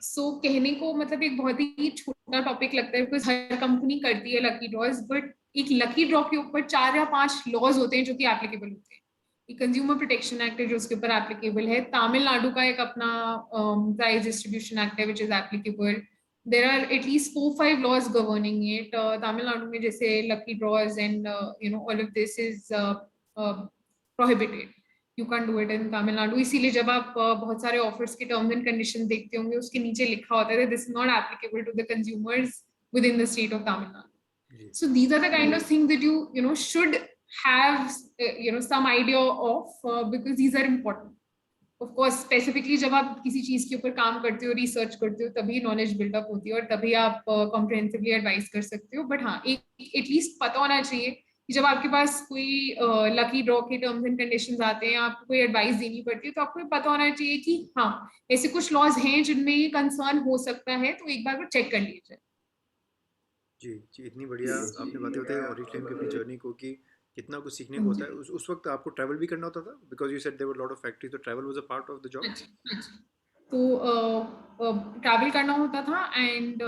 So कहने को मतलब एक बहुत ही छोटा topic लगता है because her company करती है लकी ड्रॉज, बट एक लकी ड्रॉ के ऊपर 4 या 5 लॉज होते हैं जो कि एप्लीकेबल होते हैं. एक कंज्यूमर प्रोटेक्शन एक्ट है जो उसके ऊपर एप्लीकेबल है. तमिलनाडु का एक अपना प्राइस डिस्ट्रीब्यूशन एक्ट है which is applicable. There are at least 4-5 laws governing it. Tamil Nadu में जैसे lucky draws and all of this is prohibited. You can't do it in Tamil Nadu. इसीलिए जब आप बहुत सारे offers के terms and conditions देखते होंगे उसके नीचे लिखा होता है this is not applicable to the consumers within the state of Tamil Nadu. So these are the kind of things that you should have some idea of because these are important. Of course, specifically जब आप किसी चीज के ऊपर काम करते हो, research करते हो, तभी नॉलेज बिल्डअप होती है और तभी आप कॉम्प्रिहेंसिवली एडवाइस कर सकते हो. बट हाँ, एक एटलीस्ट पता होना चाहिए कि जब आपके पास कोई लकी ड्रॉ के टर्म्स एंड कंडीशंस आते हैं, आपको कोई एडवाइस देनी पड़ती है, तो आपको पता होना चाहिए कि हाँ ऐसे कुछ लॉज हैं जिनमें ये कंसर्न हो सकता है, तो एक बार वो चेक कर लीजिए. जी जी, इतनी बढ़िया आपने बातें बताई ऑरिफ्लेम की अपनी जर्नी को कि कितना कुछ सीखने को होता है. उस वक्त आपको ट्रैवल भी करना होता था because you said there were lot of factories, तो travel was a part of the job. तो ट्रैवल करना होता था एंड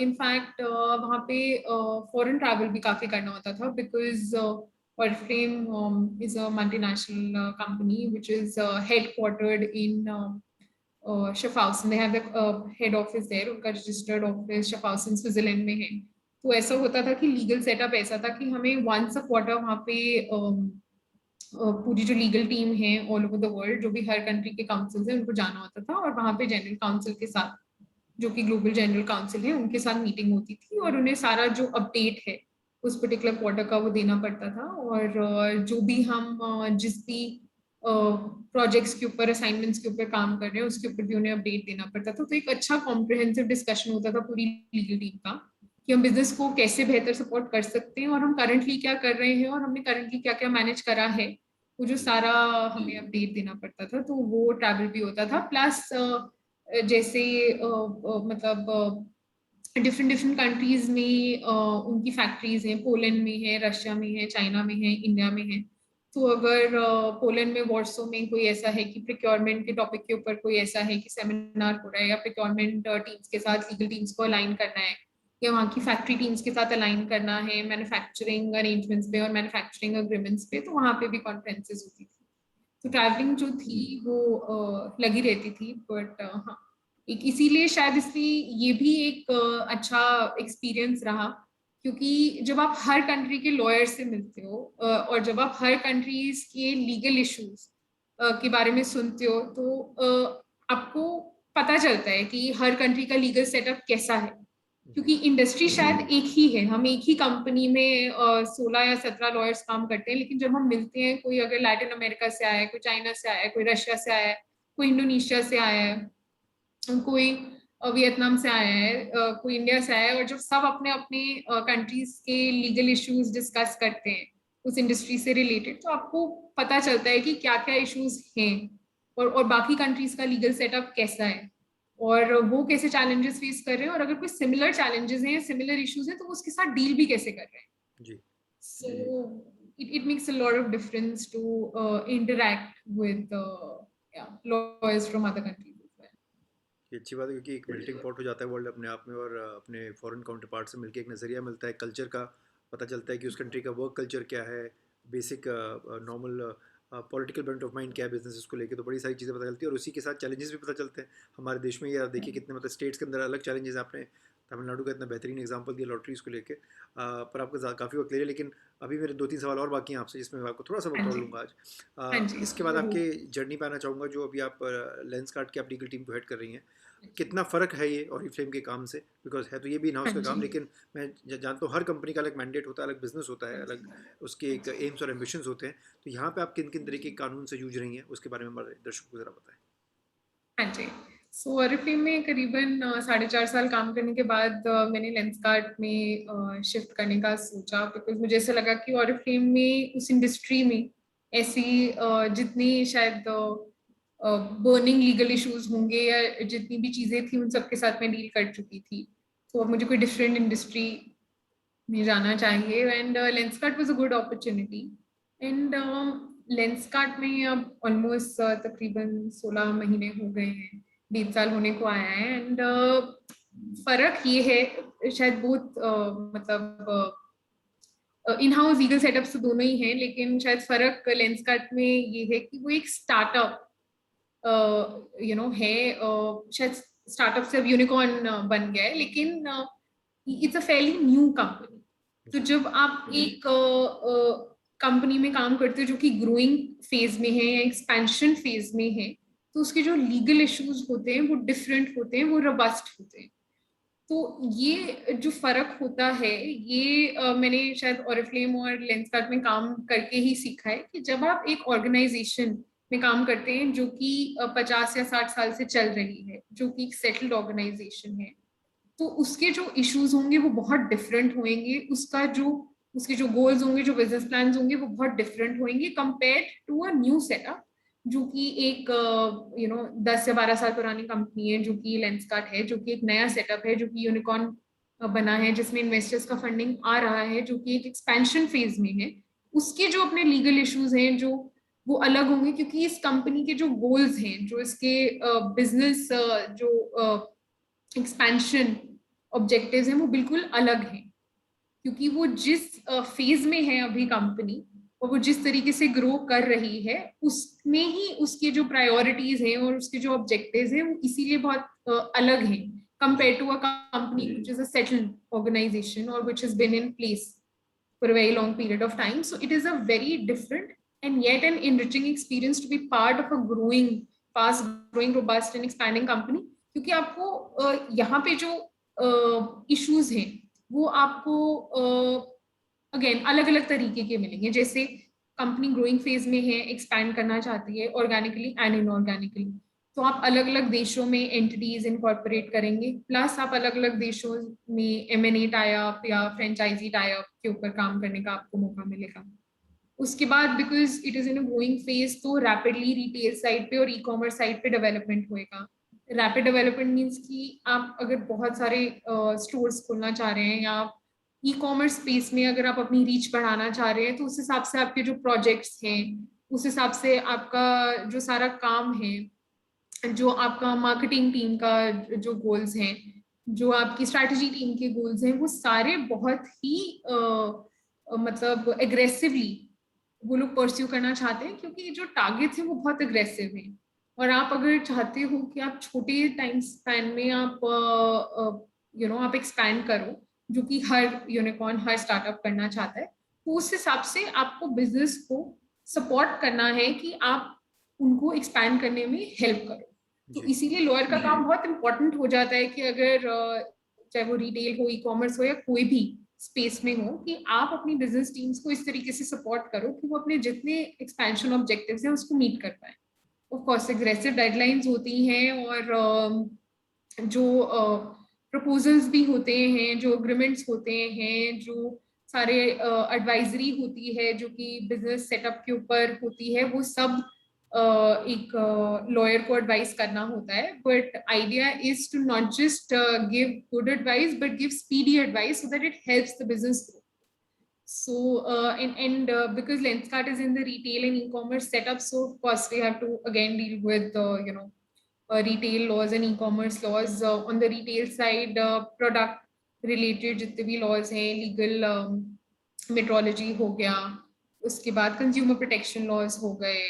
इनफैक्ट वहाँ पे फॉरेन ट्रैवल भी काफी करना होता था because Oriflame is a multinational company which is headquartered in Schaffhausen. They have the head office there. उनका registered office Schaffhausen, Switzerland में है. तो ऐसा होता था कि लीगल सेटअप ऐसा था कि हमें वंस अ क्वार्टर वहाँ पे पूरी जो लीगल टीम है ऑल ओवर द वर्ल्ड, जो भी हर कंट्री के काउंसिल है, उनको जाना होता था और वहाँ पे जनरल काउंसिल के साथ, जो कि ग्लोबल जनरल काउंसिल है, उनके साथ मीटिंग होती थी और उन्हें सारा जो अपडेट है उस पर्टिकुलर क्वार्टर का वो देना पड़ता था। और जो भी हम जिस भी प्रोजेक्ट्स के ऊपर, असाइनमेंट्स के ऊपर काम कर रहे हैं, उसके ऊपर भी उन्हें अपडेट देना पड़ता था। तो एक अच्छा कॉम्प्रिहेंसिव डिस्कशन होता था पूरी लीगल टीम का कि हम बिजनेस को कैसे बेहतर सपोर्ट कर सकते हैं और हम करंटली क्या कर रहे हैं और हमने करंटली क्या क्या मैनेज करा है, वो जो सारा हमें अपडेट देना पड़ता था। तो वो ट्रैवल भी होता था, प्लस जैसे मतलब डिफरेंट डिफरेंट कंट्रीज में उनकी फैक्ट्रीज हैं, पोलैंड में है, रशिया में है, चाइना में है, इंडिया में है। तो अगर पोलैंड में वॉर्सो में कोई ऐसा है कि प्रिक्योरमेंट के टॉपिक के ऊपर कोई ऐसा है कि सेमिनार हो रहा है, या प्रिक्योरमेंट टीम्स के साथ लीगल टीम्स को अलाइन करना है, या वहाँ की फैक्ट्री टीम्स के साथ अलाइन करना है मैन्युफैक्चरिंग अरेंजमेंट्स पे और मैन्युफैक्चरिंग अग्रीमेंट्स पे, तो वहाँ पे भी कॉन्फ्रेंसेस होती थी। तो ट्रैवलिंग जो थी वो लगी रहती थी। बट हाँ, एक इसीलिए शायद इसलिए ये भी एक अच्छा एक्सपीरियंस रहा, क्योंकि जब आप हर कंट्री के लॉयर से मिलते हो और जब आप हर कंट्रीज के लीगल इश्यूज के बारे में सुनते हो, तो आपको पता चलता है कि हर कंट्री का लीगल सेटअप कैसा है। क्योंकि इंडस्ट्री शायद एक ही है, हम एक ही कंपनी में 16 या 17 लॉयर्स काम करते हैं, लेकिन जब हम मिलते हैं, कोई अगर लैटिन अमेरिका से आया है, कोई चाइना से आया है, कोई रशिया से आया है, कोई इंडोनेशिया से आया है, कोई वियतनाम से आया है, कोई इंडिया से आया है, और जब सब अपने अपने कंट्रीज के लीगल इश्यूज डिस्कस करते हैं उस इंडस्ट्री से रिलेटेड, तो आपको पता चलता है कि क्या क्या इश्यूज हैं और बाकी कंट्रीज का लीगल सेटअप कैसा है और वो कैसे चैलेंजेस फेस कर रहे हैं, और अगर कोई सिमिलर चैलेंजेस हैं, सिमिलर इश्यूज हैं, तो वो उसके साथ डील भी कैसे कर रहे हैं। जी। सो it makes a lot of difference to interact with lawyers from other countries as well. ये अच्छी बात है क्योंकि एक मेल्टिंग पॉट हो जाता है वर्ल्ड अपने आप में, और अपने फॉरेन काउंटर पार्ट से मिलकर एक नज़रिया मिलता है, कल्चर का पता चलता है कि उस कंट्री का वर्क कल्चर क्या है, basic normal political bent of mind क्या है बिजनेस को लेके, तो बड़ी सारी चीज़ें पता चलती है और उसी के साथ चैलेंजेस भी पता चलते हैं। हमारे देश में ये देखिए कितने मतलब स्टेट्स के अंदर अलग चैलेंजेस हैं। आपने तमिलनाडु का इतना बेहतरीन एग्जांपल दिया लॉटरीज को लेके, पर आपका काफ़ी वक्त ले लिया, लेकिन अभी मेरे 2-3 सवाल और बाकी हैं आपसे, जिसमें मैं आपको थोड़ा सा हाँ वक्त और जी, लूँगा आज। हाँ जी, इसके बाद जरूर। आपके जर्नी पे आना चाहूँगा, जो अभी आप लेंस कार्ट की आप लीगल टीम को हेड कर रही हैं। कितना फ़र्क है ये ऑरिफ्लेम के काम से? बिकॉज़ है तो ये भी इन हाउस हाँ का काम, जी, लेकिन मैं जानता हूँ हर कंपनी का अलग मैंडेट होता है, अलग बिजनेस होता है, हाँ अलग जी, उसके एक एम्स और एम्बिशंस होते हैं। तो यहाँ पे आप किन किन तरीके के कानून से जूझ रही हैं, उसके बारे में हमारे दर्शकों को ज़रा बताएं। हाँ जी। सो ऑरिफ्लेम में करीबन 4.5 साल काम करने के बाद मैंने लेंसकार्ट में शिफ्ट करने का सोचा, बिकॉज मुझे ऐसा लगा कि ऑरिफ्लेम में, उस इंडस्ट्री में, ऐसी जितनी शायद बर्निंग लीगल इश्यूज होंगे या जितनी भी चीजें थी, उन सबके साथ मैं डील कर चुकी थी। तो अब मुझे कोई डिफरेंट इंडस्ट्री में जाना चाहिए, and Lenskart was a good opportunity. And Lenskart में अब ऑलमोस्ट तकरीबन 16 महीने हो गए हैं, 1.5 साल होने को आया है। एंड फर्क ये है, शायद बहुत मतलब इन हाउस लीगल सेटअप तो दोनों ही हैं, लेकिन शायद फर्क लेंसकार्ट में ये है कि वो एक स्टार्टअप है, शायद स्टार्टअप से अब यूनिकॉर्न बन गया है, लेकिन it's a fairly new company. तो जी। जब आप एक कंपनी में काम करते हो जो कि ग्रोइंग फेज में है या एक्सपेंशन फेज में है, तो उसके जो लीगल इश्यूज होते हैं वो डिफरेंट होते हैं, वो रोबस्ट होते हैं। तो ये जो फर्क होता है, ये मैंने शायद ऑरिफ्लेम और लेंसकार्ट में काम करके ही सीखा है कि जब आप एक ऑर्गेनाइजेशन में काम करते हैं जो कि 50 या 60 साल से चल रही है, जो कि एक सेटल्ड ऑर्गेनाइजेशन है, तो उसके जो इश्यूज होंगे वो बहुत डिफरेंट होंगे, उसके जो गोल्स होंगे, जो बिजनेस प्लान होंगे, वो बहुत डिफरेंट होंगे compare to a new setup, जो कि एक 10 या 12 साल पुरानी कंपनी है, जो कि लेंसकार्ट है, जो कि एक नया सेटअप है, जो कि यूनिकॉर्न बना है, जिसमें इन्वेस्टर्स का फंडिंग आ रहा है, जो कि एक एक्सपेंशन फेज में है। उसके जो अपने लीगल इश्यूज हैं, जो वो अलग होंगे, क्योंकि इस कंपनी के जो गोल्स हैं, जो इसके बिजनेस जो एक्सपेंशन ऑब्जेक्टिव्स हैं, वो बिल्कुल अलग हैं। क्योंकि वो जिस फेज में है अभी कंपनी, और वो जिस तरीके से ग्रो कर रही है, उसमें ही उसके जो प्रायोरिटीज हैं और उसके जो ऑब्जेक्टिव्स हैं, वो इसीलिए बहुत अलग हैं compared to a company which is a settled organization or which has been in place for a very long period of time. So it is a very different and yet an enriching experience to be part of a growing, fast growing, robust and expanding company. क्योंकि आपको यहाँ पे जो issues हैं वो आपको again अलग अलग तरीके के मिलेंगे. जैसे कंपनी ग्रोइंग फेज में है, एक्सपैंड करना चाहती है ऑर्गेनिकली एंड इनऑर्गेनिकली, तो आप अलग अलग देशों में एंटिटीज इनकॉर्पोरेट करेंगे, प्लस आप अलग अलग देशों में M&A टाई अप या फ्रेंचाइजी टाई अप के ऊपर काम करने का आपको मौका मिलेगा. उसके बाद because it is in a growing phase तो रैपिडली रिटेल साइड पे और ई कॉमर्स साइड पे डेवलपमेंट होएगा. रैपिड डेवलपमेंट मीन्स कि आप अगर बहुत सारे स्टोर्स खोलना चाह रहे हैं या ई कॉमर्स स्पेस में अगर आप अपनी रीच बढ़ाना चाह रहे हैं तो उस हिसाब से आपके जो प्रोजेक्ट्स हैं, उस हिसाब से आपका जो सारा काम है, जो आपका मार्केटिंग टीम का जो गोल्स हैं, जो आपकी स्ट्रैटेजी टीम के गोल्स हैं, वो सारे बहुत ही मतलब एग्रेसिवली वो लोग परस्यू करना चाहते हैं क्योंकि जो टारगेट्स हैं वो बहुत एग्रेसिव हैं. और आप अगर चाहते हो कि आप छोटे टाइम स्पैन में आप आप एक्सपैंड करो, जो कि हर यूनिकॉर्न हर स्टार्टअप करना चाहता है, तो उस हिसाब से आपको बिजनेस को सपोर्ट करना है कि आप उनको एक्सपैंड करने में हेल्प करो. तो इसीलिए लॉयर का काम बहुत इंपॉर्टेंट हो जाता है कि अगर चाहे वो रिटेल हो, ई कॉमर्स हो या कोई भी स्पेस में हो, कि आप अपनी बिजनेस टीम्स को इस तरीके से सपोर्ट करो कि वो अपने जितने एक्सपेंशन ऑब्जेक्टिव्स हैं उसको मीट कर पाए. ऑफ कोर्स एग्रेसिव डेडलाइंस होती हैं और जो प्रपोजल्स भी होते हैं, जो अग्रीमेंट्स होते हैं, जो सारे एडवाइजरी होती है जो कि बिजनेस सेटअप के ऊपर होती है, वो सब एक लॉयर को एडवाइस करना होता है. But idea is to not just give good advice but give speedy advice so that it helps the business grow. So and because Lenskart is in the retail and e-commerce setup, so of course we have to again deal with retail laws and e-commerce laws. On the retail side, product related जितने भी laws हैं, legal metrology हो गया, उसके बाद consumer protection laws हो गए.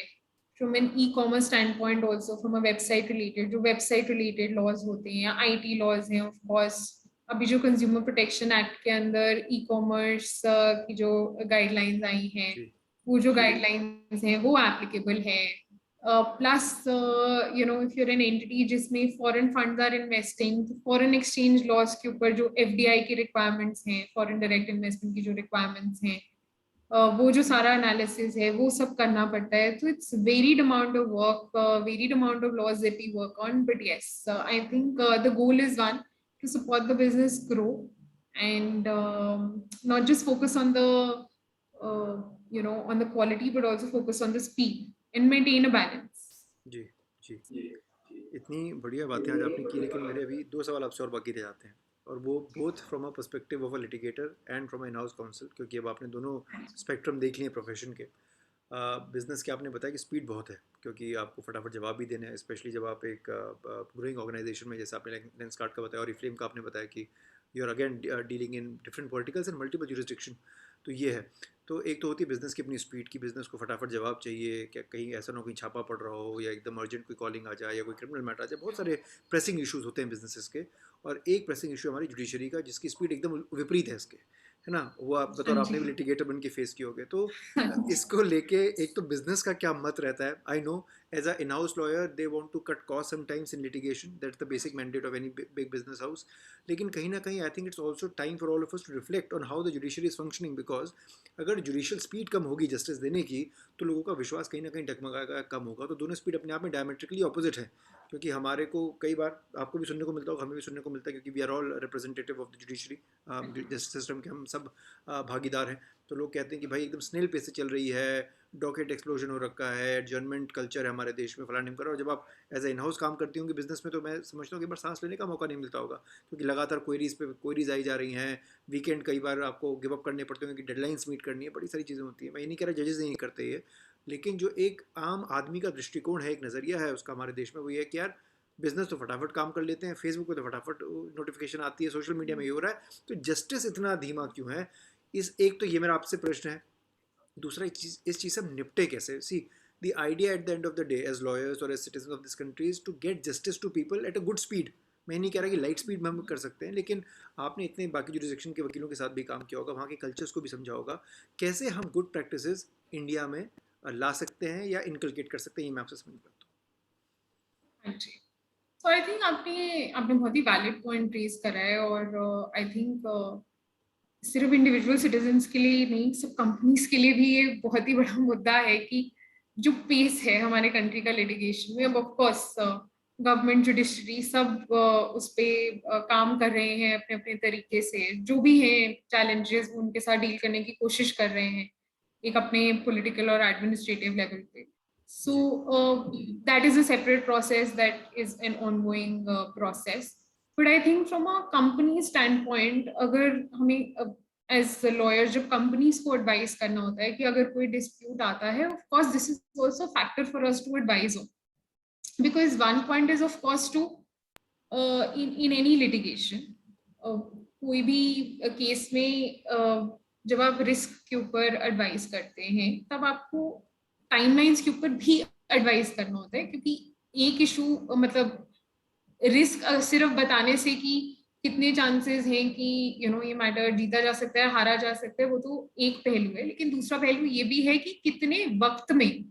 From an e-commerce standpoint also, from a website related, जो website related laws होते हैं या IT laws हैं, of course अभी जो कंज्यूमर प्रोटेक्शन एक्ट के अंदर ई कॉमर्स की जो गाइडलाइंस आई हैं, वो जो गाइडलाइंस हैं वो एप्लीकेबल है. Plus if you're an entity जिसमें फॉरेन फंड्स आर इन्वेस्टिंग, तो फॉरेन एक्सचेंज लॉज के ऊपर जो FDI की रिक्वायरमेंट्स हैं, फॉरेन डायरेक्ट इन्वेस्टमेंट की जो रिक्वायरमेंट्स हैं, वो जो सारा एनालिसिस है वो सब करना पड़ता है. तो it's varied amount of work, varied amount of laws that we work on. But yes, I think the goal is one, to support the business grow and not just focus on the on the quality but also focus on the speed and maintain a balance. जी जी, इतनी बढ़िया बातें आज आपने की, लेकिन मेरे अभी 2 सवाल आपसे और बाकी रह जाते हैं, और वो both from a perspective of a litigator and from in house council, क्योंकि अब आपने दोनों स्पेक्ट्रम देख लिए प्रोफेशन के. बिज़नेस के आपने बताया कि स्पीड बहुत है, क्योंकि आपको फटाफट जवाब भी देना है, स्पेशली जब आप एक ग्रोइंग ऑर्गेनाइजेशन में, जैसे आपने लेंसकार्ट का बताया और रिफ्लेम का आपने बताया कि you are again dealing in different politicals and multiple jurisdiction. तो ये है, तो एक तो होती है बिज़नेस की अपनी स्पीड की, बिज़नेस को फटाफट जवाब चाहिए, क्या कहीं ऐसा ना कहीं छापा पड़ रहा हो या एकदम अर्जेंट कोई कॉलिंग आ जाए या कोई क्रिमिनल मैटर आ जाए. बहुत सारे प्रेसिंग इशूज़ होते हैं बिजनेसेस के, और एक प्रेसिंग इशू हमारी जुडिशरी का, जिसकी स्पीड एकदम विपरीत है इसके, है ना. वो आप बतौर आपने भी लिटिगेटर बन के फेस किए होगे, तो इसको लेके एक तो बिजनेस का क्या मत रहता है. I know as a in house lawyer they want to cut cost sometimes in litigation, that's the basic mandate of any big business house. लेकिन कहीं ना कहीं I think it's also time for all of us to reflect on how the judiciary is functioning, because अगर judicial speed कम होगी justice देने की, तो लोगों का विश्वास कहीं ना कहीं डगमगाएगा, कम होगा. तो दोनों स्पीड अपने आप में डायमेट्रिकली ऑपोजिट है, क्योंकि हमारे को कई बार, आपको भी सुनने को मिलता होगा, हमें भी सुनने को मिलता है, क्योंकि we are all representative of the judiciary, justice system के हम सब भागीदार हैं. तो लोग कहते हैं कि भाई एकदम स्नेल पे से चल रही है, डॉकेट एक्सप्लोजन हो रखा है, एडजर्नमेंट कल्चर है हमारे देश में, फलाने करो. और जब आप एज ए इन हाउस काम करती होंगी बिजनेस में, तो मैं समझता हूँ कि बार सांस लेने का मौका नहीं मिलता होगा, क्योंकि लगातार क्वेरीज पे क्वेरीज आई जा रही हैं. वीकेंड कई बार आपको गिव अप करने पड़ते होंगे कि डेडलाइंस मीट करनी है, बड़ी सारी चीज़ें होती हैं. मैं ये नहीं कह रहा जजेस नहीं करते ये, लेकिन जो एक आम आदमी का दृष्टिकोण है, एक नज़रिया है उसका हमारे देश में, वो ये है कि यार बिजनेस तो फटाफट काम कर लेते हैं, फेसबुक पे तो फटाफट नोटिफिकेशन आती है, सोशल मीडिया में ये हो रहा है, तो जस्टिस इतना धीमा क्यों है. इस एक तो ये मेरा आपसे प्रश्न है. दूसरा, इस चीज़ से हम निपटे कैसे. सी, the idea at the end of the day as lawyers or as citizens of this country is to get justice to people at a good speed. मैं नहीं कह रहा कि लाइट स्पीड में हम कर सकते हैं, लेकिन आपने इतने बाकी जुरिसडिक्शन के वकीलों के साथ भी काम किया होगा, वहाँ के कल्चर्स को भी समझा होगा, कैसे हम गुड प्रैक्टिसेस इंडिया में ला सकते हैं या इनकलकेट कर सकते हैं, ये मैं आपसे समझ पाता हाँ जी। तो आई थिंक आपने आपने बहुत ही वैलिड पॉइंट रेज करा है, और आई थिंक सिर्फ इंडिविजुअल सिटीजन्स के लिए नहीं, सब कंपनीज के लिए भी ये बहुत ही बड़ा मुद्दा है कि जो पेस है हमारे कंट्री का लिटिगेशन में, अब ऑफ कोर्स गवर्नमेंट जुडिशरी सब उस पे काम कर रहे हैं अपने अपने तरीके से, जो भी हैं चैलेंजेस उनके साथ डील करने की कोशिश कर रहे हैं एक अपने पॉलिटिकल और एडमिनिस्ट्रेटिव लेवल पे. हूँ। So ji that is a separate process, that is an ongoing process. But I think from a company standpoint, अगर हमें एज लॉयर जब कंपनीज को एडवाइस करना होता है कि अगर कोई डिस्प्यूट आता है, of course this is also factor for us to advise on, because one point is of course to in any litigation, कोई भी केस में जब आप रिस्क के ऊपर एडवाइस करते हैं तब आपको टाइमलाइंस के ऊपर भी एडवाइस करना होता है, क्योंकि एक इशू मतलब रिस्क सिर्फ बताने से कि कितने चांसेस हैं कि ये मैटर जीता जा सकता है, हारा जा सकता है, वो तो एक पहलू है, लेकिन दूसरा पहलू ये भी है कि कितने वक्त में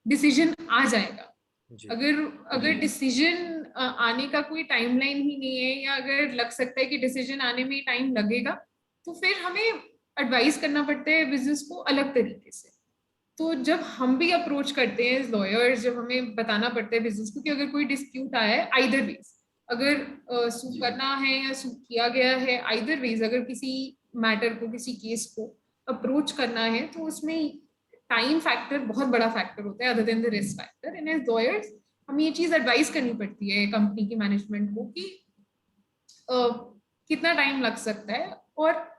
डिसीजन आ जाएगा. जी अगर अगर डिसीजन आने का कोई टाइमलाइन ही नहीं है, या अगर लग सकता है कि डिसीजन आने में टाइम लगेगा, तो फिर हमें एडवाइस करना पड़ता है बिजनेस को अलग तरीके से. तो जब हम भी अप्रोच करते हैं लॉयर्स, जब हमें बताना पड़ता है बिजनेस को कि अगर कोई डिस्प्यूट आया है आइदर वेज, अगर सू करना है या सू किया गया है, आइदर वेज अगर किसी मैटर को, किसी केस को अप्रोच करना है, तो उसमें टाइम फैक्टर बहुत बड़ा फैक्टर होता है other than the risk factor. And as lawyers हमें ये चीज एडवाइस करनी पड़ती है कंपनी की मैनेजमेंट को कि कितना टाइम लग सकता है, और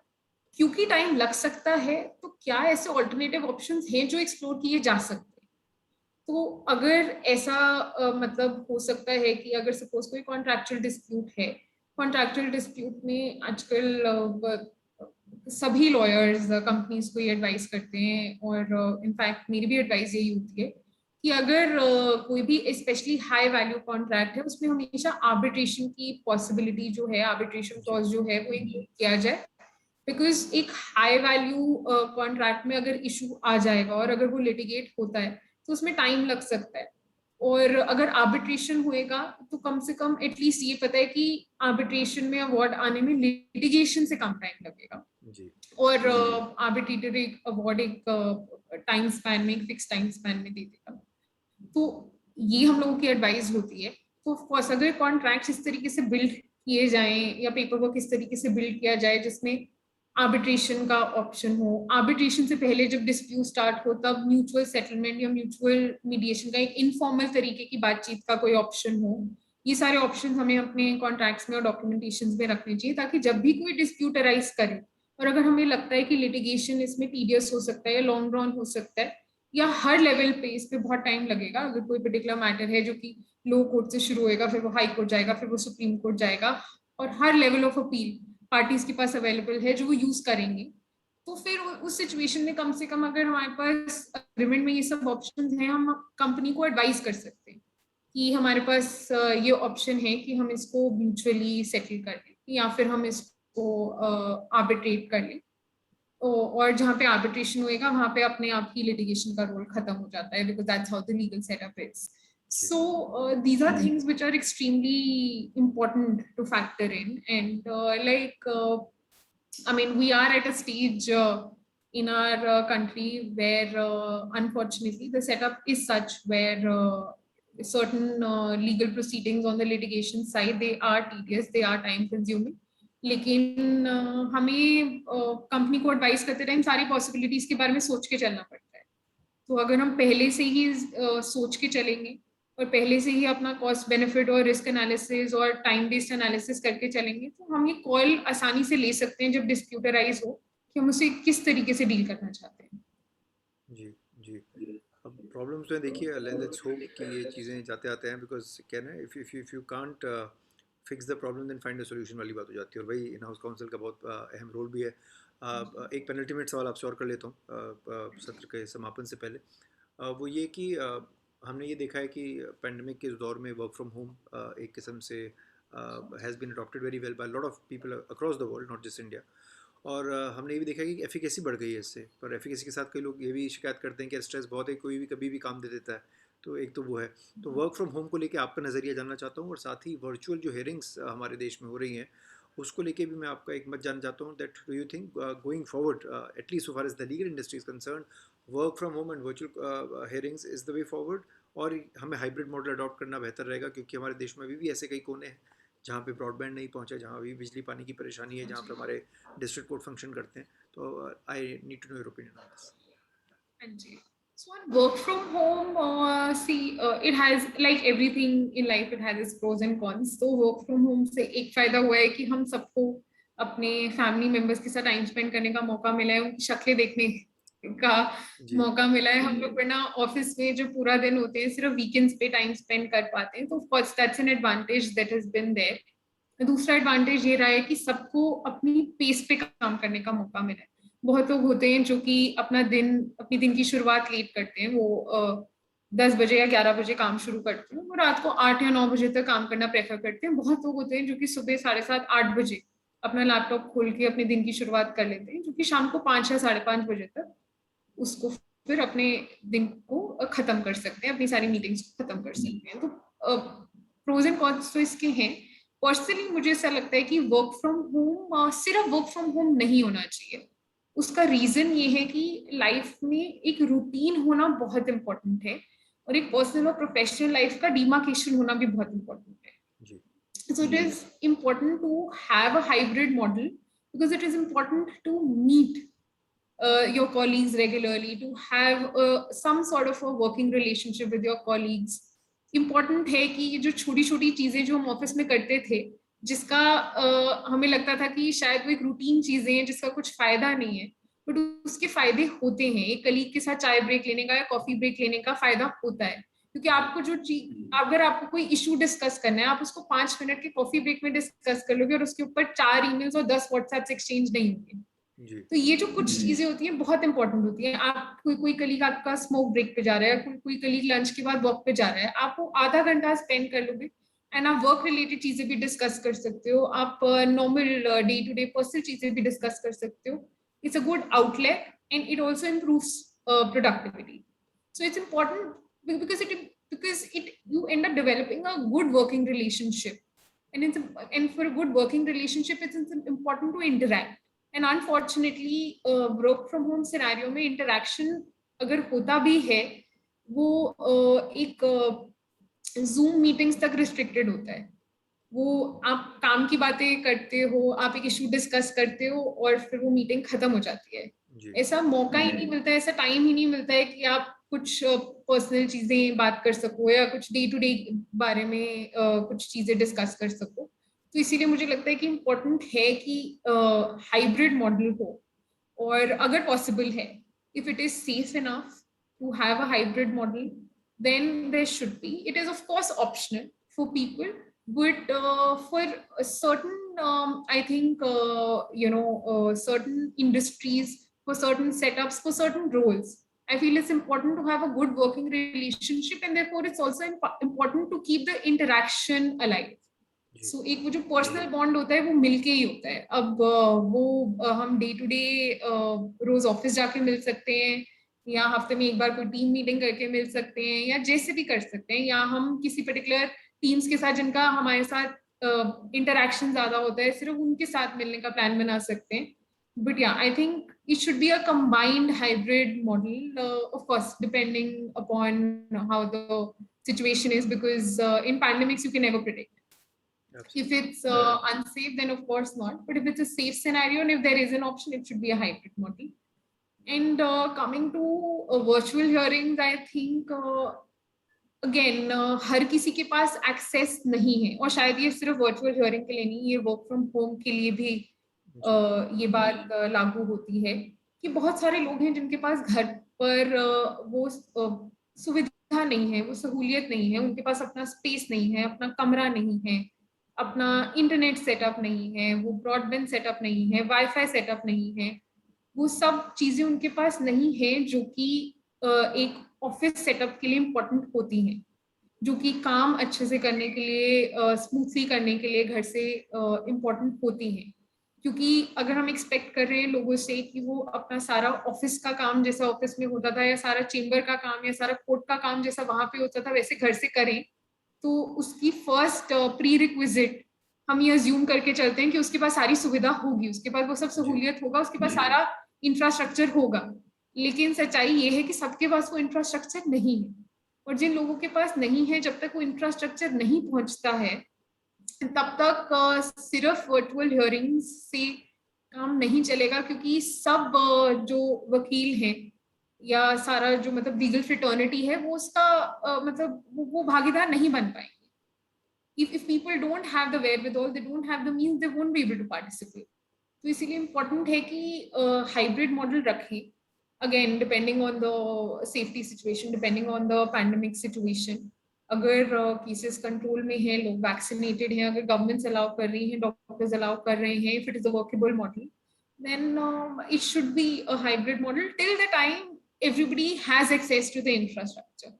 क्योंकि टाइम लग सकता है तो क्या ऐसे ऑल्टरनेटिव ऑप्शंस हैं जो एक्सप्लोर किए जा सकते हैं. तो अगर ऐसा मतलब हो सकता है कि अगर सपोज कोई कॉन्ट्रैक्चुअल डिस्प्यूट है, कॉन्ट्रैक्चुअल डिस्प्यूट में आजकल सभी लॉयर्स कंपनीज को ये एडवाइस करते हैं, और इनफैक्ट मेरी भी एडवाइस यही होती है कि अगर कोई भी स्पेशली हाई वैल्यू कॉन्ट्रैक्ट है, उसमें हमेशा आर्बिट्रेशन की पॉसिबिलिटी जो है, आर्बिट्रेशन जी क्लॉज जो है वो इंक्लूड किया जाए. बिकॉज एक हाई वैल्यू कॉन्ट्रैक्ट में अगर इशू आ जाएगा और अगर वो लिटिगेट होता है तो उसमें टाइम लग सकता है, और अगर आर्बिट्रेशन होएगा तो कम से कम एटलीस्ट ये पता है कि आर्बिट्रेशन में अवार्ड आने में लिटिगेशन से कम टाइम लगेगा, जी और आर्बिट्रेटर एक अवार्ड एक टाइम स्पैन में, एक फिक्स टाइम स्पैन में दे देगा. तो ये हम लोगों की एडवाइस होती है. तो ऑफकोर्स अगर कॉन्ट्रैक्ट इस तरीके से बिल्ड किए जाएं या पेपर वर्क इस तरीके से बिल्ड किया जाए जिसमें आर्बिट्रेशन का ऑप्शन हो, आर्बिट्रेशन से पहले जब डिस्प्यूट स्टार्ट हो तब म्यूचुअल सेटलमेंट या म्यूचुअल मीडिएशन का एक इनफॉर्मल तरीके की बातचीत का कोई ऑप्शन हो, ये सारे ऑप्शन हमें अपने कॉन्ट्रैक्ट्स में और डॉक्यूमेंटेशन में रखने चाहिए, ताकि जब भी कोई डिस्प्यूट अराइज करे और अगर हमें लगता है कि लिटिगेशन इसमें टीडियस हो सकता है या लॉन्ग रन हो सकता है या हर लेवल पे इस पे बहुत टाइम लगेगा, अगर कोई पर्टिकुलर मैटर है जो कि लो कोर्ट से शुरू होएगा, फिर वो हाई कोर्ट जाएगा, फिर वो सुप्रीम कोर्ट जाएगा, और हर लेवल ऑफ अपील पार्टीज के पास अवेलेबल है जो वो यूज करेंगे, तो फिर उस सिचुएशन में कम से कम अगर हमारे पास अग्रीमेंट में ये सब ऑप्शन हैं, हम कंपनी को एडवाइस कर सकते हैं कि हमारे पास ये ऑप्शन है कि हम इसको म्यूचुअली सेटल कर लें या फिर हम इसको आर्बिट्रेट कर लें, और जहाँ पे आर्बिट्रेशन होएगा वहां पे अपने आप ही लिटिगेशन का रोल खत्म हो जाता है, because that's how the legal setup is. जी So these are things which are extremely important to factor in, and I mean, we are at a stage in our country where unfortunately the setup is such where certain legal proceedings on the litigation side, they are tedious, they are time consuming. लेकिन हमें company को advice करते time सारी possibilities के बारे में सोच के चलना पड़ता है. तो अगर हम पहले से ही सोच के चलेंगे और पहले से ही अपना कॉस्ट बेनिफिट और रिस्क एनालिसिस और टाइम बेस्ड एनालिसिस करके चलेंगे, तो हम ये कॉल आसानी से ले सकते हैं जब डिस्प्यूट अराइज हो कि हम उसे किस तरीके से डील करना चाहते हैं. जी जी अब प्रॉब्लम्स में देखिए, लेट्स होप कि ये चीज़ें जाते आते हैं, बिकॉज क्या ना, if you can't fix the problem then find the solution वाली बात हो जाती है, और भाई इन हाउस काउंसिल का बहुत अहम रोल भी है. एक पेनल्टीमेट सवाल आपसे और कर लेता हूँ सत्र के समापन से पहले. वो ये कि हमने ये देखा है कि पेंडेमिक के इस दौर में वर्क फ्रॉम होम एक किस्म से has been adopted very well by lot of people across the world, not just India. और हमने ये भी देखा कि एफिकेसी बढ़ गई है इससे, पर एफिकेसी के साथ कई लोग ये भी शिकायत करते हैं कि स्ट्रेस बहुत है, कोई भी कभी भी काम दे देता है। तो एक तो वो है। तो वर्क फ्रॉम होम को लेके आपका नज़रिया जानना चाहता हूँ, और साथ ही वर्चुअल जो हेयरिंग्स हमारे देश में हो रही हैं उसको लेके भी मैं आपका एक मत जानना चाहता हूँ, that do you think going forward, at least so far as the legal industry is concerned, work from home and virtual hearings is the way forward, और हमें हाइब्रिड मॉडल अडॉप्ट करना बेहतर रहेगा, क्योंकि हमारे देश में अभी भी ऐसे कई कोने हैं जहाँ पे ब्रॉडबैंड नहीं पहुँचा, जहाँ अभी बिजली पानी की परेशानी है, जहाँ पे हमारे डिस्ट्रिक्ट कोर्ट फंक्शन करते हैं। तो I need to know your opinion on this. Anji. So on work from home, it has like everything in life, it has its pros and cons. तो work from home से एक फायदा हुआ है कि हम सबको अपने फैमिली मेंबर्स के साथ टाइम स्पेंड करने का मौका मिला है, उनकी शक्लें देखने का जी मौका मिला है। हम लोग वरना ऑफिस में जो पूरा दिन होते हैं सिर्फ वीकेंड्स पे टाइम स्पेंड कर पाते हैं, तो of course that's an advantage that has been there. दूसरा एडवांटेज ये रहा है कि सबको अपनी पेस पे काम करने का मौका मिला है। बहुत लोग होते हैं जो कि अपनी दिन की शुरुआत लेट करते हैं, वो 10 बजे या 11 बजे काम शुरू करते हैं, वो रात को 8 या 9 बजे तक काम करना प्रेफर करते हैं। बहुत लोग होते हैं जो कि सुबह 7:30-8 बजे अपना लैपटॉप खोल के अपने दिन की शुरुआत कर लेते हैं, जो कि शाम को 5 या 5:30 बजे तक उसको फिर अपने दिन को खत्म कर सकते हैं, अपनी सारी मीटिंग्स को खत्म कर सकते हैं। तो प्रोज एंड कॉन्स तो इसके हैं। पर्सनली मुझे ऐसा लगता है कि वर्क फ्रॉम होम सिर्फ वर्क फ्रॉम होम नहीं होना चाहिए। उसका रीजन ये है कि लाइफ में एक रूटीन होना बहुत इंपॉर्टेंट है, और एक पर्सनल और प्रोफेशनल लाइफ का डिमार्केशन होना भी बहुत इंपॉर्टेंट है। जी So it is important to have a hybrid model, because it is important to meet your colleagues regularly, to have some sort of a working relationship with your colleagues. Important है कि ये जो छोटी छोटी चीजें जो हम ऑफिस में करते थे, जिसका हमें लगता था कि शायद वो एक रूटीन चीजें हैं जिसका कुछ फायदा नहीं है, बट उसके फायदे होते हैं। एक कलीग के साथ चाय ब्रेक लेने का या कॉफी ब्रेक लेने का फायदा होता है, क्योंकि आपको जो चीज, अगर आपको कोई इशू डिस्कस करना है, आप उसको 5 मिनट के कॉफी ब्रेक में डिस्कस कर लोगे, और उसके ऊपर 4 ईमेल्स और 10 व्हाट्सएप एक्सचेंज नहीं होंगे। जी तो ये जो कुछ चीजें होती हैं बहुत इंपॉर्टेंट होती हैं। आप कोई कलीग आपका स्मोक ब्रेक पे जा रहा है, कोई कलीग लंच के बाद वॉक पे जा रहा है, आप वो आधा घंटा स्पेंड कर लोगे, एंड आप वर्क रिलेटेड चीजें भी डिस्कस कर सकते हो, आप normal day to day personal चीजें भी डिस्कस कर सकते हो। It's a good outlet, and it also improves productivity. So it's important because it you end up developing a good working relationship, and for a good working relationship it's important to interact. And unfortunately work from home scenario में interaction अगर होता भी है, वो एक zoom meetings तक restricted होता है। वो आप काम की बातें करते हो, आप एक इशू डिस्कस करते हो, और फिर वो मीटिंग खत्म हो जाती है। जी ऐसा मौका ही नहीं मिलता है, ऐसा टाइम ही नहीं मिलता है कि आप कुछ पर्सनल चीजें बात कर सको, या कुछ डे टू डे बारे में कुछ चीजें डिस्कस कर सको। तो इसीलिए मुझे लगता है कि इम्पोर्टेंट है कि हाइब्रिड मॉडल हो, और अगर पॉसिबल है, if it is safe enough to have a hybrid model, then there should be. It is of course optional for people, but for a certain I think certain industries, for certain setups, for certain roles, I feel it's important to have a good working relationship, and therefore it's also important to keep the interaction alive. जी सो एक वो जो personal bond होता है वो मिलके ही होता है। अब वो हम डे टू डे रोज ऑफिस जाके मिल सकते हैं, या हफ्ते में एक बार कोई टीम मीटिंग करके मिल सकते हैं, या जैसे भी कर सकते हैं, या हम किसी पर्टिकुलर टीम्स के साथ जिनका हमारे साथ इंटरेक्शन ज्यादा होता है, सिर्फ उनके साथ मिलने का प्लान बना सकते हैं। बट या I think it should be a combined hybrid model, of course depending upon how the situation is, because in pandemics you can never predict. If absolutely it's unsafe, then of course not. But if it's a safe scenario, and if there is an option, it should be a hybrid model. And coming to virtual hearings, I think again हर किसी के पास access नहीं है, और शायद ये सिर्फ virtual hearing के लिए नहीं, ये वर्क फ्रॉम होम के लिए भी ये बात लागू होती है कि बहुत सारे लोग हैं जिनके पास घर पर वो सुविधा नहीं है, वो सहूलियत नहीं है, उनके पास अपना स्पेस नहीं है, अपना कमरा नहीं है, अपना इंटरनेट सेटअप नहीं है, वो ब्रॉडबैंड सेटअप नहीं है, वाईफाई सेटअप नहीं है। वो सब चीजें उनके पास नहीं है जो कि एक ऑफिस सेटअप के लिए इम्पोर्टेंट होती हैं। जो कि काम अच्छे से करने के लिए, स्मूथली करने के लिए घर से इम्पोर्टेंट होती हैं। क्योंकि अगर हम एक्सपेक्ट कर रहे हैं लोगों से कि वो अपना सारा ऑफिस का काम जैसा ऑफिस में होता था, या सारा चेम्बर का काम या सारा कोर्ट का काम जैसा वहां पे होता था वैसे घर से करें, तो उसकी फर्स्ट प्री रिक्विजिट हम ये अज्यूम करके चलते हैं कि उसके पास सारी सुविधा होगी, उसके पास वो सब जी सहूलियत होगा, उसके पास सारा इंफ्रास्ट्रक्चर होगा। लेकिन सच्चाई ये है कि सबके पास वो इंफ्रास्ट्रक्चर नहीं है। और जिन लोगों के पास नहीं है, जब तक वो इंफ्रास्ट्रक्चर नहीं पहुंचता है, तब तक सिर्फ वर्चुअल हियरिंग्स से काम नहीं चलेगा। क्योंकि सब जो वकील हैं या सारा जो मतलब लीगल फ्रेटर्निटी है, वो उसका मतलब वो भागीदार नहीं बन पाएंगे। if people don't have the wherewithal, they don't have the means, they won't be able to participate. तो इसीलिए इम्पोर्टेंट है कि हाइब्रिड मॉडल रखें, again depending on the safety situation, depending on the pandemic situation. अगर cases control में है, लोग vaccinated हैं, अगर गवर्नमेंट्स अलाउ कर रही हैं, डॉक्टर्स अलाउ कर रहे हैं, if it is a workable model, then it should be a hybrid model till the time everybody has access to the infrastructure.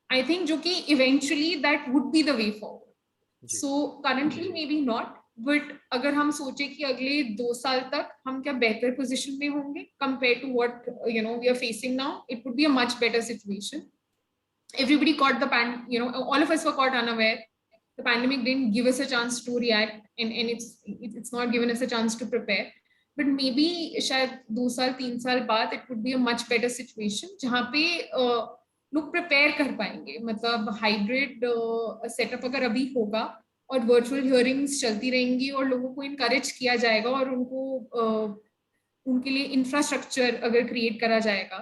I think जो कि eventually that would be the way forward. जी so currently may be not, but अगर हम सोचे कि अगले 2 साल तक हम क्या बेहतर पोजीशन में होंगे compare to what we are facing now, it would be a much better situation. Everybody caught the all of us were caught unaware. The pandemic didn't give us a chance to react, and it's not given us a chance to prepare. But maybe शायद 2 साल 3 साल बाद it would be a much better situation जहाँ पे लोग prepare कर पाएंगे. मतलब हाइब्रिड सेटअप अगर अभी होगा और वर्चुअल हियरिंग्स चलती रहेंगी और लोगों को इनकरेज किया जाएगा और उनके लिए इंफ्रास्ट्रक्चर अगर क्रिएट करा जाएगा,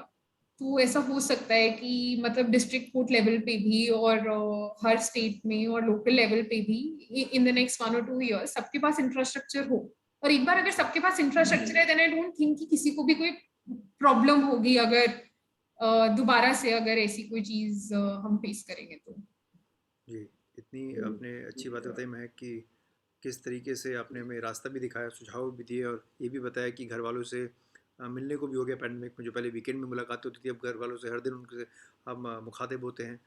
तो ऐसा हो सकता है कि मतलब डिस्ट्रिक्ट कोर्ट लेवल पे भी और हर स्टेट में और लोकल लेवल पे भी in the next 1 or 2 years सबके पास इंफ्रास्ट्रक्चर हो. और एक बार अगर सबके पास इंफ्रास्ट्रक्चर है, देन आई डोंट थिंक कि किसी को भी कोई प्रॉब्लम होगी अगर दोबारा से अगर ऐसी कोई चीज हम फेस करेंगे तो. जी इतनी आपने अच्छी बात बताई महक कि किस तरीके से आपने हमें रास्ता भी दिखाया, सुझाव भी दिए और ये भी बताया कि घर वालों से मिलने को भी हो गया पैंडमिक में। जो पहले वीकेंड में मुलाकात होती थी, अब घर वालों से हर दिन उनसे हम मुखातिब होते हैं,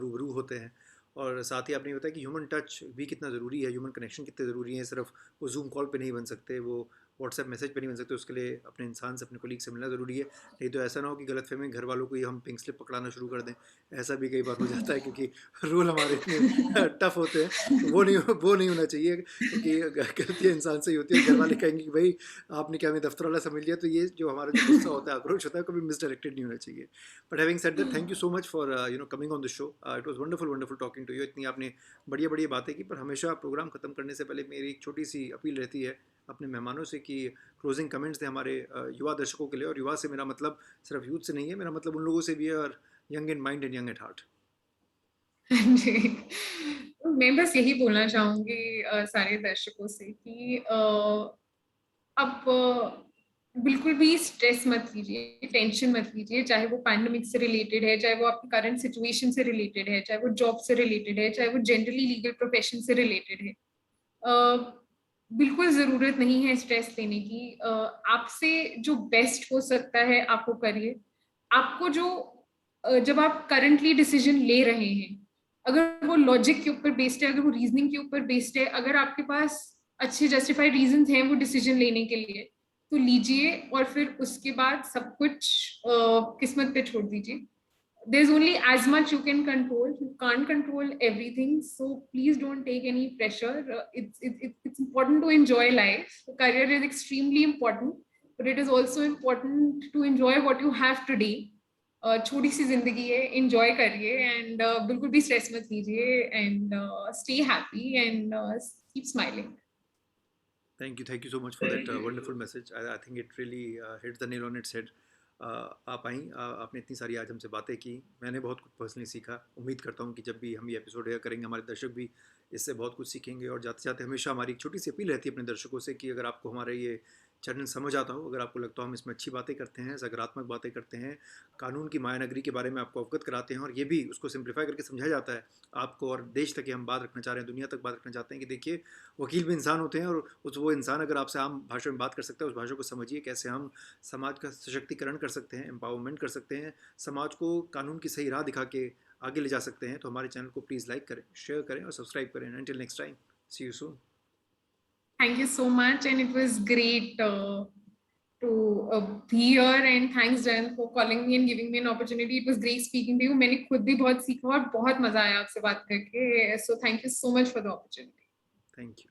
रूबरू होते हैं। और साथ ही आपने ये बताया कि ह्यूमन टच भी कितना ज़रूरी है, ह्यूमन कनेक्शन कितने ज़रूरी हैं। सिर्फ वो जूम कॉल पे नहीं बन सकते, वो व्हाट्सएप मैसेज पे नहीं बन सकते, उसके लिए अपने इंसान से, अपने कोलीग से मिलना ज़रूरी है। नहीं तो ऐसा ना हो कि गलतफहमी घर वालों को ही हम पिंक स्लिप पकड़ाना शुरू कर दें। ऐसा भी कई बार हो जाता है क्योंकि रूल हमारे इतने टफ होते हैं, तो वो नहीं होना चाहिए। क्योंकि गलतियाँ इंसान से ही होती है। घर वाले कहेंगे कि भाई आपने क्या हमें दफ्तर वाला समझ लिया, तो ये जो हमारा जो गुस्सा होता है, आक्रोश होता है, कभी मिसडायरेक्टेड नहीं होना चाहिए। But having said that, thank you so much for coming on the show. It was wonderful talking to you. इतनी आपने बढ़िया बातें की, पर हमेशा प्रोग्राम खत्म करने से पहले मेरी एक छोटी सी अपील रहती है अपने मेहमानों से कि क्लोजिंग कमेंट्स दें हमारे युवा दर्शकों के लिए। और युवा से मेरा मतलब सिर्फ यूथ से नहीं है, मेरा मतलब उन लोगों से भी है, और young in mind and young at heart. जी, मैं बस यही बोलना चाहूंगी सारे दर्शकों से कि अब बिल्कुल भी स्ट्रेस मत लीजिए, टेंशन मत लीजिए, चाहे वो पैंडेमिक से रिलेटेड है, चाहे वो आपकी करंट सिचुएशन से रिलेटेड है, चाहे वो जॉब से रिलेटेड है, चाहे वो जनरली लीगल प्रोफेशन से रिलेटेड है. बिल्कुल जरूरत नहीं है स्ट्रेस लेने की. आपसे जो बेस्ट हो सकता है आप वो करिए. आपको जो जब आप करंटली डिसीजन ले रहे हैं, अगर वो लॉजिक के ऊपर बेस्ड है, अगर वो रीजनिंग के ऊपर बेस्ड है, अगर आपके पास अच्छे जस्टिफाइड रीजंस हैं वो डिसीजन लेने के लिए, तो लीजिए. और फिर उसके बाद सब कुछ किस्मत पे छोड़ दीजिए. There's only as much you can control. You can't control everything, so please don't take any pressure. It's important to enjoy life. Career is extremely important, but it is also important to enjoy what you have today. छोटी सी जिंदगी है, enjoy करिए and बिल्कुल भी stress मत लीजिए and stay happy and keep smiling. Thank you so much for that wonderful message. I think it really hits the nail on its head. आप आई, आपने इतनी सारी आज हमसे बातें की, मैंने बहुत कुछ पर्सनली सीखा। उम्मीद करता हूँ कि जब भी हम ये एपिसोड एयर करेंगे, हमारे दर्शक भी इससे बहुत कुछ सीखेंगे। और जाते जाते हमेशा हमारी एक छोटी सी अपील रहती है अपने दर्शकों से कि अगर आपको हमारे ये चैनल समझ आता हो, अगर आपको लगता हो हम इसमें अच्छी बातें करते हैं, सकारात्मक बातें करते हैं, कानून की मायानगरी के बारे में आपको अवगत कराते हैं और ये भी उसको सिंप्लीफाई करके समझाया जाता है आपको, और देश तक ही हम बात रखना चाह रहे हैं, दुनिया तक बात रखना चाहते हैं कि देखिए वकील भी इंसान होते हैं, और उस वो इंसान अगर आपसे आम भाषा में बात कर सकता है, उस भाषा को समझिए, कैसे हम समाज का सशक्तिकरण कर सकते हैं, एम्पावरमेंट कर सकते हैं, समाज को कानून की सही राह दिखा के आगे ले जा सकते हैं। तो हमारे चैनल को प्लीज़ लाइक करें, शेयर करें और सब्सक्राइब करें। Until next time, see you soon. Thank you so much, and it was great to be here. And thanks, Jen, for calling me and giving me an opportunity. It was great speaking to you. मैंने खुद भी बहुत सीखा और बहुत मजा आया आपसे बात करके. So thank you so much for the opportunity. Thank you.